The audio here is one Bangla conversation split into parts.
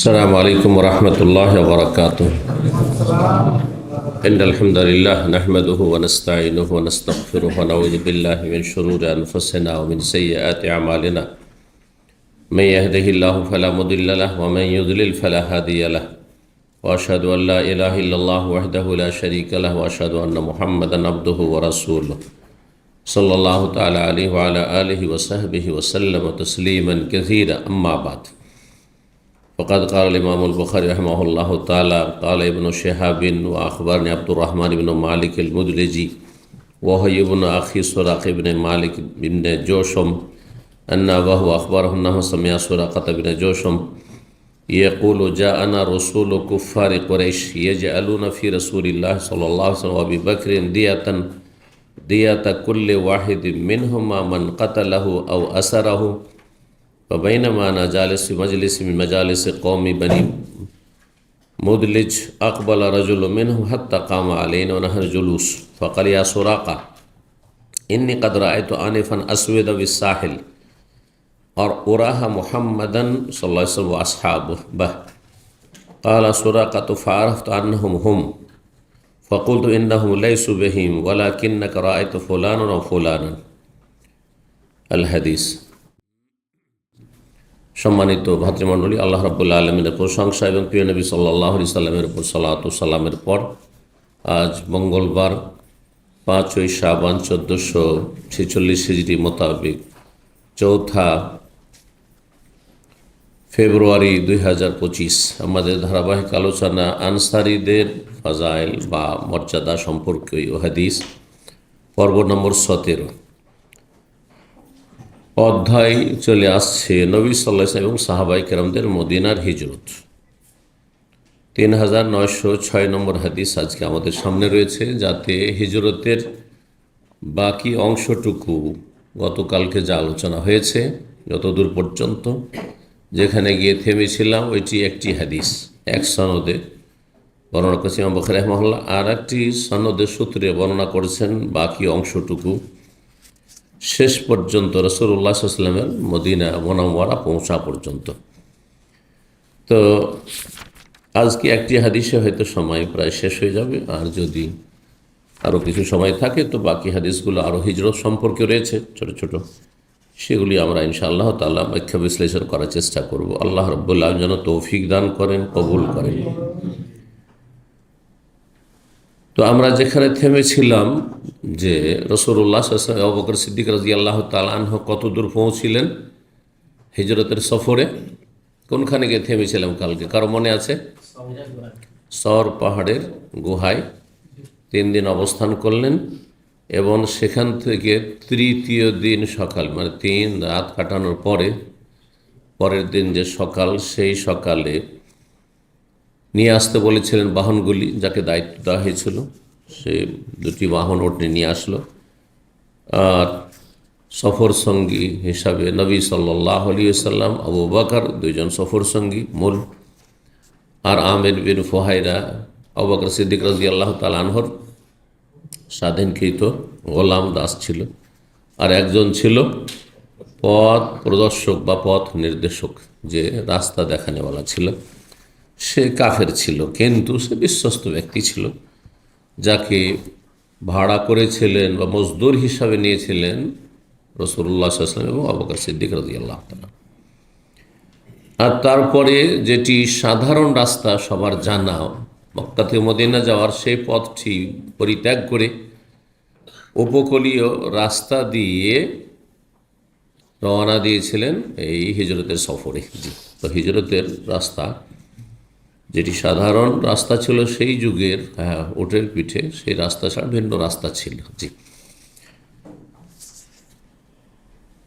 السلام عليكم ورحمة الله وبركاته. إن الحمد لله نحمده ونستعينه ونستغفره ونعوذ بالله من شرور أنفسنا ومن سيئات أعمالنا. من يهده الله فلا مضل له ومن يضلل فلا هادي له. وأشهد أن لا إله إلا الله وحده لا شريك له وأشهد أن محمدا عبده ورسوله صلى الله تعالى عليه وعلى آله وصحبه وسلم تسليما كثيرا. أما بعد، فقد قال الإمام البخاري رحمه الله تعالى قال ابن شهاب وأخبرني عبد الرحمن بن مالك المدلجي وهو ابن أخي سراق بن مالك بن جوشم أن أباه أخبره أنه سمع سراقة بن جوشم يقول جاءنا رسول كفار قريش يجعلون في رسول الله صلى الله عليه وسلم وأبي بكر دية كل واحد منهما من قتله أو أسره. فبينما أنا جالس في مجلس من مجالس قوم بني مدلج أقبل رجل منهم حتى قام علينا ونحن جلوس فقال يا سراقة إني قد رأيت آنفا أسودا بالساحل أراها محمدا صلى الله عليه وسلم وأصحابه به. قال سراقة فعرفت أنهم هم، فقلت إنهم ليسوا بهم ولكنك رأيت فلانا وفلانا. الحديث। সম্মানিত ভাতৃমণ্ডলী, আল্লাহ রাব্বুল আলামিনের প্রশংসা এবং প্রিয় নবী সাল্লাল্লাহু আলাইহি সাল্লামের উপর সালাতু সালামের পর আজ মঙ্গলবার 5ই শাবান 1446 হিজরি মোতাবেক 4 ফেব্রুয়ারি 2025 আমাদের ধারাবাহিক আলোচনা আনসারীদের ফাজাইল বা মর্যাদা সম্পর্কে ও হাদিস পর্ব নম্বর 17 অধ্যায় চলে আসছে নবী সাল্লাল্লাহু আলাইহি ওয়াসাল্লাম এবং সাহাবায়ে কেরামদের মদিনার হিজরত। 3906 নম্বর হাদিস আজকে আমাদের সামনে রয়েছে, যাতে হিজরতের বাকি অংশটুকু গতকালকে যা আলোচনা হয়েছে যতদূর পর্যন্ত যেখানে গিয়ে থেমেছিলাম ওইটি একটি হাদিস এক সনদে বর্ণনা করেছেন ইমাম বুখারী রাহিমাহুল্লাহ, আর একটি সনদের সূত্রে বর্ণনা করেছেন বাকি অংশটুকু শেষ পর্যন্ত রাসূলুল্লাহ সাল্লাল্লাহু আলাইহি ওয়াসাল্লামের মদিনা মুনাওয়ারা পৌঁছা পর্যন্ত। তো আজকে একটি হাদিসে হয়তো সময় প্রায় শেষ হয়ে যাবে, আর যদি আরও কিছু সময় থাকে তো বাকি হাদিসগুলো আরও হিজরত সম্পর্কে রয়েছে ছোট ছোট, সেগুলি আমরা ইনশাআল্লাহ তাআলা ব্যাখ্যা বিশ্লেষণ করার চেষ্টা করব। আল্লাহ রাব্বুল আলামিন যেন তৌফিক দান করেন, কবুল করেন। তো আমরা যেখানে থেমেছিলাম যে রাসূলুল্লাহ সাল্লাল্লাহু আলাইহি ওয়াসাল্লাম আবু বকর সিদ্দিক রাদিয়াল্লাহু তাআলা আনহু কত দূর পৌঁছিলেন হিজরতের সফরে, কোনখানে গিয়ে থেমেছিলাম কালকে কারো মনে আছে? সর পাহাড়ের গুহায় 3 দিন অবস্থান করলেন এবং সেখান থেকে তৃতীয় দিন সকাল মানে 3 রাত কাটানোর পরের দিন যে সকাল, সেই সকালে নিয়ে আসতে বলেছিলেন বাহনগুলি, যাকে দায়িত্ব দেওয়া হয়েছিল সে 2টি বাহন ওঠে নিয়ে আসলো। আর সফর সঙ্গী হিসাবে নবী সাল্লাল্লাহু আলাইহি ওয়াসাল্লাম, আবু বকর 2 জন সফর সঙ্গী মূল, আর আমির বিন ফুহাইরা আবু বকর সিদ্দিক রাদিয়াল্লাহু তাআলা আনহুর স্বাধীনকৃত গোলাম দাস ছিল, আর একজন ছিল পথ প্রদর্শক বা পথ নির্দেশক, যে রাস্তা দেখানেওয়ালা ছিল। সে কাফের ছিল কিন্তু সে বিশ্বস্ত ব্যক্তি ছিল, যাকে ভাড়া করেছিলেন বা মজদুর হিসাবে নিয়েছিলেন রাসূলুল্লাহ সাল্লাল্লাহু আলাইহি ওয়াসাল্লাম এবং আবু বকর সিদ্দিক রাদিয়াল্লাহু তাআলা। আর তারপরে যেটি সাধারণ রাস্তা সবার জানা, মক্কা থেকে মদিনা যাওয়ার সেই পথটি পরিত্যাগ করে উপকূলীয় রাস্তা দিয়ে রওনা দিয়েছিলেন এই হিজরতের সফরে। তো হিজরতের রাস্তা যেটি সাধারণ রাস্তা ছিল সেই যুগের, উটের পিঠে, সেই রাস্তা ছাড়া ভিন্ন রাস্তা ছিল।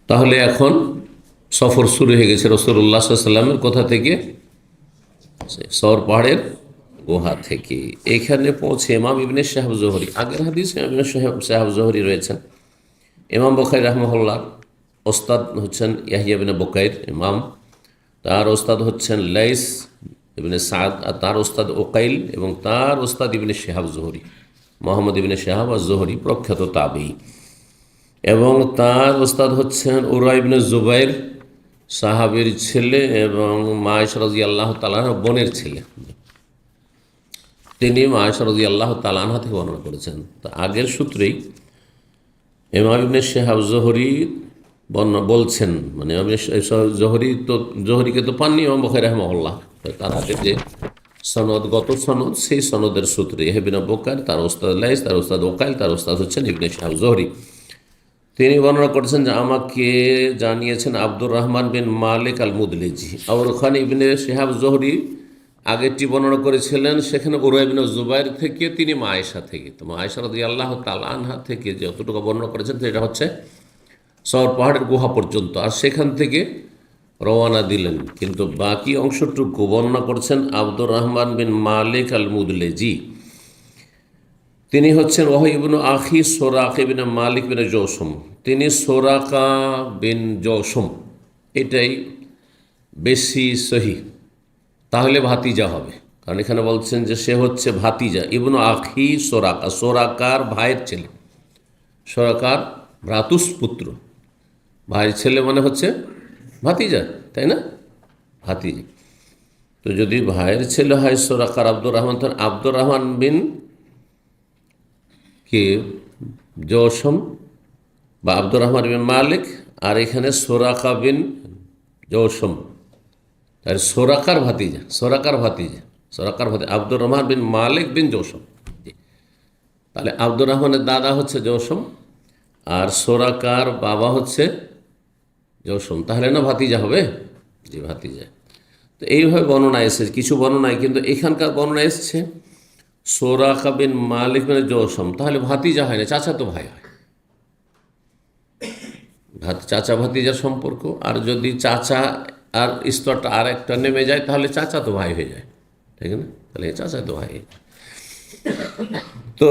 তাহলে এখন সফর শুরু হয়ে গেছে রাসূলুল্লাহ সাল্লাল্লাহু আলাইহি ওয়াসাল্লামের কোথা থেকে? সর পাহাড়ের গুহা থেকে। এখানে পৌঁছে ইমাম ইবনে শাহাব জোহরি, আগের হাদিসে ইমাম ইবনে শাহাব জোহরি রয়েছেন। ইমাম বুখারী রাহিমাহুল্লাহ ওস্তাদ হচ্ছেন ইয়াহইয়া ইবনে বুকাইর ইমাম, তার ওস্তাদ হচ্ছেন লাইস ইবনে সাদ, আর তার ওস্তাদ উকাইল, এবং তার ওস্তাদ ইবনে শাহাব জোহরি, মুহাম্মদ ইবনে শাহাব আজ-জোহরি প্রখ্যাত তাবেঈ, এবং তার ওস্তাদ হচ্ছেন উরওয়া ইবনে জুবাইর সাহাবীর ছেলে এবং মা আয়েশা রাদিয়াল্লাহু তাআলা আনহার বোনের ছেলে। তিনি মা আয়েশা রাদিয়াল্লাহু তাআলা আনহা থেকে বর্ণনা করেছেন। তো আগের সূত্রেই ইমাম ইবনে শিহাব জোহরি বলছেন, মানে জোহরিকে তো পাননি ইমাম বুখারী রাহিমাহুল্লাহ, তার আগে যে সনদগত সনদ, সেই সনদের সূত্রে ইবনে বুকার, তার ওস্তাদ লাইস, তার ওস্তাদ ওকাইল, তার ওস্তাদ হচ্ছেন ইবনে শিহাব জোহরি। তিনি বর্ণনা করেছেন যে আমাকে জানিয়েছেন আব্দুর রহমান বিন মালিক আল মুদলিজি। আর ওখানে ইবনে শিহাব জোহরি আগেরটি বর্ণনা করেছিলেন, সেখানে উরওয়া ইবনে জুবাইর থেকে, তিনি মা আয়েশা থেকে। তো মা আয়েশা রাদিয়াল্লাহু তাআলা আনহা থেকে যতটুকু বর্ণনা করেছেন সেটা হচ্ছে সওর পাহাড়ের গুহা পর্যন্ত, আর সেখান থেকে রওয়ানা দিলেন। কিন্তু বাকি অংশটুকু বর্ণনা করছেন আব্দুর রহমান বিন মালিক আল মুদলিজি। তিনি হচ্ছেন ওয়াহি ইবনু আখি সোরাক বিন মালিক বিন জৌসুম। তিনি সোরাকা বিন জৌসুম, এটাই বেশি সহি। তাহলে ভাতিজা হবে, কারণ এখানে বলছেন যে সে হচ্ছে ভাতিজা। ইবনু আখি সোরাকা, সোরাকার ভাইয়ের ছেলে, সোরাকার ভ্রাতুষ্পুত্র, ভাইয়ের ছেলে মানে হচ্ছে ভাতিজা, তাই না? ভাতিজা। তো যদি ভাইয়ের ছেলে হয় সোরাকার আব্দুর রহমান, তখন আব্দুর রহমান বিন কি জৌসুম বা আব্দুর রহমান বিন মালিক, আর এখানে সোরাকা বিন জৌসুম, তাহলে সোরাকার ভাতিজা, সোরাকার ভাতিজা, সোরাকার ভাতিজা আব্দুর রহমান বিন মালিক বিন জৌসুম। তাহলে আব্দুর রহমানের দাদা হচ্ছে জৌসুম, আর সোরাকার বাবা হচ্ছে জৌসুম, তাহলে না ভাতিজা হবে? জি, ভাতিজা। তো এইভাবে বর্ণনা এসেছে কিছু বর্ণনায়, কিন্তু এখানকার বর্ণনা এসছে সোরাকা বিন মালিক বিন জৌসুম, তাহলে ভাতিজা হয় না, চাচা তো ভাই হয়। চাচা ভাতিজার সম্পর্ক, আর যদি চাচা আর স্তরটা আর একটা নেমে যায় তাহলে চাচা তো ভাই হয়ে যায়, ঠিক না? তাহলে চাচা তো ভাই। তো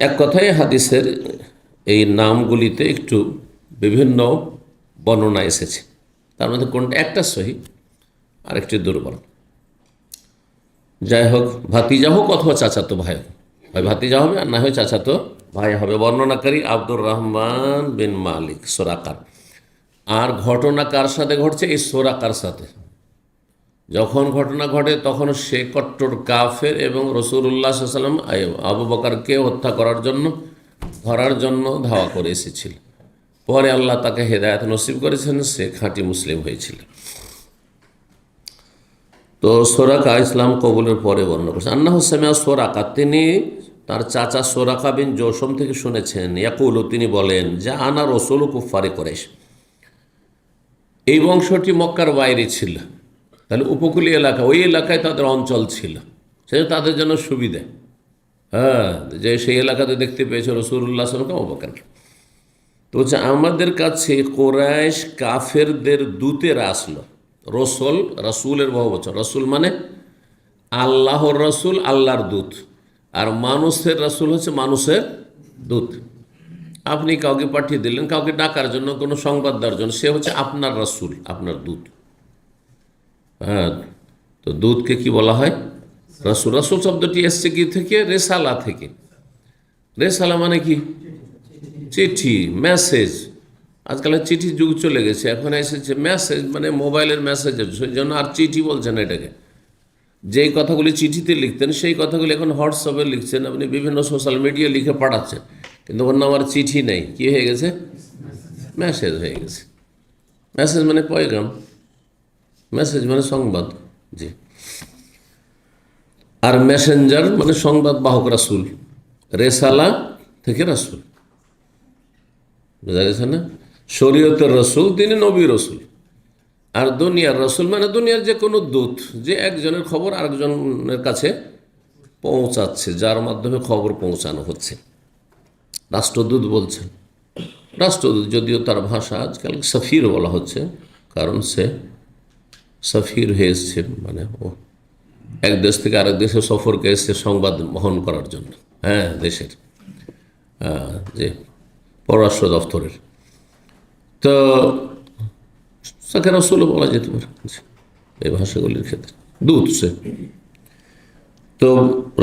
এক কথায় হাদিসের এই নামগুলিতে একটু বিভিন্ন বর্ণনা এসেছে, তার মধ্যে কোনটা একটা সহি আর একটি দুর্বল। যাই হোক, ভাতিজা হোক অথবা চাচাতো ভাই হোক, হয় ভাতিজা হবে আর না হয় চাচাতো ভাই হবে। বর্ণনাকারী আব্দুর রহমান বিন মালিক সোরাকার। আর ঘটনা কার সাথে ঘটছে? এই সোরাকার সাথে। যখন ঘটনা ঘটে তখন সে কট্টর কাফের এবং রাসূলুল্লাহ সাল্লাল্লাহু আলাইহি ওয়াসাল্লাম আবু বকরকে হত্যা করার জন্য, ধরার জন্য ধাওয়া করে এসেছিল। পরে আল্লাহ তাকে হেদায়েত নসিব করেছেন, সে খাঁটি মুসলিম হয়েছিল। তো সোরাকা ইসলাম কবুলের পরে বর্ণনা করছেন আন্নাহু সামিআ সোরাকা, তিনি তার চাচা সোরাকা বিন জৌসুম থেকে শুনেছেন, ইয়াকুলু, তিনি বলেন যে আনা রাসূলু কুফারি কুরাইশ। এই বংশটি মক্কার বাইরে ছিল, তাহলে উপকূলীয় এলাকা, ওই এলাকায় তাদের অঞ্চল ছিল, সেটা তাদের জন্য সুবিধা। হ্যাঁ, যে সেই এলাকাতে দেখতে পেয়েছে রাসূলুল্লাহ সাল্লাল্লাহু আলাইহি ওয়াসাল্লাম আবু বকরকে। তো হচ্ছে আমাদের কাছে কুরাইশ কাফেরদের দূতেরা আসলো। রাসূলের বহুবচন, রাসূল মানে আল্লাহর রাসূল, আল্লাহর দূত, আর মানুষের রাসূল হচ্ছে মানুষের দূত। আপনি কাউকে পাঠিয়ে দিলেন কাউকে ডাকার জন্য, কোনো সংবাদ দেওয়ার জন্য, সে হচ্ছে আপনার রাসূল, আপনার দূত। হ্যাঁ, তো দূতকে কি বলা হয়? রাসূল। রাসূল শব্দটি এসছে কি থেকে? রেসালা থেকে। রেসালা মানে কি? চিঠি, মেসেজ। আজকালের চিঠির যুগ চলে গেছে, এখন এসেছে মেসেজ, মানে মোবাইলের মেসেজের, সেই জন্য আর চিঠি বলছেন এটাকে। যেই কথাগুলি চিঠিতে লিখতেন সেই কথাগুলি এখন হোয়াটসঅ্যাপে লিখছেন, আপনি বিভিন্ন সোশ্যাল মিডিয়া লিখে পাঠাচ্ছেন, কিন্তু ওর নাম আর চিঠি নেই, কী হয়ে গেছে? মেসেজ হয়ে গেছে। মেসেজ মানে পয়গাম, মেসেজ মানে সংবাদ। জি। আর মেসেঞ্জার মানে সংবাদ বাহক, রাসূল। রেসালা থেকে রাসূল, বোঝা গেছে না? শরীয়তের রাসূল তিনি নবী রাসূল, আর দুনিয়ার রাসূল মানে দুনিয়ার যে কোনো দূত, যে একজনের খবর আরেকজনের কাছে পৌঁছাচ্ছে, যার মাধ্যমে খবর পৌঁছানো হচ্ছে। রাষ্ট্রদূত বলছেন। রাষ্ট্রদূত যদিও তার ভাষা আজকাল সফির বলা হচ্ছে, কারণ সে সফির হয়ে এসছে, মানে ও এক দেশ থেকে আরেক দেশে সফরকে এসছে সংবাদ বহন করার জন্য। হ্যাঁ, দেশের যে পররাষ্ট্র দপ্তরের। তো তাকে রাসূলও বলা যেতে পারে এই ভাষাগুলির ক্ষেত্রে, দূত সে। তো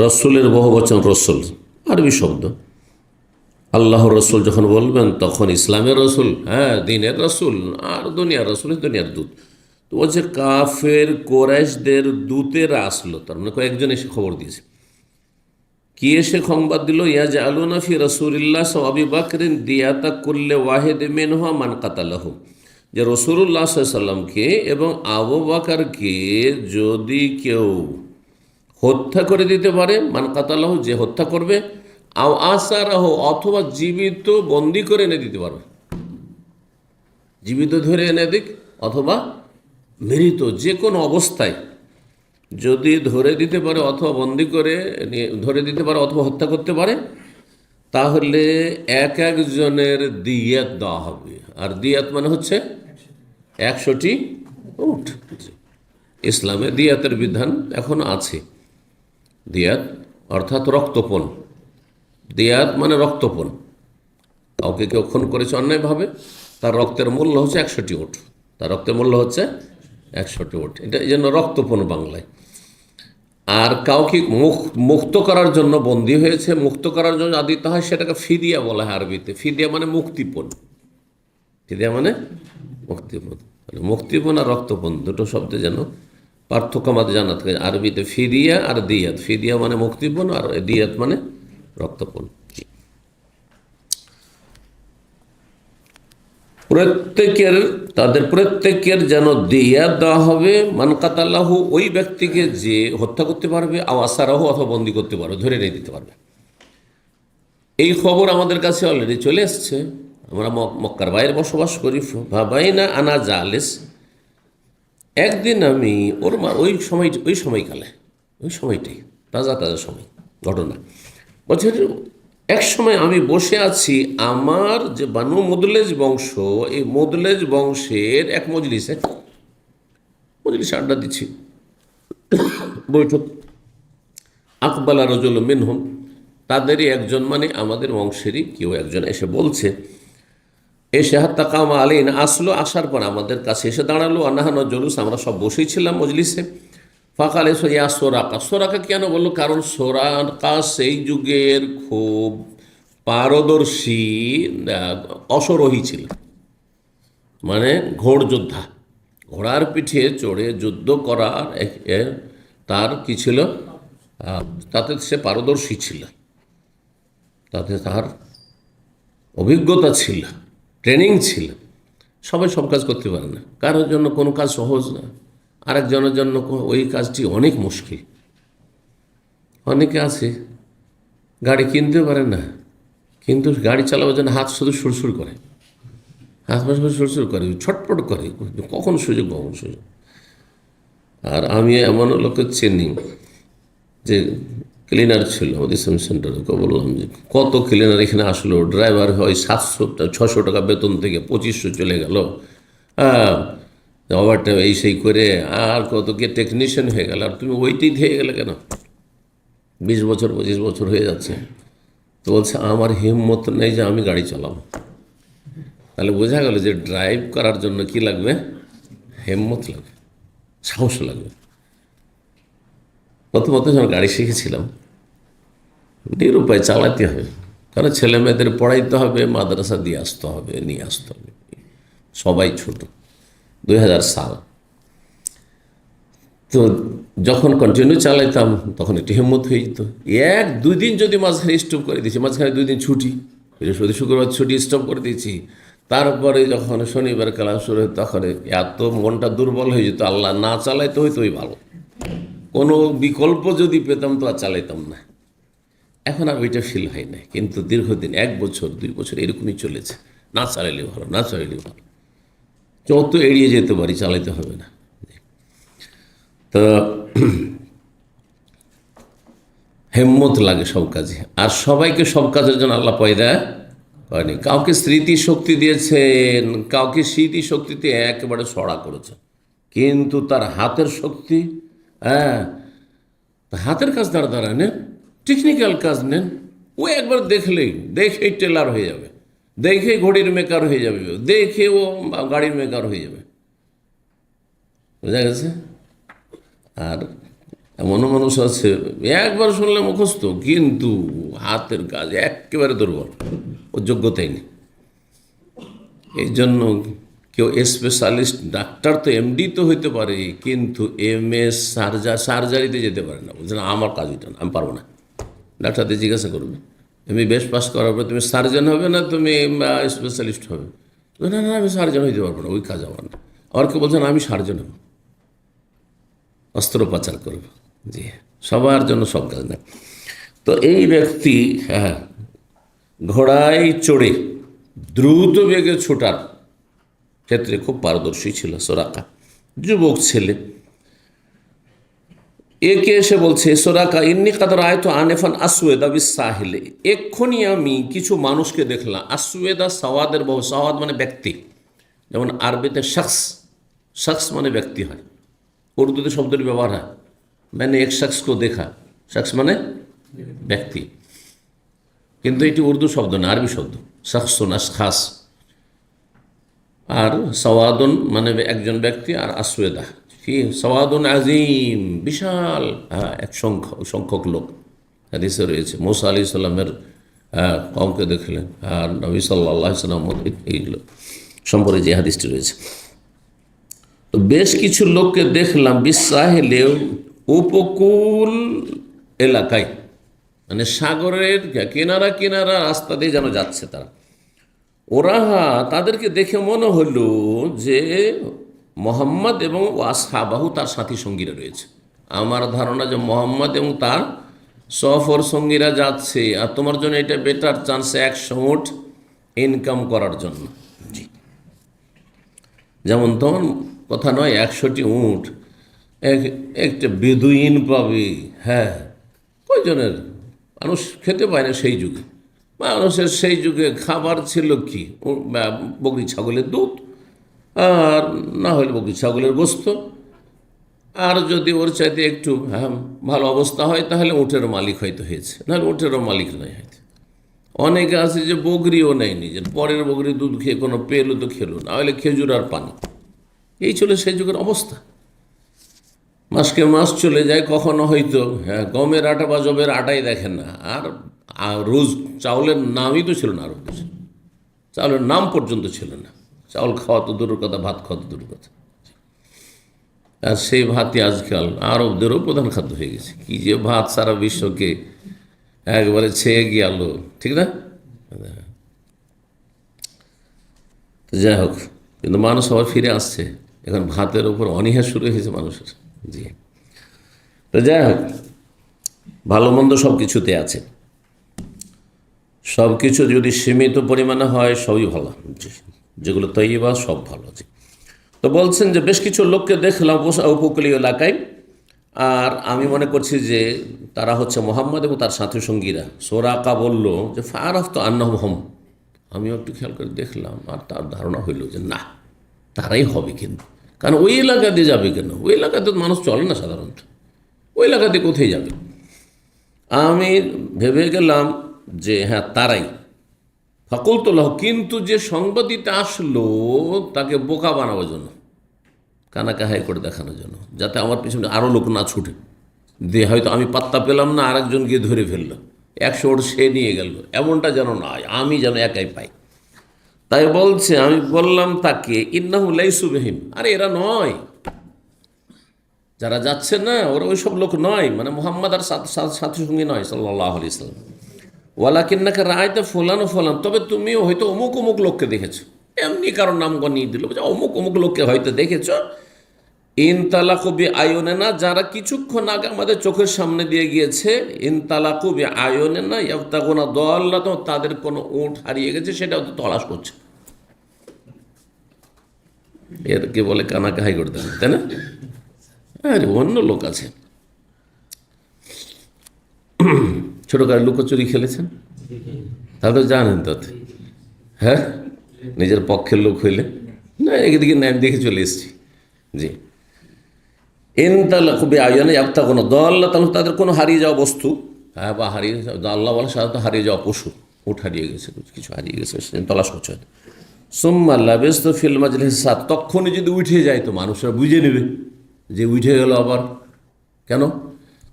রাসূলের বহুবচন রাসূল, আরবি শব্দ। আল্লাহর রাসূল যখন বলবেন তখন ইসলামের রাসূল, হ্যাঁ, দ্বীনের রাসূল, আর দুনিয়ার রাসূল দুনিয়ার দূত। তো বলছে কাফের কোরাইশদের দূতেরা আসলো, তার মানে কয়েকজন এসে খবর দিয়েছে। কি এসে সংবাদ দিল? ইয়াজআলুনা ফি রাসূলিল্লাহ আবি বকরিন দিয়াতা কুল্লি ওয়াহিদ মিনহুম মান কাতালাহু, যে রাসূলুল্লাহ সাল্লাল্লাহু আলাইহি সাল্লামকে এবং আবু বকরকে যদি কেউ হত্যা করে দিতে পারে, মান কাতালাহু, যে হত্যা করবে, আও আসারাহু, অথবা জীবিত বন্দি করে এনে দিতে পারবে, জীবিত ধরে এনে দিক, অথবা মৃত, যে কোনো অবস্থায় যদি ধরে দিতে পারে অথবা বন্দি করে ধরে দিতে পারে অথবা হত্যা করতে পারে, তাহলে এক একজনের দিয়াত দেওয়া হবে। আর দিয়াত মানে হচ্ছে 100টি উট। ইসলামে দিয়াতের বিধান এখন আছে। দিয়াত অর্থাৎ রক্তপণ। দিয়াত মানে রক্তপণ। কাউকে কেউ খুন করেছে অন্যায়ভাবে, তার রক্তের মূল্য হচ্ছে 100টি উট। তার রক্তের মূল্য হচ্ছে 100টি উট। এটা এই জন্য রক্তপণ বাংলায়। আর কাউকে মুক্ত করার জন্য, বন্দী হয়েছে মুক্ত করার জন্য যা দিতে হয় সেটাকে ফিদিয়া বলা হয় আরবিতে। ফিদিয়া মানে মুক্তিপণ। ফিদিয়া মানে মুক্তিপণ। মুক্তিপণ আর রক্তপণ দুটো শব্দে যেন পার্থক্য আমাদের জানা থাকে। আরবিতে ফিদিয়া আর দিয়াত। ফিদিয়া মানে মুক্তিপণ আর দিয়াত মানে রক্তপণ। তাদের প্রত্যেকের যেন দিয়াত দেওয়া হবে, মান কাতালাহু, ওই ব্যক্তিকে যে হত্যা করতে পারবে, আও আসারাহু, অথবা বন্দি করতে পারবে, ধরে নিয়ে দিতে পারবে। এই খবর আমাদের কাছে অলরেডি চলে এসছে। আমরা মক্কার বাইরে বসবাস করি। ভাবাইনা আনা জালেস, একদিন আমি ওই সময়টাই তাজা সময় ঘটনা বলছে, এক সময় আমি বসে আছি আমার যে বানু মুদলেজ বংশ, এই মুদলেজ বংশের এক মজলিসে আড্ডা দিচ্ছি, বৈঠক। আকবালা রাজুল মিনহুম, তাদেরই একজন, মানে আমাদের বংশেরই কেউ একজন এসে বলছে, এসে হাত্তা কামা আলাইনা, আসলো, আসার পর আমাদের কাছে এসে দাঁড়ালো। আনাহান জলুস, আমরা সব বসেই ছিলাম মজলিসে। ফাঁকালে ইয়া সোরাকা, সোরাকা কেন বললো? কারণ সোরাকা সেই যুগের খুব পারদর্শী অশ্বরোহী ছিল, মানে ঘোড় যোদ্ধা। ঘোড়ার পিঠে চড়ে যুদ্ধ করার তার কি ছিল, তাতে সে পারদর্শী ছিল, তাতে তার অভিজ্ঞতা ছিল, ট্রেনিং ছিল। সবাই সব কাজ করতে পারে না, কারোর জন্য কোনো কাজ সহজ না, আরেকজনের জন্য ওই কাজটি অনেক মুশকিল। অনেকে আছে গাড়ি কিনতে পারে না, কিন্তু গাড়ি চালাবার জন্য হাত শুধু সুরসুর করে, হাত সুরসুর করে, ছটপট করে, কখন সুযোগ। আর আমি এমন লোকে চিনি যে ক্লিনার ছিল আমাদের ইসলাম সেন্টারে, বললাম যে কত ক্লিনার এখানে আসলো, ড্রাইভার হয় 700-600 টাকা বেতন থেকে 2500 চলে গেল, ওভারটাইম এই সেই করে, আর কত কে টেকনিশিয়ান হয়ে গেল, আর তুমি ওইটাই দিয়ে গেলে কেন? 20 বছর 25 বছর হয়ে যাচ্ছে। তো বলছে আমার হিম্মত নেই যে আমি গাড়ি চালাবো। তাহলে বোঝা গেল যে ড্রাইভ করার জন্য কি লাগবে? হিম্মত লাগবে, সাহস লাগবে। প্রথমত যখন গাড়ি শিখেছিলাম, নিরুপায় চালাতে হবে, কারণ ছেলে মেয়েদের পড়াইতে হবে, মাদ্রাসা দিয়ে আসতে হবে, নিয়ে আসতে হবে, সবাই ছোট, 2000 সাল। তো যখন কন্টিনিউ চালাইতাম তখন একটু হিম্মত হয়ে যেত। 1-2 দিন যদি মাঝখানে স্টপ করে দিয়েছি, মাঝখানে 2 দিন ছুটি, বৃহস্পতি শুক্রবার ছুটি, স্টপ করে দিয়েছি, তারপরে যখন শনিবার ক্লাস শুরু হয় তখন এত মনটা দুর্বল হয়ে যেত, আল্লাহ না চালাইতে হয়তো ওই ভালো, কোনো বিকল্প যদি পেতাম তো আর চালাইতাম না। এখন আর ওইটা ফিল হয় না, কিন্তু দীর্ঘদিন 1 বছর 2 বছর এরকমই চলেছে, না চালাইলেও ভালো, না চালাইলেও ভালো, যত এড়িয়ে যেতে পারি চালাইতে হবে না। তো হিম্মত লাগে সব কাজে, আর সবাইকে সব কাজের জন্য আল্লাহ পয়দা করেনি। কাউকে স্মৃতিশক্তি দিয়েছেন, কাউকে স্মৃতিশক্তিতে একেবারে সড়া করেছেন, কিন্তু তার হাতের শক্তি, হাতের কাজ দাঁড়া নেন, টেকনিক্যাল কাজ নেন, ও একবার দেখেই টেলার হয়ে যাবে, দেখে ঘড়ির মেকার হয়ে যাবে, দেখে ও গাড়ির মেকার হয়ে যাবে, বোঝা গেছে। আর এমনও মানুষ আছে একবার শুনলে মুখস্থ, কিন্তু হাতের কাজ একেবারে দুর্বল, ও যোগ্যতাই নেই। এই জন্য কেউ স্পেশালিস্ট ডাক্তার তো এমডি তো হইতে পারে, কিন্তু MS সার্জারিতে যেতে পারে না। বলছে না, আমার কাজ এটা না, আমি পারবো না। ডাক্তারদের জিজ্ঞাসা করবে, MBBS পাস করার পর তুমি সার্জন হবে না তুমি স্পেশালিস্ট হবে? না না, আমি সার্জন হইতে পারবো না, ওই কাজ আমার না। আর কেউ বলছে না, আমি সার্জন হব, অস্ত্রোপচার করব। জি, সবার জন্য সব কাজ না। তো এই ব্যক্তি ঘোড়ায় চড়ে দ্রুত বেগে ছোটার ক্ষেত্রে খুব পারদর্শী ছিল সোরাকা, যুবক ছেলে। একে এসে বলছে, সোরাকা ইন্নি কাদর আয়তো আনেফান আসওয়েদা বিসাহিলে, এক্ষুনি আমি কিছু মানুষকে দেখলাম। আসওয়েদা সাওয়াদের বহু, সাওয়াদ মানে ব্যক্তি, যেমন আরবিতে শখস মানে ব্যক্তি হয়, উর্দুতে শব্দের ব্যবহার হয়, মানে এক শখসকে দেখা, শখস মানে ব্যক্তি, কিন্তু এটি উর্দু শব্দ না, আরবি শব্দ, শখসুন আশখাস। আর সওয়াদুন মানে একজন ব্যক্তি, আর আসওয়েদা কি সওয়াদুন আজিম, বিশাল এক সংখ্যক লোক। হাদিসে রয়েছে মুসা আলাইহিস সালামের কওমকে দেখলেন, আর নবী সাল্লাল্লাহু আলাইহি ওয়াসাল্লাম এইগুলো সম্পর্কে যে হাদিসটি রয়েছে। তো বেশ কিছু লোককে দেখলাম বিসাহেলে, উপকূল এলাকায়, মানে সাগরের কিনারা কিনারা রাস্তা দিয়ে যেন যাচ্ছে তারা। ওরা তাদেরকে দেখে মনে হলো যে মোহাম্মদ এবং আসহাবাহু, তার সাথী সঙ্গীরা রয়েছে। আমার ধারণা যে মোহাম্মদ এবং তার সফর সঙ্গীরা যাচ্ছে, আর তোমার জন্য এটা বেটার চান্স 100 উট ইনকাম করার জন্য। জি, যেমন তখন কথা নয় 100টি উট একটা বেদুইন পাবে। হ্যাঁ, কয়জনের মানুষ খেতে পায় না সেই যুগে। মানুষের সেই যুগে খাবার ছিল কি, বকরি ছাগলের দুধ, আর না হলে বকরি ছাগলের গোস্ত, আর যদি ওর চাইতে একটু ভালো অবস্থা হয় তাহলে উটের মালিক হয়তো হয়েছে, নাহলে উটেরও মালিক নয় হয়তো। অনেকে আছে যে বকরিও নেয় নিজের, পরের বকরি দুধ খেয়ে কোনো পেলো তো খেলো, না হলে খেজুর আর পানি। এই ছিল সেই যুগের অবস্থা। মাসকে মাস চলে যায়, কখনো হয়তো গমের আটা বা জবের আটাই দেখেন না, আর রোজ চাউলের নামই তো ছিল না আরব দেশে, চাউলের নাম পর্যন্ত ছিল না। চাউল খাওয়া তো দূরের কথা, ভাত খাওয়া তো দূরের কথা। আর সেই ভাতই আজকাল আরবদেরও প্রধান খাদ্য হয়ে গেছে। কি যে ভাত সারা বিশ্বকে একবারে ছেয়ে গেল, ঠিক না? যাই হোক, কিন্তু মানুষ সবাই ফিরে আসছে, এখন ভাতের উপর অনীহা শুরু হয়েছে মানুষের। জি, তো যাই হোক, ভালো মন্দ সব কিছুতে আছে, সব কিছু যদি সীমিত পরিমাণে হয় সবই ভালো, যেগুলো তৈবা সব ভালো। জি, তো বলছেন যে বেশ কিছু লোককে দেখলাম উপকূলীয় এলাকায়, আর আমি মনে করছি যে তারা হচ্ছে মোহাম্মদ এবং তার সাথী সঙ্গীরা। সোরাকা বলল যে ফারাফ তো আন্না মোহাম্মদ, আমিও একটু খেয়াল করে দেখলাম, আর তার ধারণা হইল যে না, তারাই হবে। কিন্তু কারণ ওই এলাকা দিয়ে যাবে কেন? ওই এলাকাতে মানুষ চলে না সাধারণত, ওই এলাকাতে কোথায় যাবে? আমি ভেবে গেলাম যে হ্যাঁ তারাই। ফাকুলতুল্লাহ, কিন্তু যে সংবাদিতা আসলো তাকে বোকা বানাবার জন্য, কানাকাহাই করে দেখানোর জন্য, যাতে আমার পিছনে আরও লোক না ছুটে দিয়ে হয়তো আমি পাত্তা পেলাম না, আরেকজন গিয়ে ধরে ফেললো, 100 ওর সে নিয়ে গেল, এমনটা যেন না হয়, আমি যেন একাই পাই। তাই বলছে, আমি বললাম তাকে ইন্নাহু লাইসু বিহিম, আরে এরা নয়, যারা যাচ্ছে না ওরা ওই সব লোক নয়, মানে মুহাম্মদ আর সাথী সঙ্গী নয় সাল্লাল্লাহু আলাইহি সাল্লাম। ওয়ালাকিন্নাকা রাআইতা ফুলান ও ফুলান, তবে তুমিও হয়তো অমুক অমুক লোককে দেখেছো। এমনি কারণ নাম গনিয়ে দিল, অমুক অমুক লোককে হয়তো দেখেছো। ইনতালাকু বি আয়ুনিনা, যারা কিছুক্ষণ আগে আমাদের চোখের সামনে দিয়ে গিয়েছে, ইনতালাকু বি আয়ুনিনা ইয়াবতাগুনা দাল্লাত, তাদের কোনো উট হারিয়ে গেছে, সেটাও তো তলাশ করছে। এরকে বলে কানাকাহাই করতে হবে, তাই না? আরে অন্য লোক আছে। ছোটকালে লুকোচুরি খেলেছেন, তাহলে জানেন তাতে। হ্যাঁ, নিজের পক্ষের লোক হইলে না, একদিকে নাম দেখে চলে এসেছি। জি, ইনতালাকুবি আয়নে আপতা কোনো দল্লা, তাহলে তাদের কোনো হারিয়ে যাওয়া বস্তু, হ্যাঁ, বা হারিয়ে আল্লাহ বলে সাধারণত হারিয়ে যাওয়া পশু, উঠ হারিয়ে গেছে, কিছু হারিয়ে গেছে, তলাশ করছে। সুম্মা লাবিস্তু ফিল মাজলিস সাত, তখনই যদি উঠে যায় তো মানুষরা বুঝে নেবে যে উঠে গেল আবার। কেন?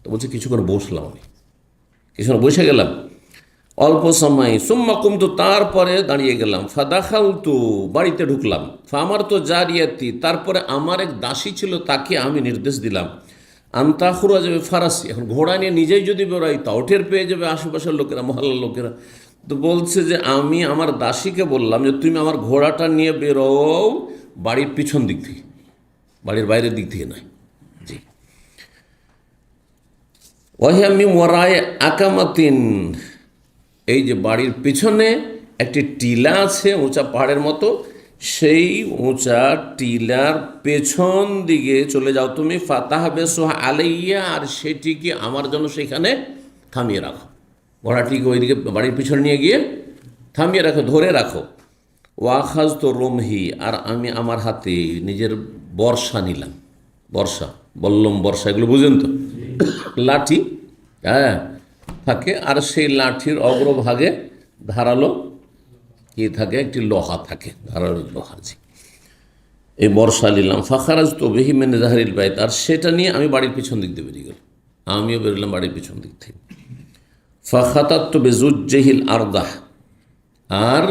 তো বলছে কিছুক্ষণ বসলাম, আমি কিছুক্ষণ বসে গেলাম। অল্প সময় সুম্মা কুমতু, তারপরে দাঁড়িয়ে গেলাম, ফাদাখালতু, বাড়িতে ঢুকলাম, আমার তো জারিয়াতি, তারপরে আমার এক দাসী ছিল, তাকে আমি নির্দেশ দিলাম, আন্তাখুরা যাবে ফারাসি, এখন ঘোড়া নিয়ে নিজেই যদি বেরোয় তাও টের পেয়ে যাবে আশেপাশের লোকেরা, মহল্লার লোকেরা। তো বলছে যে আমি আমার দাসীকে বললাম যে তুমি আমার ঘোড়াটা নিয়ে বেরোও বাড়ির পিছন দিক থেকে, বাড়ির বাইরের দিক থেকে নয়। জি। ওয়াহিয়ামি মোরায় আকামাতিন, এই যে বাড়ির পিছনে একটি টিলা আছে উঁচা পাহাড়ের মতো, সেই উঁচা টিলার পেছন দিকে চলে যাও তুমি, ফাতাহ বেসোহা আলাইয়া, আর সেটিকে আমার জন্য সেখানে থামিয়ে রাখো, ঘোড়াটিকে ওইদিকে বাড়ির পিছনে নিয়ে গিয়ে থামিয়ে রাখো, ধরে রাখো। ওয়াখাজ তো রোমহি, আর আমি আমার হাতে নিজের বর্ষা নিলাম, বর্ষা, বল্লম বর্ষা, এগুলো বুঝেন তো, লাঠি, হ্যাঁ থাকে, আর সেই লাঠির অগ্রভাগে ধারালো কি থাকে, একটি লোহা থাকে, ধারালো লোহা। জি। এই বর্ষা নিলাম, ফাখারাজ তো বেহিমেন জাহারিল বাইত, আর সেটা নিয়ে আমি বাড়ির পিছন দিক দিয়ে বেরিয়ে গেলাম, আমিও বেরোলাম বাড়ির পিছন দিক থেকে। ফাখাতাত তো বেজুজ্জেহিল আরদাহ, আর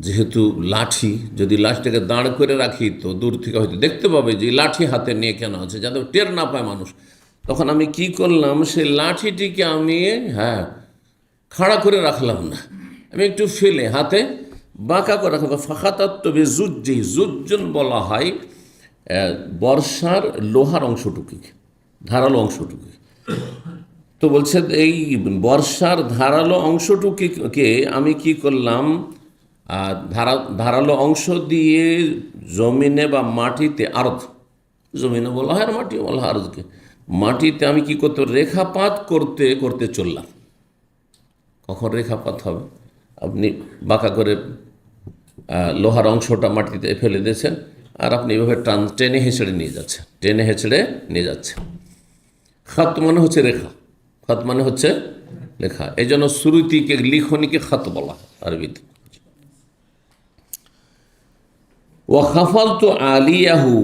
যেহেতু লাঠি, যদি লাঠিটাকে দাঁড় করে রাখি তো দূর থেকে হয়তো দেখতে পাবে যে লাঠি হাতে নিয়ে কেন আছে, যাতে টের না পায় মানুষ। তখন আমি কি করলাম, সেই লাঠিটিকে আমি খাড়া করে রাখলাম না, আমি একটু ফেলে হাতে বাঁকা করে রাখলাম। ফাখাতাত্তবে জুজ্জি, জুজ্জুন বলা হয় বর্ষার লোহার অংশটুকু, ধারালো অংশটুকু। তো বলছে এই বর্ষার ধারালো অংশটুকুকে আমি কি করলাম, ধারালো অংশ দিয়ে জমিনে বা মাটিতে, আরদ, জমিনে বলা হয় আর মাটি বলা হয় আরদকে, মাটিতে আমি কি করতে, রেখাপাত করতে করতে চললাম। কখন রেখাপাত হবে, আপনি বাঁকা করে লোহার অংশটা মাটিতে ফেলে দিয়েছেন, আর আপনি এভাবে টেনে হেঁচড়ে নিয়ে যাচ্ছেন, টেনে হেঁচড়ে নিয়ে যাচ্ছেন। খাত মানে হচ্ছে রেখা, খাত মানে হচ্ছে লেখা, এই জন্য শ্রুতিকে, লিখনিকে খাত বলা আরবিতে। ওয়াখাফাল তো আলিয়াহু,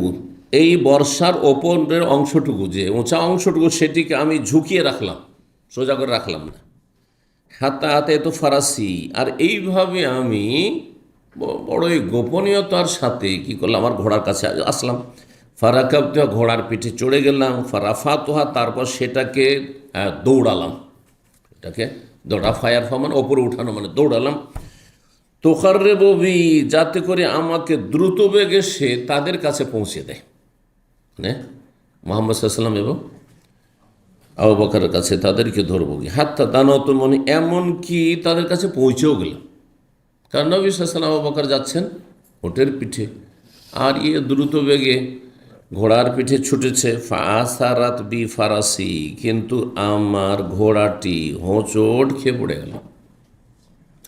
এই বর্ষার ওপরের অংশটুকু, যে উঁচা অংশটুকু, সেটিকে আমি ঝুঁকিয়ে রাখলাম, সোজা করে রাখলাম না। হাতে হাতে তো ফারাসি, আর এইভাবে আমি বড়ই গোপনীয়তার সাথে কি করলাম, আমার ঘোড়ার কাছে আসলাম। ফারাকাবতুহা, ঘোড়ার পিঠে চড়ে গেলাম। ফারাফাতুহা, তারপর সেটাকে দৌড়ালাম, এটাকে দৌড়া, ফায়ার মানে ওপরে উঠানো, মানে দৌড়ালাম। তোকারে ববি, যাতে করে আমাকে দ্রুত বেগে সে তাদের কাছে পৌঁছে দেয়, মানে মোহাম্মদ সাল্লাম এবং আবু বকরের কাছে তাদেরকে ধরবো গিয়ে। হাত্তা দানত, মানে এমন কি তাদের কাছে পৌঁছেও গেলাম, কারণ নবী সাল্লাল্লাহু আবু বকর যাচ্ছেন ওটের পিঠে, আর দ্রুত বেগে ঘোড়ার পিঠে ছুটেছে। ফাসারাত বি ফারাসি, কিন্তু আমার ঘোড়াটি হোঁচট খেয়ে পড়ে গেল,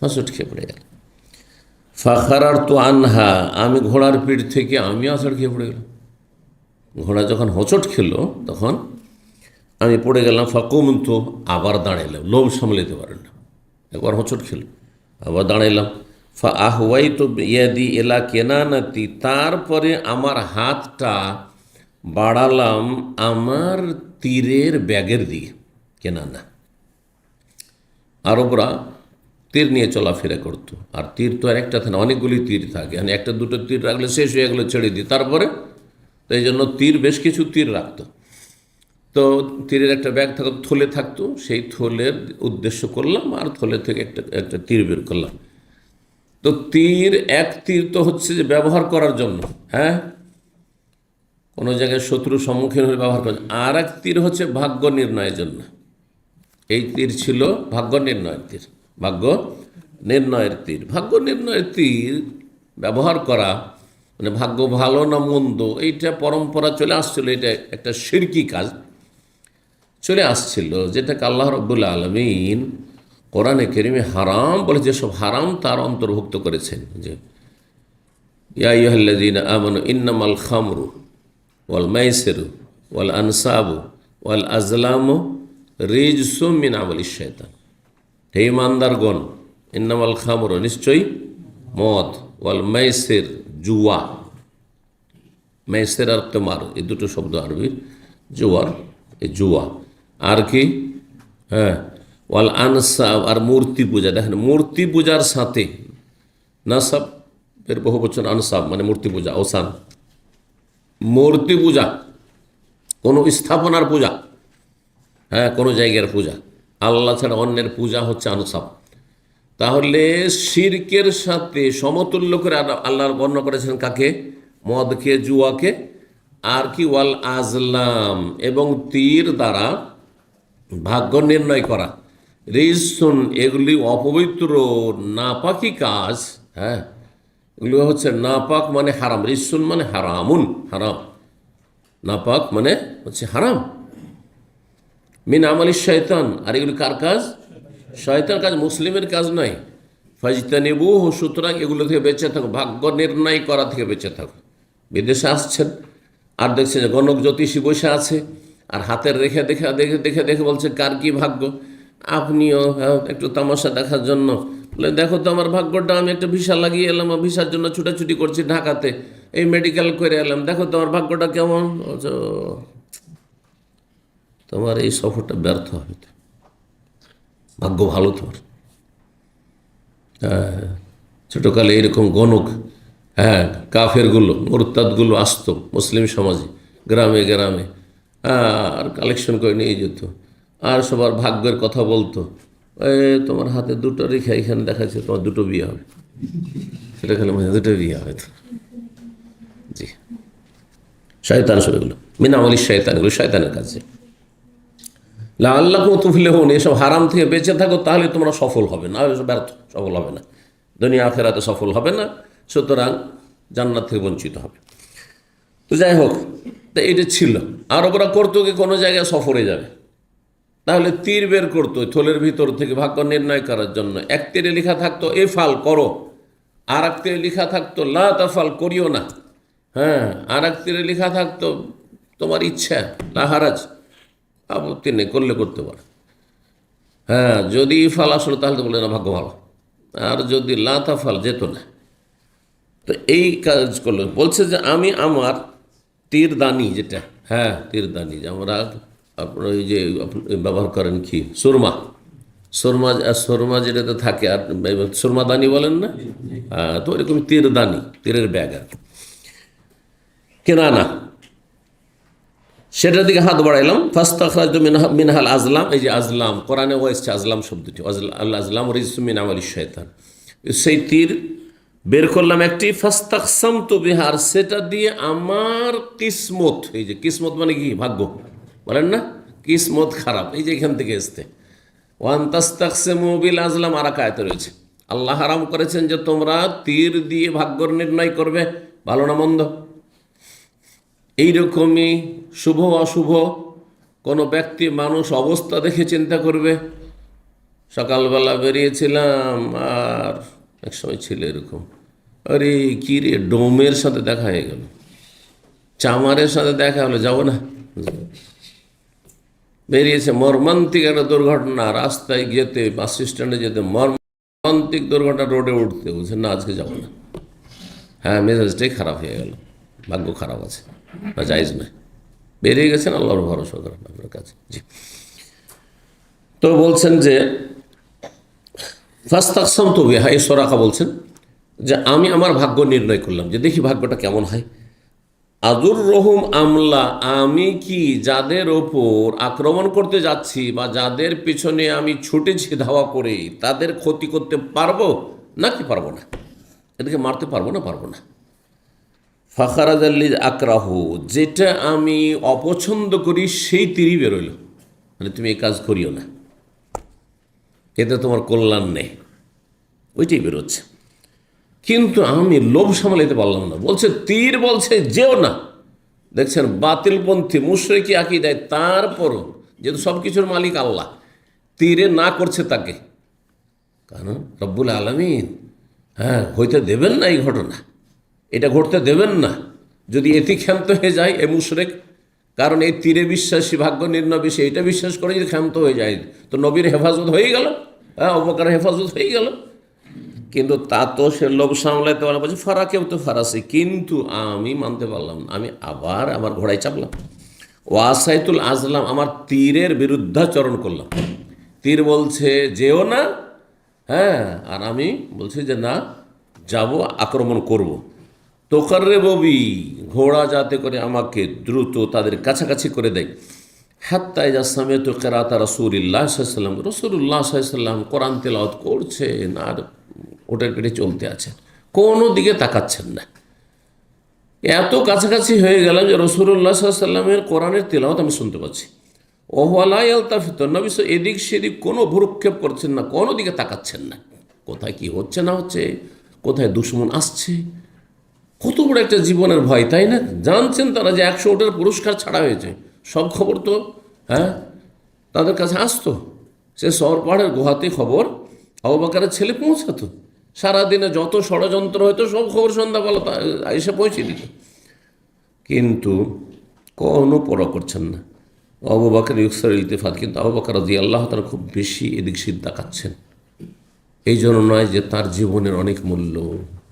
হোঁচট খেয়ে পড়ে গেল। ফাখারার তো আনহা, আমি ঘোড়ার পিঠ থেকে আমি হোঁচট খেয়ে পড়ে গেলাম। ঘোড়া যখন হোঁচট খেলো তখন আমি পড়ে গেলাম। ফাকুম, তো আবার দাঁড়াইলাম, লোভ সামলাতে পারেন না, একবার হোঁচট খেলো আবার দাঁড়াইলাম। ফা আহওয়াই তো ইয়াদি এলা কেনানাতি, তারপরে আমার হাতটা বাড়ালাম আমার তীরের ব্যাগের দিকে। কেনানা, আরবরা তীর নিয়ে চলাফেরা করতো, আর তীর তো আর একটা থাকে না, অনেকগুলি তীর থাকে, মানে একটা দুটো তীর রাখলে শেষ হয়ে গেলো, ছেড়ে দিই তারপরে। তো এই জন্য তীর, বেশ কিছু তীর রাখতো। তো তীরের একটা ব্যাগ থাকতো, থলে থাকতো, সেই থলের উদ্দেশ্য করলাম, আর থলে থেকে একটা তীর বের করলাম। তো তীর, এক তীর তো হচ্ছে যে ব্যবহার করার জন্য, হ্যাঁ, কোনো জায়গায় শত্রুর সম্মুখীন হয়ে ব্যবহার করার, আর এক তীর হচ্ছে ভাগ্য নির্ণয়ের জন্য। এই তীর ছিল ভাগ্য নির্ণয়ের তীর, ভাগ্য নির্ণয়ের তীর। ভাগ্য নির্ণয়ের তীর ব্যবহার করা মানে ভাগ্য ভালো না মন্দ, এইটা পরম্পরা চলে আসছিল, এটা একটা শিরকি কাজ চলে আসছিল, যেটাকে আল্লাহ রাব্বুল আলামিন কোরআনে কারীমে হারাম বলে, যেসব হারাম তার অন্তর্ভুক্ত করেছেন। যে ইয়া আইয়ুহাল্লাযীনা আমানু ইন্নামাল খামরু ওয়াল মাইসিরু ওয়াল আনসাবু ওয়াল আজলামু রিজসুম মিন আমালিশ শাইতান। হে ইমানদারগণ, ইন্নামাল খামরু, নিশ্চয়ই মদ, ওয়াল মাইসির, জুয়া, মাইসির আর কিমার, এই দুটো শব্দ আরবির, জুয়ার, এই জুয়া, আর কি, হ্যাঁ, ওয়াল আনসাব, আর মূর্তি পূজা। দেখেন, মূর্তি পূজার সাথে নাসাব এর বহু বচন আনসাব মানে মূর্তি পূজা, ওসান। মূর্তি পূজা কোনো স্থাপনার পূজা, হ্যাঁ, কোনো জায়গার পূজা, আল্লাহ ছাড়া অন্যের পূজা হচ্ছে আনসাব। তাহলে শিরকের সাথে সমতুল্য করে আল্লাহর বর্ণনা করেছেন কাকে? মদকে, জুয়াকে, আর কি ওয়াল আজলাম, এবং তীর দ্বারা ভাগ্য নির্ণয় করা। রিজসুন, এগুলি অপবিত্র নাপাকি কাজ। হ্যাঁ, এগুলি হচ্ছে নাপাক মানে হারাম। রিজসুন মানে হারামুন, হারাম। নাপাক মানে হচ্ছে হারাম। মিন আমালি শয়তান, আর এগুলি কার কাজ? শয়তান কাজ, মুসলিমের কাজ নয়। ফাজতানিবু, সুতরাং এগুলো থেকে বেঁচে থাকো, ভাগ্য নির্ণয় করা থেকে বেঁচে থাকো। বিদেশে আসছেন আর দেখছেন যে গণক জ্যোতিষী বসে আছে, আর হাতের রেখে দেখে দেখে দেখে দেখে বলছে কার কি ভাগ্য। আপনিও একটু তামাশা দেখার জন্য বলে, দেখো তো আমার ভাগ্যটা, আমি একটা ভিসা লাগিয়ে এলাম, ভিসার জন্য ছুটাছুটি করছি ঢাকাতে, এই মেডিকেল করে এলাম, দেখো তো আমার ভাগ্যটা কেমন। তোমার এই সফরটা ব্যর্থ হবে, ভাগ্য ভালো তোমার। ছোটকালে এরকম গণক, হ্যাঁ, কাফেরগুলো, মোরতাদগুলো আসতো মুসলিম সমাজে, গ্রামে গ্রামে, আর কালেকশন করে নিয়ে যেত, আর সবার ভাগ্যের কথা বলতো। তোমার হাতে দুটো রেখা এখানে দেখাচ্ছে, তোমার দুটো বিয়ে হবে, সেটা খেলে মানে দুটো বিয়ে হবে তো। জি, শয়তান সবগুলো, মিনামলি শয়তান, এগুলো শয়তানের কাছে। আল্লাহ তুফলে হন, এসব হারাম থেকে বেঁচে থাকো, তাহলে তোমরা সফল হবে না, ব্যর্থ, সফল হবে না, দুনিয়া আখিরাতে সফল হবে না, সুতরাং জান্নাত থেকে বঞ্চিত হবে। তো যাই হোক, তা এটা ছিল। আর ওরা করতো কি, কোনো জায়গায় সফরে যাবে, তাহলে তীর বের করতো থলের ভিতর থেকে ভাগ্য নির্ণয় করার জন্য। এক তীরে লেখা থাকতো এ ফাল করো, আর এক তীরে লেখা থাকতো লা তাফাল, করিও না। হ্যাঁ, আর এক তীরে লেখা থাকতো তোমার ইচ্ছা, লাহারাজ, আপত্তি নেই, করলে করতে পারে। হ্যাঁ, যদি ফাল আসলো তাহলে তো বলে না ভাগ্য ভালো, আর যদি লা তাফাল যেত না। তো এই কাজ করলো, বলছে যে আমি আমার তীরদানি, যেটা, হ্যাঁ, তীরদানি, যে আমরা আপনার ওই যে ব্যবহার করেন কি, সুরমা, সুরমা, সুরমা যেটাতে থাকে, আর সুরমাদানি বলেন না, তো এরকম তীরদানি, তীরের ব্যাগ আর কেনা না, সেটার দিকে হাত বাড়াইলাম। ফাস্তাখরাজতু মিনহাল আজলাম, এই যে আজলাম, কোরআনে ও এসছে আজলাম শব্দটি, আল্লাহ আজলাম রিজসুম মিন আমালি শয়তান, সেই তীর বের করলাম একটি। ফাস্তাকসামতু বিহা, আর সেটা দিয়ে আমার কিসমত, এই যে কিসমত মানে কি, ভাগ্য বলেন না, কিসমত খারাপ, এই যে এখান থেকে এসতে। ওয়ান তাস্তাকসিমু বিল আজলাম, আর আয়াতে রয়েছে আল্লাহ হারাম করেছেন যে তোমরা তীর দিয়ে ভাগ্য নির্ণয় করবে, ভালো না মন্দ। এইরকমই শুভ অশুভ কোনো ব্যক্তি মানুষ অবস্থা দেখে চিন্তা করবে। সকালবেলা বেরিয়েছিলাম, আর এক সময় ছিল এরকম, আরে কী রে, ডোমের সাথে দেখা হয়ে গেল, চামারের সাথে দেখা হলো, যাবো না। বেরিয়েছে মর্মান্তিক একটা দুর্ঘটনা, রাস্তায় যেতে, বাস স্ট্যান্ডে যেতে মর্মান্তিক দুর্ঘটনা, রোডে উঠতে, বলছে না আজকে যাবো না। হ্যাঁ, মেজাজটাই খারাপ হয়ে গেল, ভাগ্য খারাপ আছে, না জায়েজ নয়। বেরিয়ে গেছেন, আল্লাহর ভরসা করেন আপনার কাছে। জি, তো বলছেন যে ফাস্তাকসামতু বিহা, এই সরাকা বলছেন যে আমি আমার ভাগ্য নির্ণয় করলাম, যে দেখি ভাগ্যটা কেমন হয়। আদুর রহুম আমলা, আমি কি যাদের ওপর আক্রমণ করতে যাচ্ছি বা যাদের পিছনে আমি ছুটেছি ধাওয়া করে, তাদের ক্ষতি করতে পারবো নাকি পারবো না, এদেরকে মারতে পারবো না, পারবো না। ফাখারাজাল্লি আকরাহু, যেটা আমি অপছন্দ করি সেই তীরই বেরোইল, মানে তুমি এই কাজ করিও না, এতে তোমার কল্যাণ নেই, ওইটাই বেরোচ্ছে। কিন্তু আমি লোভ সামলাইতে পারলাম না, বলছে তীর বলছে যেও না। দেখছেন, বাতিলপন্থী মুশরিকি আকীদায়, তারপরও যেহেতু সব কিছুর মালিক আল্লাহ, তীরে না করছে তাকে, কারণ রব্বুল আলামিন হ্যাঁ হইতে দেবেন না এই ঘটনা, এটা ঘটতে দেবেন না। যদি এতে ক্ষান্ত হয়ে যায় এ মুশরিক, কারণ এই তীরে বিশ্বাসী, ভাগ্য নির্ণয় বিষয়, এটা বিশ্বাস করে যদি ক্ষান্ত হয়ে যায়, তো নবীর হেফাজত হয়ে গেল, হ্যাঁ, অবকার হেফাজত হয়ে গেল। কিন্তু তা তো সে লোভ সামলাইতে পারে, বলছে ফারাকেও তো ফারাসি, কিন্তু আমি মানতে পারলাম না, আমি আবার আমার ঘোড়ায় চাপলাম। ওয়াসাইতুল আজলাম, আমার তীরের বিরুদ্ধাচরণ করলাম, তীর বলছে যেও না, হ্যাঁ, আর আমি বলছি যে না, যাব, আক্রমণ করব। তোকারে ববি, ঘোড়া যাতে করে আমাকে দ্রুত তাদের কাছাকাছি করে দেয়। হাত্তা ইজা সামিআতু কিরাআতা রাসূলিল্লাহ সাল্লাল্লাহু আলাইহি ওয়াসাল্লাম, রাসূলুল্লাহ সাল্লাল্লাহু আলাইহি ওয়াসাল্লাম কোরআন তেলাওয়াত করছেন আর ওটার পিঠে চলতে আছেন, কোনো দিকে তাকাচ্ছেন না। এত কাছাকাছি হয়ে গেলাম যে রাসূলুল্লাহ সাল্লাল্লাহু আলাইহি ওয়াসাল্লামের কোরআনের তেলাওয়াত আমি শুনতে পাচ্ছি। ওয়া লা ইয়ালতাফিতু, নবী এদিক সেদিক কোনো ভ্রুক্ষেপ করছেন না, কোনো দিকে তাকাচ্ছেন না। কোথায় কি হচ্ছে না হচ্ছে, কোথায় দুশমন আসছে, কত বড় একটা জীবনের ভয়, তাই না? জানছেন তারা যে 100 ওটার পুরস্কার ছাড়া হয়েছে, সব খবর তো হ্যাঁ তাদের কাছে আসতো। সে শহর পাহাড়ের গুহাতে খবর আবু বকরের ছেলে পৌঁছাতো, সারাদিনে যত ষড়যন্ত্র হয়তো সব খবর সন্ধ্যাবেলা এসে পৌঁছে দিত, কিন্তু কোনো পরোয়া করছেন না। আবু বকর ইউকসার ইলতিফাত, কিন্তু আবু বকর রাদিয়াল্লাহু তাআলা খুব বেশি এদিক সেদিক তাকাচ্ছেন। এই জন্য নয় যে তার জীবনের অনেক মূল্য,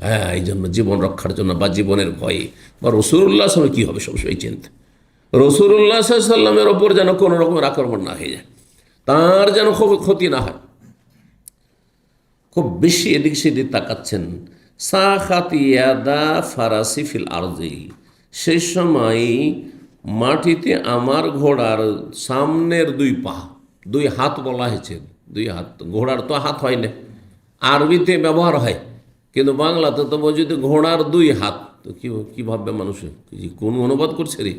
হ্যাঁ, এই জন্য জীবন রক্ষার জন্য বা জীবনের ভয়ে বা রাসূলুল্লাহ সাল্লাল্লাহু আলাইহি ওয়াসাল্লাম কী হবে সবসময় চিন্তা, রাসূলুল্লাহ সাল্লাল্লাহু আলাইহি ওয়াসাল্লামের ওপর যেন কোনো রকমের আক্রমণ না হয়ে যায়, তার যেন খুব ক্ষতি না হয়, খুব বেশি এদিক সেদিক তাকাচ্ছেন। সাখাত ইয়াদা ফারাসি ফিল আরজি, সেই সময় মাটিতে আমার ঘোড়ার সামনের দুই পা, দুই হাত বলা হয়েছে, দুই হাত, ঘোড়ার তো হাত হয় না, আরবিতে ব্যবহার হয়, কিন্তু বাংলাতে তো বলছি তো ঘোড়ার দুই হাত, তো কী ভাববে মানুষে, কোন অনুবাদ করছে রে?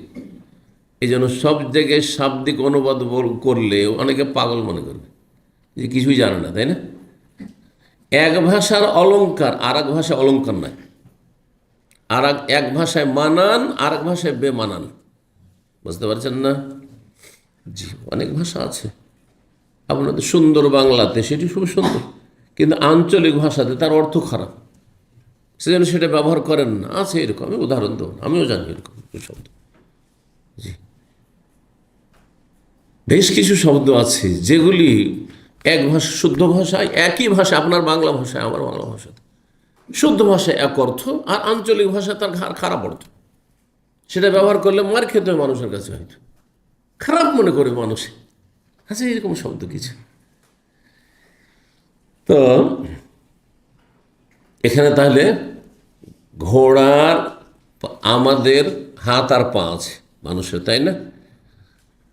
এই জন্য সব জায়গায় শাব্দিক অনুবাদ করলে অনেকে পাগল মনে করবে যে কিছুই জানে না, তাই না? এক ভাষার অলঙ্কার আর এক ভাষায় অলঙ্কার নয়, আর এক ভাষায় মানান আর এক ভাষায় বেমানান, বুঝতে পারছেন না? জি, অনেক ভাষা আছে আপনাদের সুন্দর বাংলাতে, সেটি খুব সুন্দর, কিন্তু আঞ্চলিক ভাষাতে তার অর্থ খারাপ, সেজন্য সেটা ব্যবহার করেন না। আছে এরকম, আমি উদাহরণ দেব, আমিও জানি এরকম শব্দ। জি, বেশ কিছু শব্দ আছে যেগুলি এক ভাষা, শুদ্ধ ভাষায় একই ভাষা, আপনার বাংলা ভাষায় আমার বাংলা ভাষাতে, শুদ্ধ ভাষায় এক অর্থ আর আঞ্চলিক ভাষায় তার খারাপ অর্থ, সেটা ব্যবহার করলে মার খেতে হয় মানুষের কাছে, হয়তো খারাপ মনে করে মানুষে। আচ্ছা, এরকম শব্দ কিছু। তো এখানে তাহলে ঘোড়ার আমাদের হাত আর পা আছে মানুষের, তাই না?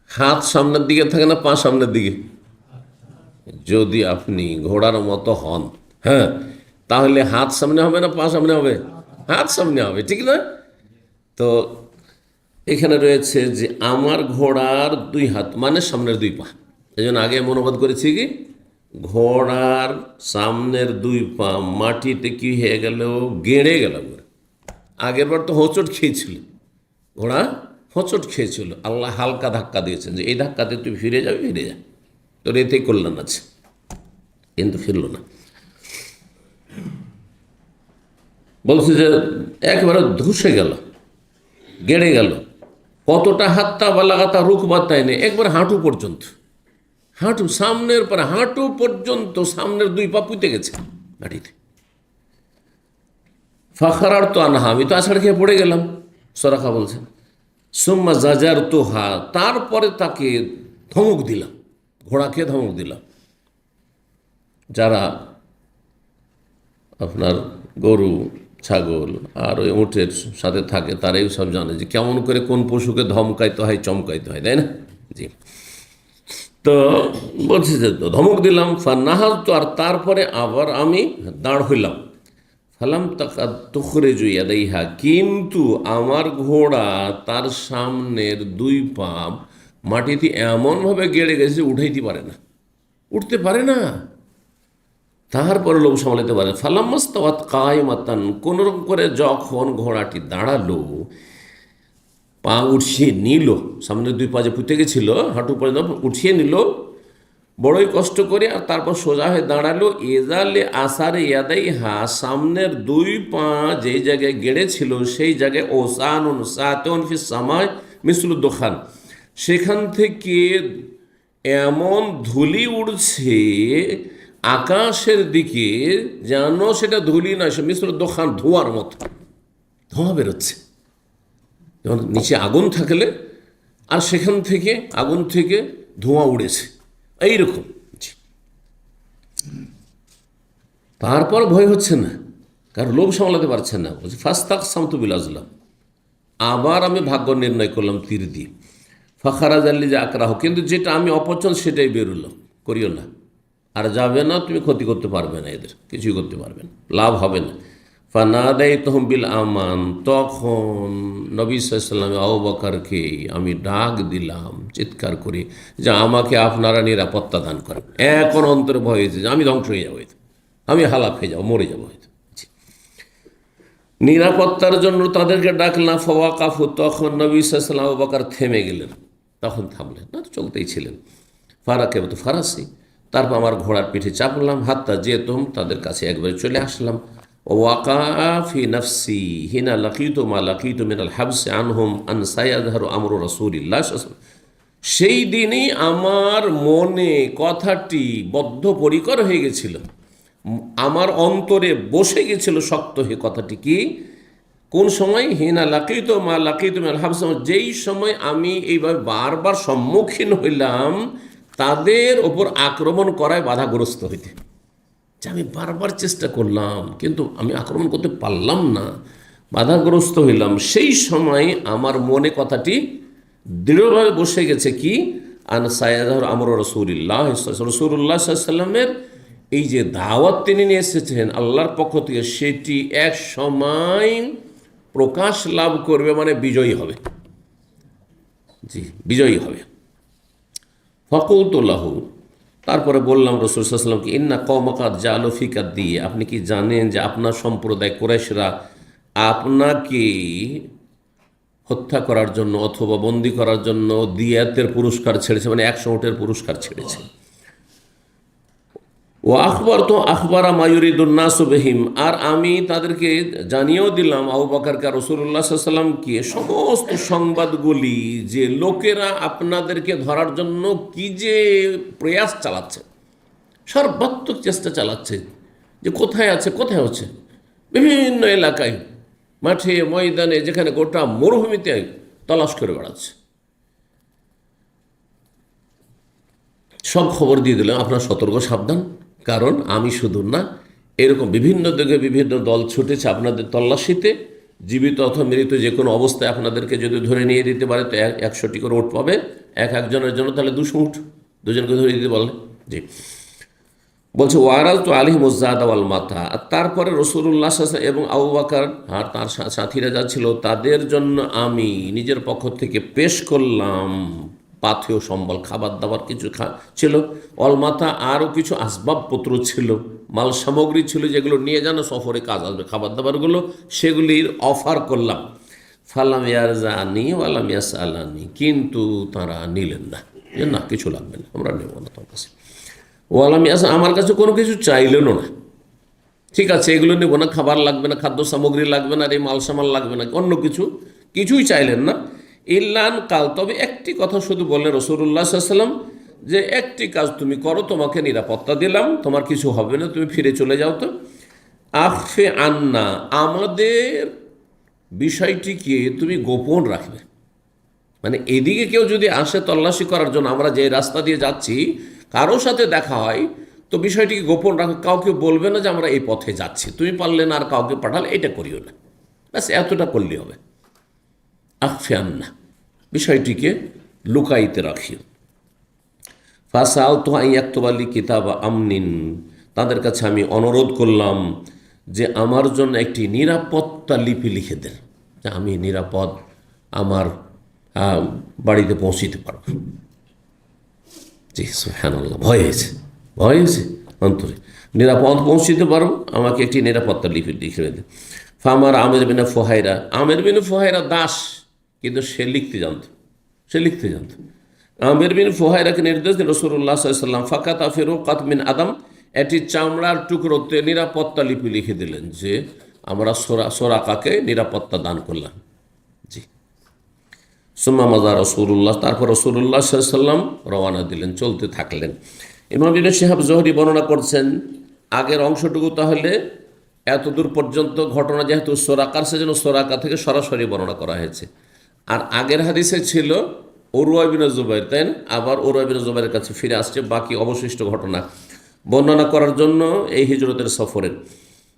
হাত সামনের দিকে থাকে না পা সামনের দিকে? যদি আপনি ঘোড়ার মতো হন, হ্যাঁ, তাহলে হাত সামনে হবে না পা সামনে হবে? হাত সামনে হবে, ঠিক না? তো এখানে রয়েছে যে আমার ঘোড়ার দুই হাত মানে সামনের দুই পা, এই জন্য আগে অনুবাদ করেছি কি, ঘোড়ার সামনের দুই পা মাটিতে কি হয়ে গেল, গেড়ে গেল। আগের বার তো হোঁচট খেয়েছিল, ঘোড়া হোঁচট খেয়েছিল, আল্লাহ হালকা ধাক্কা দিয়েছেন যে এই ধাক্কাতে তুই ফিরে যাবি, ফিরে যা, তোর এতেই কল্যাণ আছে, কিন্তু ফিরল না। বলছে যে একবারে ধসে গেল, গেড়ে গেল, কতটা হাতটা বা লাগাতা রুখ বাতায় নেই, একবার হাঁটু পর্যন্ত, হাঁটু সামনের পরে হাঁটু পর্যন্ত সামনের দুই পা পুঁতে গেছে মাটিতে। ফাখারার তো আনহা, আমি তো আছাড় খেয়ে পড়ে গেলাম, সরাখা বলছেন। সুম্মা জাজার তো হা, তারপরে তাকে ধমক দিলাম, ঘোড়াকে ধমক দিলাম। যারা আপনার গরু ছাগল আর ওই উটের সাথে থাকে তারাই সব জানে যে কেমন করে কোন পশুকে ধমকাইতে হয়, চমকাইতে হয়, তাই না? জি, তো বলছি যে ধমক দিলাম, ফান্নাহাজ তো, আর তারপরে আবার আমি দাঁড় হইলাম। ফালাম তাকা তুখরে জুইয়াদাইহা, কিন্তু আমার ঘোড়া তার সামনের দুই পা মাটিতে এমনভাবে গেড়ে গেছে উঠাইতে পারে না, উঠতে পারে না, তারপরে লোক সামলাতে পারে। ফালাম্মাস্তাওয়াত কায়মাতান, কোনোরকম করে যখন ঘোড়াটি দাঁড়ালো, পা উঠিয়ে নিল, সামনের দুই পা যে পুঁতে গেছিল হাঁটু পর্যন্ত উঠিয়ে নিল বড়ই কষ্ট করে, আর তারপর সোজা হয়ে দাঁড়ালো। এজালে আসারে ইয়াদাই হা, সামনের দুই পা যেই জায়গায় গেড়েছিল সেই জায়গায় ওসানুন সাতন ফি সামায় মিসলুদ্দোখান, সেখান থেকে এমন ধুলি উড়ছে আকাশের দিকে, যেন সেটা ধুলি নয়, সে মিসলুদ্দোখান, ধোঁয়ার মতো ধোঁয়া বেরোচ্ছে, যেমন নিচে আগুন থাকলে আর সেখান থেকে আগুন থেকে ধোঁয়া উড়েছে, এইরকম। তারপর ভয় হচ্ছে না, কারণ লোভ সামলাতে পারছে না। বলছে ফাস্তাক সামতুবিল আজলাম, আবার আমি ভাগ্য নির্ণয় করলাম তীর দিয়ে। ফাখারাজ আল্লি যে আকরাহ, কিন্তু যেটা আমি অপছন্দ সেটাই বেরোলো, করিও না, আর যাবে না, তুমি ক্ষতি করতে পারবে না, এদের কিছুই করতে পারবে না, লাভ হবে না। ফানাদাই তহবিল আমান, তখন নবী সাল্লাল্লাহু আলাইহি আবু বকরকে আমি ডাক দিলাম চিৎকার করে যে আমাকে আপনারা নিরাপত্তা দান করেন। এখন অন্তরে ভয় হয়েছে যে আমি ধ্বংস হয়ে যাবো, হয়তো আমি হালাক হয়ে যাবো, মরে যাবো হয়তো। নিরাপত্তার জন্য তাদেরকে ডাকলাম। ফাওয়াকাফু, তখন নবী সাল্লাল্লাহু আলাইহি আবু বকর থেমে গেলেন, তখন থামলেন না, তো চলতেই ছিলেন। ফারাকে তো ফারাসি, তারপর আমার ঘোড়ার পিঠে চাপলাম। হাত্তা যেতুম, তাদের কাছে একবারে চলে আসলাম। ওয়াকাফি নফসি হিনা লাকিতু মা লাকিতু মিনাল হাবসি আনহুম আন সায়াযহারু আমরু রাসূলিল্লাহ। সেই দিনই আমার মনে কথাটি বদ্ধপরিকর হয়ে গেছিল, আমার অন্তরে বসে গেছিল শক্ত হয়ে কথাটি। কি? কোন সময়? হিনা লাকিতু মা লাকিতু মিনাল হাবসি, যেই সময় আমি এইভাবে বারবার সম্মুখীন হইলাম তাদের ওপর আক্রমণ করায় বাধাগ্রস্ত হইতে। যে আমি বারবার চেষ্টা করলাম কিন্তু আমি আক্রমণ করতে পারলাম না, বাধাগ্রস্ত হইলাম, সেই সময় আমার মনে কথাটি দৃঢ়ভাবে বসে গেছে। কি? আন সায়াদার আমর রসুলিল্লাহ, রসুল্লাহ সাল্লামের এই যে দাওয়াত তিনি নিয়ে এসেছেন আল্লাহর পক্ষ থেকে, সেটি এক সময় প্রকাশ লাভ করবে, মানে বিজয়ী হবে। জি, বিজয়ী হবে। ফকুলতুল্লাহু, তারপরে বললাম রসুল সাল্লাল্লাহু আলাইহি ওয়াসাল্লামকে, ইন্না কওমাকাদ জাআলু ফিকা দিয়ে, আপনি কি জানেন যে আপনার সম্প্রদায় কুরাইশরা আপনাকে হত্যা করার জন্য অথবা বন্দী করার জন্য দিয়াতের পুরস্কার ছেড়েছে, মানে 100 উটের পুরস্কার ছেড়েছে। ও আখবর তো আখবারা মায়ুরিদুন নাসু বিহিম, আর আমি তাদেরকে জানিয়েও দিলাম, আবু বকরকে রাসূলুল্লাহ সাল্লাল্লাহু আলাইহি ওয়াসাল্লামকে, সমস্ত সংবাদগুলি যে লোকেরা আপনাদেরকে ধরার জন্য কি যে প্রয়াস চালাচ্ছে, সর্বাত্মক চেষ্টা চালাচ্ছে, যে কোথায় আছে, কোথায় হচ্ছে, বিভিন্ন এলাকায়, মাঠে ময়দানে, যেখানে গোটা মরুভূমিতে তলাশ করে বেড়াচ্ছে। সব খবর দিয়ে দিলাম, আপনার সতর্ক সাবধান, কারণ আমি শুধু না, এরকম বিভিন্ন দিকে বিভিন্ন দল ছুটেছে আপনাদের তল্লাশিতে, জীবিত অথবা মৃত যে কোনো অবস্থায় আপনাদেরকে যদি ধরে নিয়ে দিতে পারে তো 100টি করে উট পাবে একজনের জন্য, তাহলে 200 উট, দুজনকে ধরে দিতে বলে। জি, বলছে ওয়ারাজ তো আলী মুজাদ ওয়াল মাথা, আর তারপরে রাসূলুল্লাহ এবং আবু বকর আর তার সাথীরা যা ছিল তাদের জন্য আমি নিজের পক্ষ থেকে পেশ করলাম পাথেয় সম্বল, খাবার দাবার কিছু ছিল, অলমাথা আরও কিছু আসবাবপত্র ছিল, মাল সামগ্রী ছিল, যেগুলো নিয়ে যেন সফরে কাজ আসবে, খাবার দাবারগুলো, সেগুলির অফার করলাম। ফালাম ইয়ারজানি ওয়ালাম ইয়াসআলানি, কিন্তু তারা নিলেন না, যে না কিছু লাগবে না, আমরা নেব না তোমার কাছে। ওয়ালাম ইয়াস, আমার কাছে কোনো কিছু চাইলেনও না, ঠিক আছে এগুলো নেব না, খাবার লাগবে না, খাদ্য সামগ্রী লাগবে না, আর এই মাল সামাল লাগবে না, অন্য কিছুই চাইলেন না। ইল্লান কাল, তবে একটি কথা শুধু বললেন রাসূলুল্লাহ সাল্লাল্লাহু আলাইহি ওয়াসাল্লাম, যে একটি কাজ তুমি করো, তোমাকে নিরাপত্তা দিলাম, তোমার কিছু হবে না, তুমি ফিরে চলে যাও। তো আখফে আন্না, আমাদের বিষয়টিকে তুমি গোপন রাখবে, মানে এদিকে কেউ যদি আসে তল্লাশি করার জন্য, আমরা যে রাস্তা দিয়ে যাচ্ছি, কারো সাথে দেখা হয়, তো বিষয়টিকে গোপন রাখো, কাউকে বলবে না যে আমরা এই পথে যাচ্ছি, তুমি পারলে না আর কাউকে পাঠালে এটা করিও না, ব্যাস এতটা করলে হবে। আখফে আন্না, বিষয়টিকে লুকাইতে রাখিও। ফাসাল তো আইয়াক্তবালি কিতাব আমনিন, তাদের কাছে আমি অনুরোধ করলাম যে আমার জন্য একটি নিরাপত্তা লিপি লিখে দেন, যে আমি নিরাপদ আমার বাড়িতে পৌঁছিতে পারব। জি সুবহানাল্লাহ, ভয় হয়েছে অন্তরে, নিরাপদ পৌঁছিতে পারবো, আমাকে একটি নিরাপত্তা লিপি লিখে দেন। ফামার আমের বিন ফুহাইরা দাস, কিন্তু সে লিখতে জানত। আমের বিন ফুহাইরাকে নির্দেশ দিল রাসূলুল্লাহ সাল্লাল্লাহু আলাইহি ওয়াসাল্লাম, ফাকাতা ফিরুকাত মিন আদম, এটি চামড়ার টুকরোতে নিরাপত্তা লিপি লিখে দিলেন যে আমরা সোরাকাকে নিরাপত্তা দান করলাম। জি, সুম্মা মাজা রাসূলুল্লাহ, তারপর রাসূলুল্লাহ সাল্লাল্লাহু আলাইহি ওয়াসাল্লাম রওনা দিলেন, চলতে থাকলেন। ইমাম ইবনে শিহাব জোহরি বর্ণনা করছেন, আগের অংশটুকু তাহলে এতদূর পর্যন্ত ঘটনা যেহেতু সোরাকার, সেজন্য সোরাকা থেকে সরাসরি বর্ণনা করা হয়েছে। আর আগের হাদিসে ছিল উরওয়া ইবনে জুবাইর, তাই না? আবার উরওয়া ইবনে জুবাইরের কাছে ফিরে আসছে বাকি অবশিষ্ট ঘটনা। বর্ণনা করার জন্য এই হিজরতের সফরের।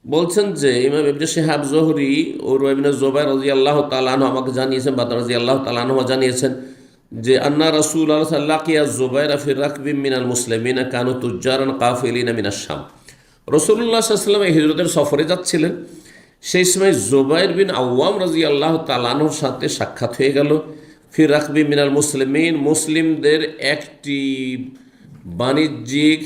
বলছেন যে ইমাম ইবনে শিহাব জোহরি ও ইবনে জুবাইর রাদিয়াল্লাহু তাআলা আনহু আমাকে জানিয়েছেন, বা রাদিয়াল্লাহু তাআলা আনহু জানিয়েছেন যে আন্না রাসূলুল্লাহ সাল্লাল্লাহু আলাইহি ওয়া সাল্লাম কিয়া জুবাইর ফি রাকবিন মিনাল মুসলিমিনা কানু তুজ্জারান কাফিলিনা মিনাশ শাম। রাসূলুল্লাহ সাল্লাল্লাহু আলাইহি ওয়াসাল্লাম এই হিজরতের সফরে যাচ্ছিলেন। সেই সময় জুবাইর বিন আওয়াম রাদিয়াল্লাহু তাআলা আনহুর সাথে সাক্ষাৎ হয়ে গেল। ফি রাকবি মিনাল মুসলিমিন, মুসলিমদের একটি বাণিজ্যিক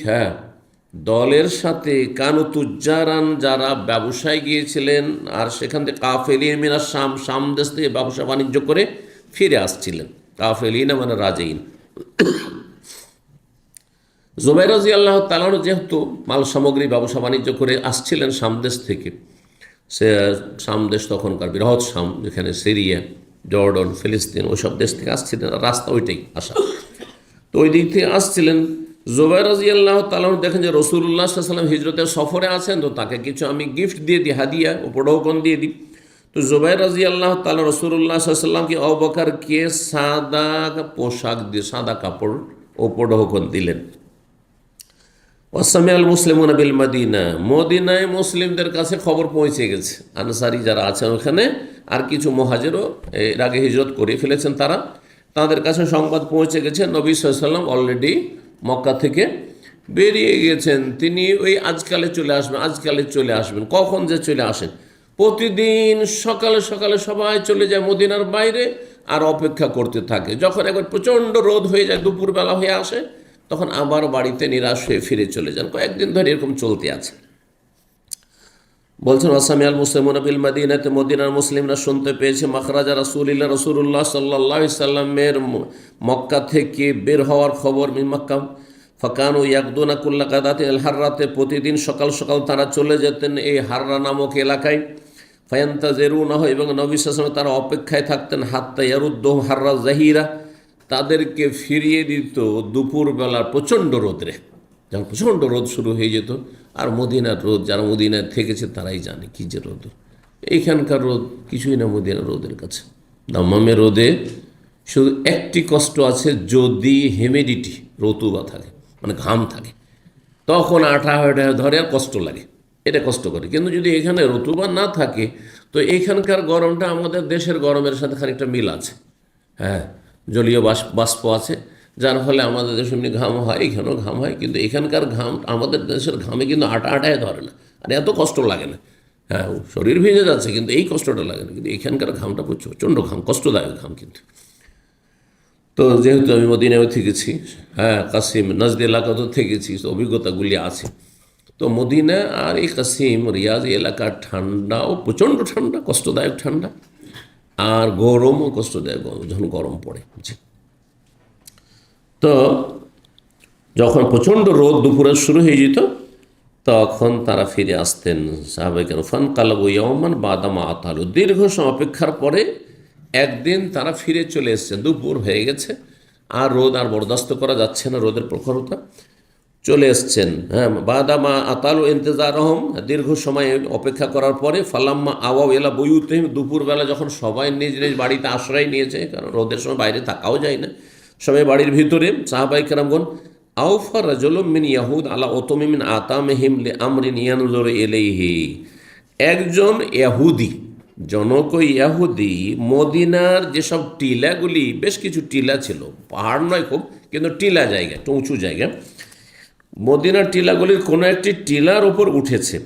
দলের সাথে, কানু তুজ্জারান যারা ব্যবসায় গিয়েছিলেন, আর সেখান থেকে কাফেলিন মিনাস শাম, শাম দেশ থেকে ব্যবসা বাণিজ্য করে ফিরে আসছিলেন। কাফেলিন মানে রাজঈন। জুবাইর রাদিয়াল্লাহু তাআলা যেহেতু মাল সামগ্রী ব্যবসা বাণিজ্য করে আসছিলেন শাম দেশ থেকে, সে শাম দেশ তখনকার বৃহৎ শাম, যেখানে সিরিয়া, জর্ডন, ফিলিস্তিন ওইসব দেশ থেকে আসছিলেন, রাস্তা ওইটাই আসা। তো ওই দিক থেকে আসছিলেন। জুবাইর রাদিয়াল্লাহু তাআলা দেখেন যে রাসূলুল্লাহ সাল্লাল্লাহু আলাইহি ওয়াসাল্লাম হিজরতের সফরে আছেন, তো তাকে কিছু আমি গিফট দিয়ে দিই, হাদিয়া উপঢৌকন দিয়ে দিই। তো জুবাইর রাদিয়াল্লাহু তাআলা রাসূলুল্লাহ সাল্লাল্লাহু আলাইহি ওয়াসাল্লামকে আবু বকরকে সাদা পোশাক দিয়ে, সাদা কাপড় উপঢৌকন দিলেন। ওয়াসামিআল মুসলিমুনা বিল মদিনা, মদিনায় মুসলিমদের কাছে খবর পৌঁছে গেছে, আনসারি যারা আছেন ওখানে, আর কিছু মুহাজিরও এর আগে হিজরত করে ফেলেছেন, তাদের কাছে সংবাদ পৌঁছে গেছে নবী সাল্লাল্লাহু আলাইহি ওয়াসাল্লাম অলরেডি মক্কা থেকে বেরিয়ে গেছেন। তিনি ওই আজকালে চলে আসবেন, আজকালে চলে আসবেন। কখন যে চলে আসেন, প্রতিদিন সকালে সকালে সবাই চলে যায় মদিনার বাইরে আর অপেক্ষা করতে থাকে। যখন একবার প্রচণ্ড রোদ হয়ে যায়, দুপুরবেলা হয়ে আসে, তখন আবার বাড়িতে নিরাশ হয়ে ফিরে চলে যান। কয়েকদিন ধরে এরকম চলতে আছে। বলছেন ওয়াসামিআল মুসলিমুনা বিল মদিনাতে, মদিনার মুসলিমরা শুনতে পেয়েছে মাখরাজা রাসূলুল্লাহ সাল্লাল্লাহু আলাইহি সাল্লামের মক্কা থেকে বের হওয়ার খবর। মিন মক্কা ফাকানু ইয়াকদুনা কুল্লা গাদাতিন আল হাররাতে, প্রতিদিন সকাল সকাল তারা চলে যেতেন এই হাররা নামক এলাকায়। ফায়ান্তাজিরুনাহু, এবং নবী সাল্লাল্লাহু আলাইহি ওয়াসাল্লাম তারা অপেক্ষায় থাকতেন। হাত্তা ইয়ারুদ্দুহুম হাররা জাহিরা, তাদেরকে ফিরিয়ে দিত দুপুরবেলার প্রচণ্ড রোদরে। যখন প্রচণ্ড রোদ শুরু হয়ে যেত, আর মদিনার রোদ, যারা মদিনায় থেকেছে তারাই জানে কী যে রোদ। এইখানকার রোদ কিছুই না মদিনার রোদের কাছে। দাম্মামের রোদে শুধু একটি কষ্ট আছে, যদি হিউমিডিটি, রতুবা থাকে, মানে ঘাম থাকে, তখন আঠা হয়ে ধরে আর কষ্ট লাগে, এটা কষ্ট করে। কিন্তু যদি এখানে রতুবা না থাকে, তো এইখানকার গরমটা আমাদের দেশের গরমের সাথে খানিকটা মিল আছে। জলীয় বাষ্প আছে, যার ফলে আমাদের দেশে এমনি ঘাম হয়, এখানেও ঘাম হয়, কিন্তু এখানকার ঘাম আমাদের দেশের ঘামে কিন্তু আটায় ধরে না, আর এত কষ্ট লাগে না। শরীর ভেজে যাচ্ছে, কিন্তু এই কষ্টটা লাগে না। কিন্তু এখানকার ঘামটা প্রচণ্ড ঘাম, কষ্টদায়ক ঘাম কিন্তু। তো যেহেতু আমি মদিনায় থেকেছি, কাসিম নাজদ এলাকাতেও থেকেছি, তো অভিজ্ঞতাগুলি আছে। তো মদিনা আর এই কাসিম, রিয়াজ এলাকার ঠান্ডাও প্রচণ্ড ঠান্ডা, কষ্টদায়ক ঠান্ডা, আর গরমও কষ্টদায়ক যখন গরম পড়ে। তো যখন প্রচণ্ড রোদ দুপুরে শুরু হয়ে যেত, তখন তারা ফিরে আসতেন সাহাবায়ে কেরাম। ফানকালাবু ইয়াওমান বাদামা আতালু, দীর্ঘ সময় অপেক্ষার পরে একদিন তারা ফিরে চলে এসেছেন। দুপুর হয়ে গেছে, আর রোদ আর বরদাস্ত করা যাচ্ছে না, রোদের প্রখরতা, চলে এসছেন। বাদামা আতালু ইন্তেজারহম, দীর্ঘ সময় অপেক্ষা করার পরে, ফালাম্মা আওয়াও এলা বুয়ুতিহিম, দুপুরবেলা যখন সবাই নিজ নিজ বাড়িতে আশ্রয় নিয়েছে, কারণ রোদের সময় বাইরে থাকাও যায় না, সবাই বাড়ির ভিতরে, সাহাবায়ে কেরামগণ আউফা রাজুলুম মিন ইয়াহুদ আলা উতমি মিন আতামিহিম লিআমরিন ইয়ানজুরু ইলাইহি, একজন ইহুদি, জনক ইহুদি, মদিনার যেসব টিলাগুলি, বেশ কিছু টিলা ছিল, পাহাড় নয় খুব, কিন্তু টিলা জায়গা, একটু উঁচু জায়গা, মদিনার টিলাগুলির কোনো একটি টিলার ওপর উঠেছে,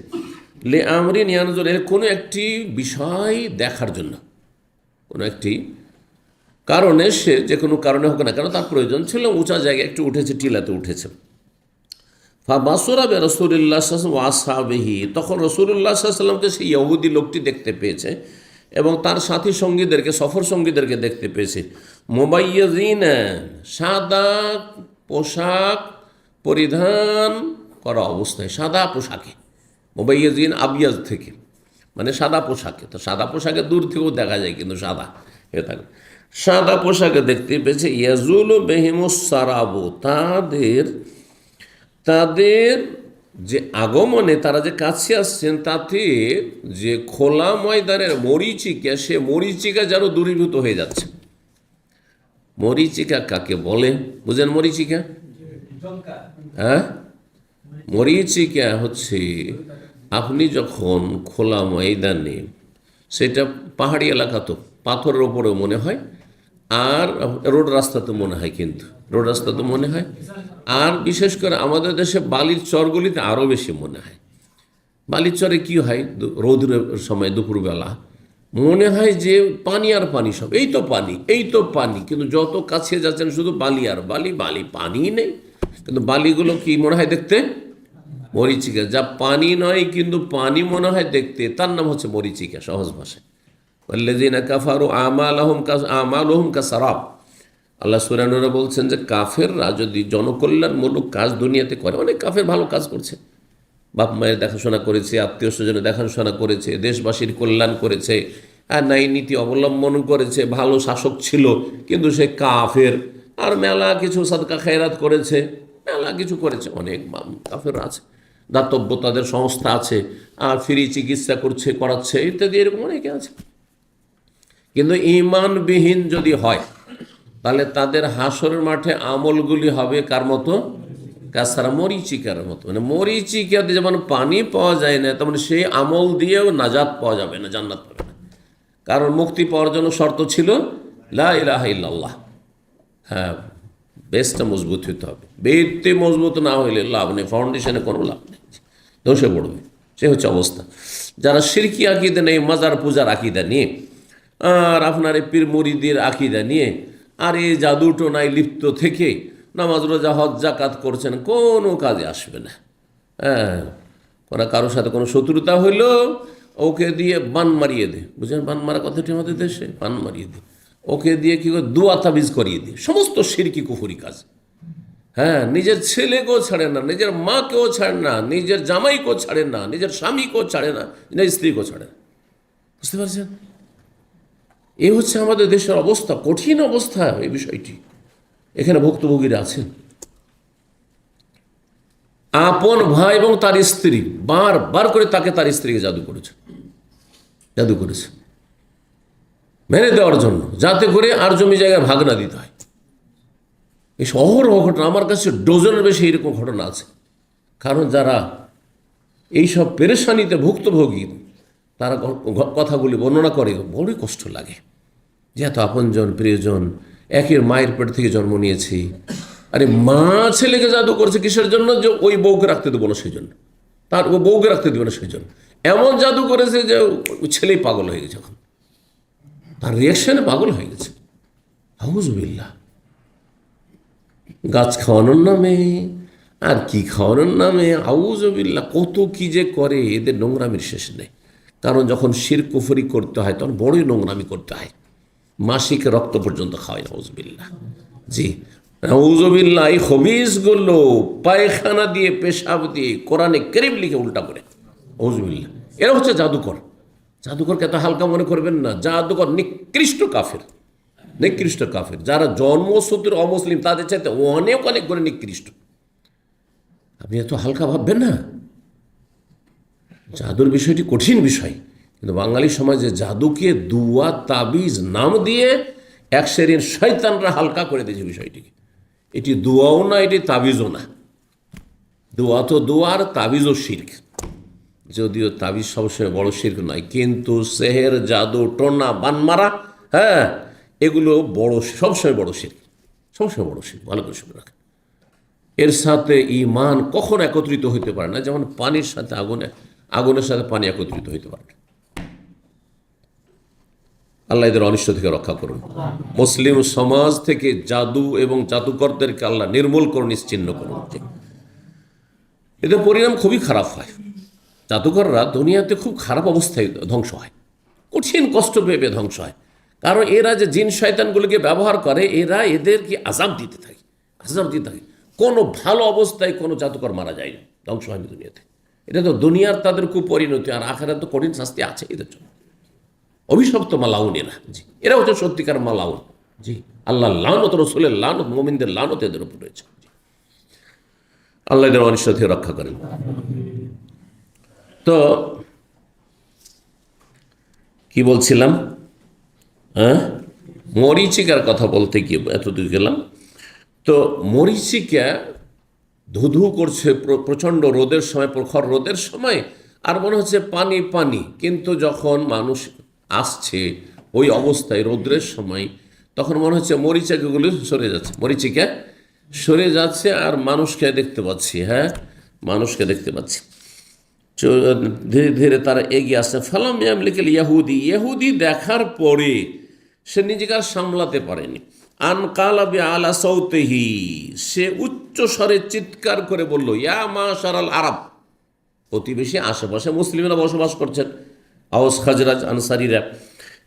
লিআমরিন ইয়ানজুরু, কোনো একটি বিষয় দেখার জন্য, কোনো একটি কারণে, সে যে কোনো কারণে হোক না কেন তার প্রয়োজন ছিল, উঁচা জায়গায় একটু উঠেছে, টিলাতে উঠেছে। ফাবাসরা বে রাসূলুল্লাহ সাল্লাল্লাহু আলাইহি ওয়া আসহাবিহি, তখন রাসূলুল্লাহ সাল্লাল্লাহু আলাইহি ওয়াসাল্লামকে সেই ইহুদি লোকটি দেখতে পেয়েছে, এবং তার সাথী সঙ্গীদেরকে, সফর সঙ্গীদেরকে দেখতে পেয়েছে। মুবাইয়্যিজিনা, সাদা পোশাক পরিধান করা অবস্থায়, সাদা পোশাকে, মুবাইয়্যিজিন আবিয়াজ থেকে, মানে সাদা পোশাকে। তো সাদা পোশাকে দূর থেকেও দেখা যায়, কিন্তু সাদা হয়ে থাকে, সাদা পোশাকে দেখতে পেয়েছে। ইয়াজুলু বিহিমুস সারাবু, তাদের যে আগমনে, তারা যে কাছে আসছেন, তাতে যে খোলা ময়দানের মরীচিকা, সে মরীচিকা যেন দূরীভূত হয়ে যাচ্ছে। মরীচিকা কাকে বলে বুঝেন? মরীচিকা, মরীচিকা হচ্ছে আপনি যখন খোলা ময়দানে, সেটা পাহাড়ি এলাকা তো পাথরের ওপরেও মনে হয়, আর রোড রাস্তা তো মনে হয়, কিন্তু রোড রাস্তা তো মনে হয়, আর বিশেষ করে আমাদের দেশে বালির চরগুলিতে আরও বেশি মনে হয়। বালির চরে কী হয়, রৌদ্রের সময় দুপুরবেলা মনে হয় যে পানি আর পানি, সব এই তো পানি, এই তো পানি, কিন্তু যত কাছে যাচ্ছেন শুধু বালি আর বালি, বালি পানি নেই। কিন্তু বালিগুলো কি মনে হয় দেখতে? মরিচিকা। যা পানি নয় কিন্তু পানি মনে হয় দেখতে, তার নাম হচ্ছে মরিচিকা সহজ ভাষায়। আল্লাযীনা কাফারু আমালুহুম কাসারাব। আল্লাহ সূরা নূরে বলছেন যে কাফেররা যদি জনকল্যাণমূলক কাজ দুনিয়াতে করে, অনেক কাফের ভালো কাজ করছে, বাপ মায়ের দেখাশোনা করেছে, আত্মীয় স্বজনের দেখাশোনা করেছে, দেশবাসীর কল্যাণ করেছে, আর ন্যায় নীতি অবলম্বন করেছে, ভালো শাসক ছিল, কিন্তু সে কাফের। আর মেলা কিছু সাদকা খায়রাত করেছে, মেলা কিছু করেছে, অনেক কাফের আছে, দাতব্য তাদের সংস্থা আছে, আর ফ্রি চিকিৎসা করাচ্ছে ইত্যাদি, এরকম অনেকে আছে। কিন্তু ঈমানবিহীন যদি হয়, তাহলে তাদের হাসরের মাঠে আমলগুলি হবে কার মতো? কাসারা, মরিচিকার মতো। মানে মরিচিকাতে যেমন পানি পাওয়া যায় না, তেমন সেই আমল দিয়েও নাজাত পাওয়া যাবে না, জান্নাত পাবে না। কারণ মুক্তি পাওয়ার জন্য শর্ত ছিল লা ইলাহা ইল্লাল্লাহ। হ্যাঁ, বেসটা মজবুত হতে হবে। ভিত্তি মজবুত না হইলে লাভ নেই, ফাউন্ডেশনে কোনো লাভ নেই, ধসে পড়বে। সে হচ্ছে অবস্থা। যারা শিরকি আকিদা নেই, মাজার পূজার আকিদা নিয়ে, আর আপনার এই পীর মুরিদের আকিদা নিয়ে, আর এই জাদু টোনায় লিপ্ত থেকে নামাজ রোজা হজ জাকাত করছেন, কোনো কাজে আসবে না। হ্যাঁ, ওরা কারোর সাথে কোনো শত্রুতা হইল, ওকে দিয়ে বান মারিয়ে দে। বুঝলেন বান মারা কথাটি আমাদের দেশে? বান মারিয়ে দে। ওকে দিয়ে কী করে দোয়া তাবিজ করিয়ে দে, সমস্ত শিরকি কুফরি কাজ। হ্যাঁ, নিজের ছেলেকেও ছাড়ে না, নিজের মাকেও ছাড়ে না, নিজের জামাইকেও ছাড়ে না, নিজের স্বামীকেও ছাড়ে না, নিজের স্ত্রীকেও ছাড়ে না। বুঝতে পারছেন? এই হচ্ছে আমাদের দেশের অবস্থা, কঠিন অবস্থা এই বিষয়টি। এখানে ভুক্তভোগীরা আছেন। আপন ভাই এবং তার স্ত্রী বারবার করে তাকে, তার স্ত্রীকে জাদু করেছে, মেরে দেওয়ার জন্য, যাতে করে আর জমি জায়গায় ভাগ না দিতে হয়। এই অহরহ ঘটনা, আমার কাছে ডজনের বেশি এরকম ঘটনা আছে। কারণ যারা এইসব পেরেশানিতে ভুক্তভোগী, তারা কথাগুলি বর্ণনা করে, বড়ই কষ্ট লাগে যে এত আপনজন প্রিয়জন, একের মায়ের পেট থেকে জন্ম নিয়েছি, আরে মা ছেলেকে জাদু করছে কিসের জন্য? যে ওই বউকে রাখতে দেবো না সেই জন্য, তার ও বউকে রাখতে দেবো না সেই জন্য। এমন জাদু করেছে যে ছেলেই পাগল হয়ে গেছে, এখন তার রিয়াকশনে পাগল হয়ে গেছে। আউযুবিল্লাহ। গাছ খাওয়ানোর নামে আর কি খাওয়ানোর নামে, আউযুবিল্লাহ, কত কি যে করে, এদের নোংরামির শেষ নেই। কারণ যখন শিরক কুফরি করতে হয় তখন বড়ই নোংরামি করতে হয়, মাসিক রক্ত পর্যন্ত খাওয়ায়। আউযুবিল্লাহ। জি, আউযুবিল্লাহ। এই খবিসগুলো পায়খানা দিয়ে, পেশাব দিয়ে কোরআনে কারীম লিখে উল্টা করে। আউযুবিল্লাহ। এরা হচ্ছে জাদুকর। জাদুকরকে এত হালকা মনে করবেন না। জাদুকর নিকৃষ্ট কাফের, নিকৃষ্ট কাফের। যারা জন্মসূত্রে অমুসলিম, তাদের চাইতে অনেক অনেক করে নিকৃষ্ট। আপনি এত হালকা ভাববেন না। জাদুর বিষয়টি কঠিন বিষয়, কিন্তু বাঙালি সমাজে জাদুকে দুয়া তাবিজ নাম দিয়ে এক শ্রেণীর শয়তানরা হালকা করে দিয়েছে বিষয়টিকে। এটি দুয়াও না, এটি তাবিজও না। দোয়া তো দোয়ার, তাবিজও শিরক। যদিও তাবিজ সবসময় বড় শিরক নয়, কিন্তু সেহের, জাদু টোনা, বানমারা, হ্যাঁ, এগুলো বড়, সবসময় বড় শিরক, সবসময় বড় শিরক। ভালো করে শুনে রাখেন। এর সাথে ঈমান কখনো একত্রিত হইতে পারে না, যেমন পানির সাথে আগুনের সাথে পানি একত্রিত হইতে পারে না। আল্লাহ এদের অনিষ্ট থেকে রক্ষা করুন। মুসলিম সমাজ থেকে জাদু এবং জাদুকরদেরকে আল্লাহ নির্মূল করুন, নিশ্চিহ্ন করুন। এদের পরিণাম খুবই খারাপ হয়। জাদুকররা দুনিয়াতে খুব খারাপ অবস্থায় ধ্বংস হয়, কঠিন কষ্ট পেয়ে ধ্বংস হয়। কারণ এরা যে জিন শয়তানগুলোকে ব্যবহার করে, এরা এদেরকে আযাব দিতে থাকে, আযাব দিতে থাকে। কোনো ভালো অবস্থায় কোনো জাদুকর মারা যায় না, ধ্বংস হয়নি দুনিয়াতে। এটা তো দুনিয়ার তাদের কুপরিণতি, আর আখিরাতে তো কঠিন শাস্তি আছে এদের জন্য। অভিশপ্ত মালাউন এরা। জি, এরা হচ্ছে সত্যিকার মালাউন। জি, আল্লাহ লানত, রসুলের লানত, মুমিনদের লানত এদের উপর রয়েছে। আল্লাহ এদের অনিষ্ট থেকে রক্ষা করেন। তো কি বলছিলাম? হ্যাঁ, মরিচিকার কথা বলতে গিয়ে এতদূর গেলাম। তো মরিচিকা ধুধু করছে প্রচণ্ড রোদের সময়, প্রখর রোদের সময়, আর মনে হচ্ছে পানি পানি, কিন্তু যখন মানুষ আসছে ওই অবস্থায় রোদ্রের সময়, তখন মনে হচ্ছে মরিচিকাগুলো সরে যাচ্ছে, মরিচিকা সরে যাচ্ছে, আর মানুষকে দেখতে পাচ্ছি। হ্যাঁ, মানুষকে দেখতে পাচ্ছি। ধীরে ধীরে তারা এগিয়ে আসছে। ফালাম ইয়ামলিকুল ইয়াহুদি, ইহুদি দেখার পরে সে নিজেকে আর সামলাতে পারেনি। আনকালাবি আলা সৌতেহি, সে উচ্চ স্বরে চিৎকার করে বলল, ইয়া মাশারাল আরব, প্রতিবেশী আশেপাশে মুসলিমরা বসবাস করছেন, আওস খাজরাজ আনসারীরা,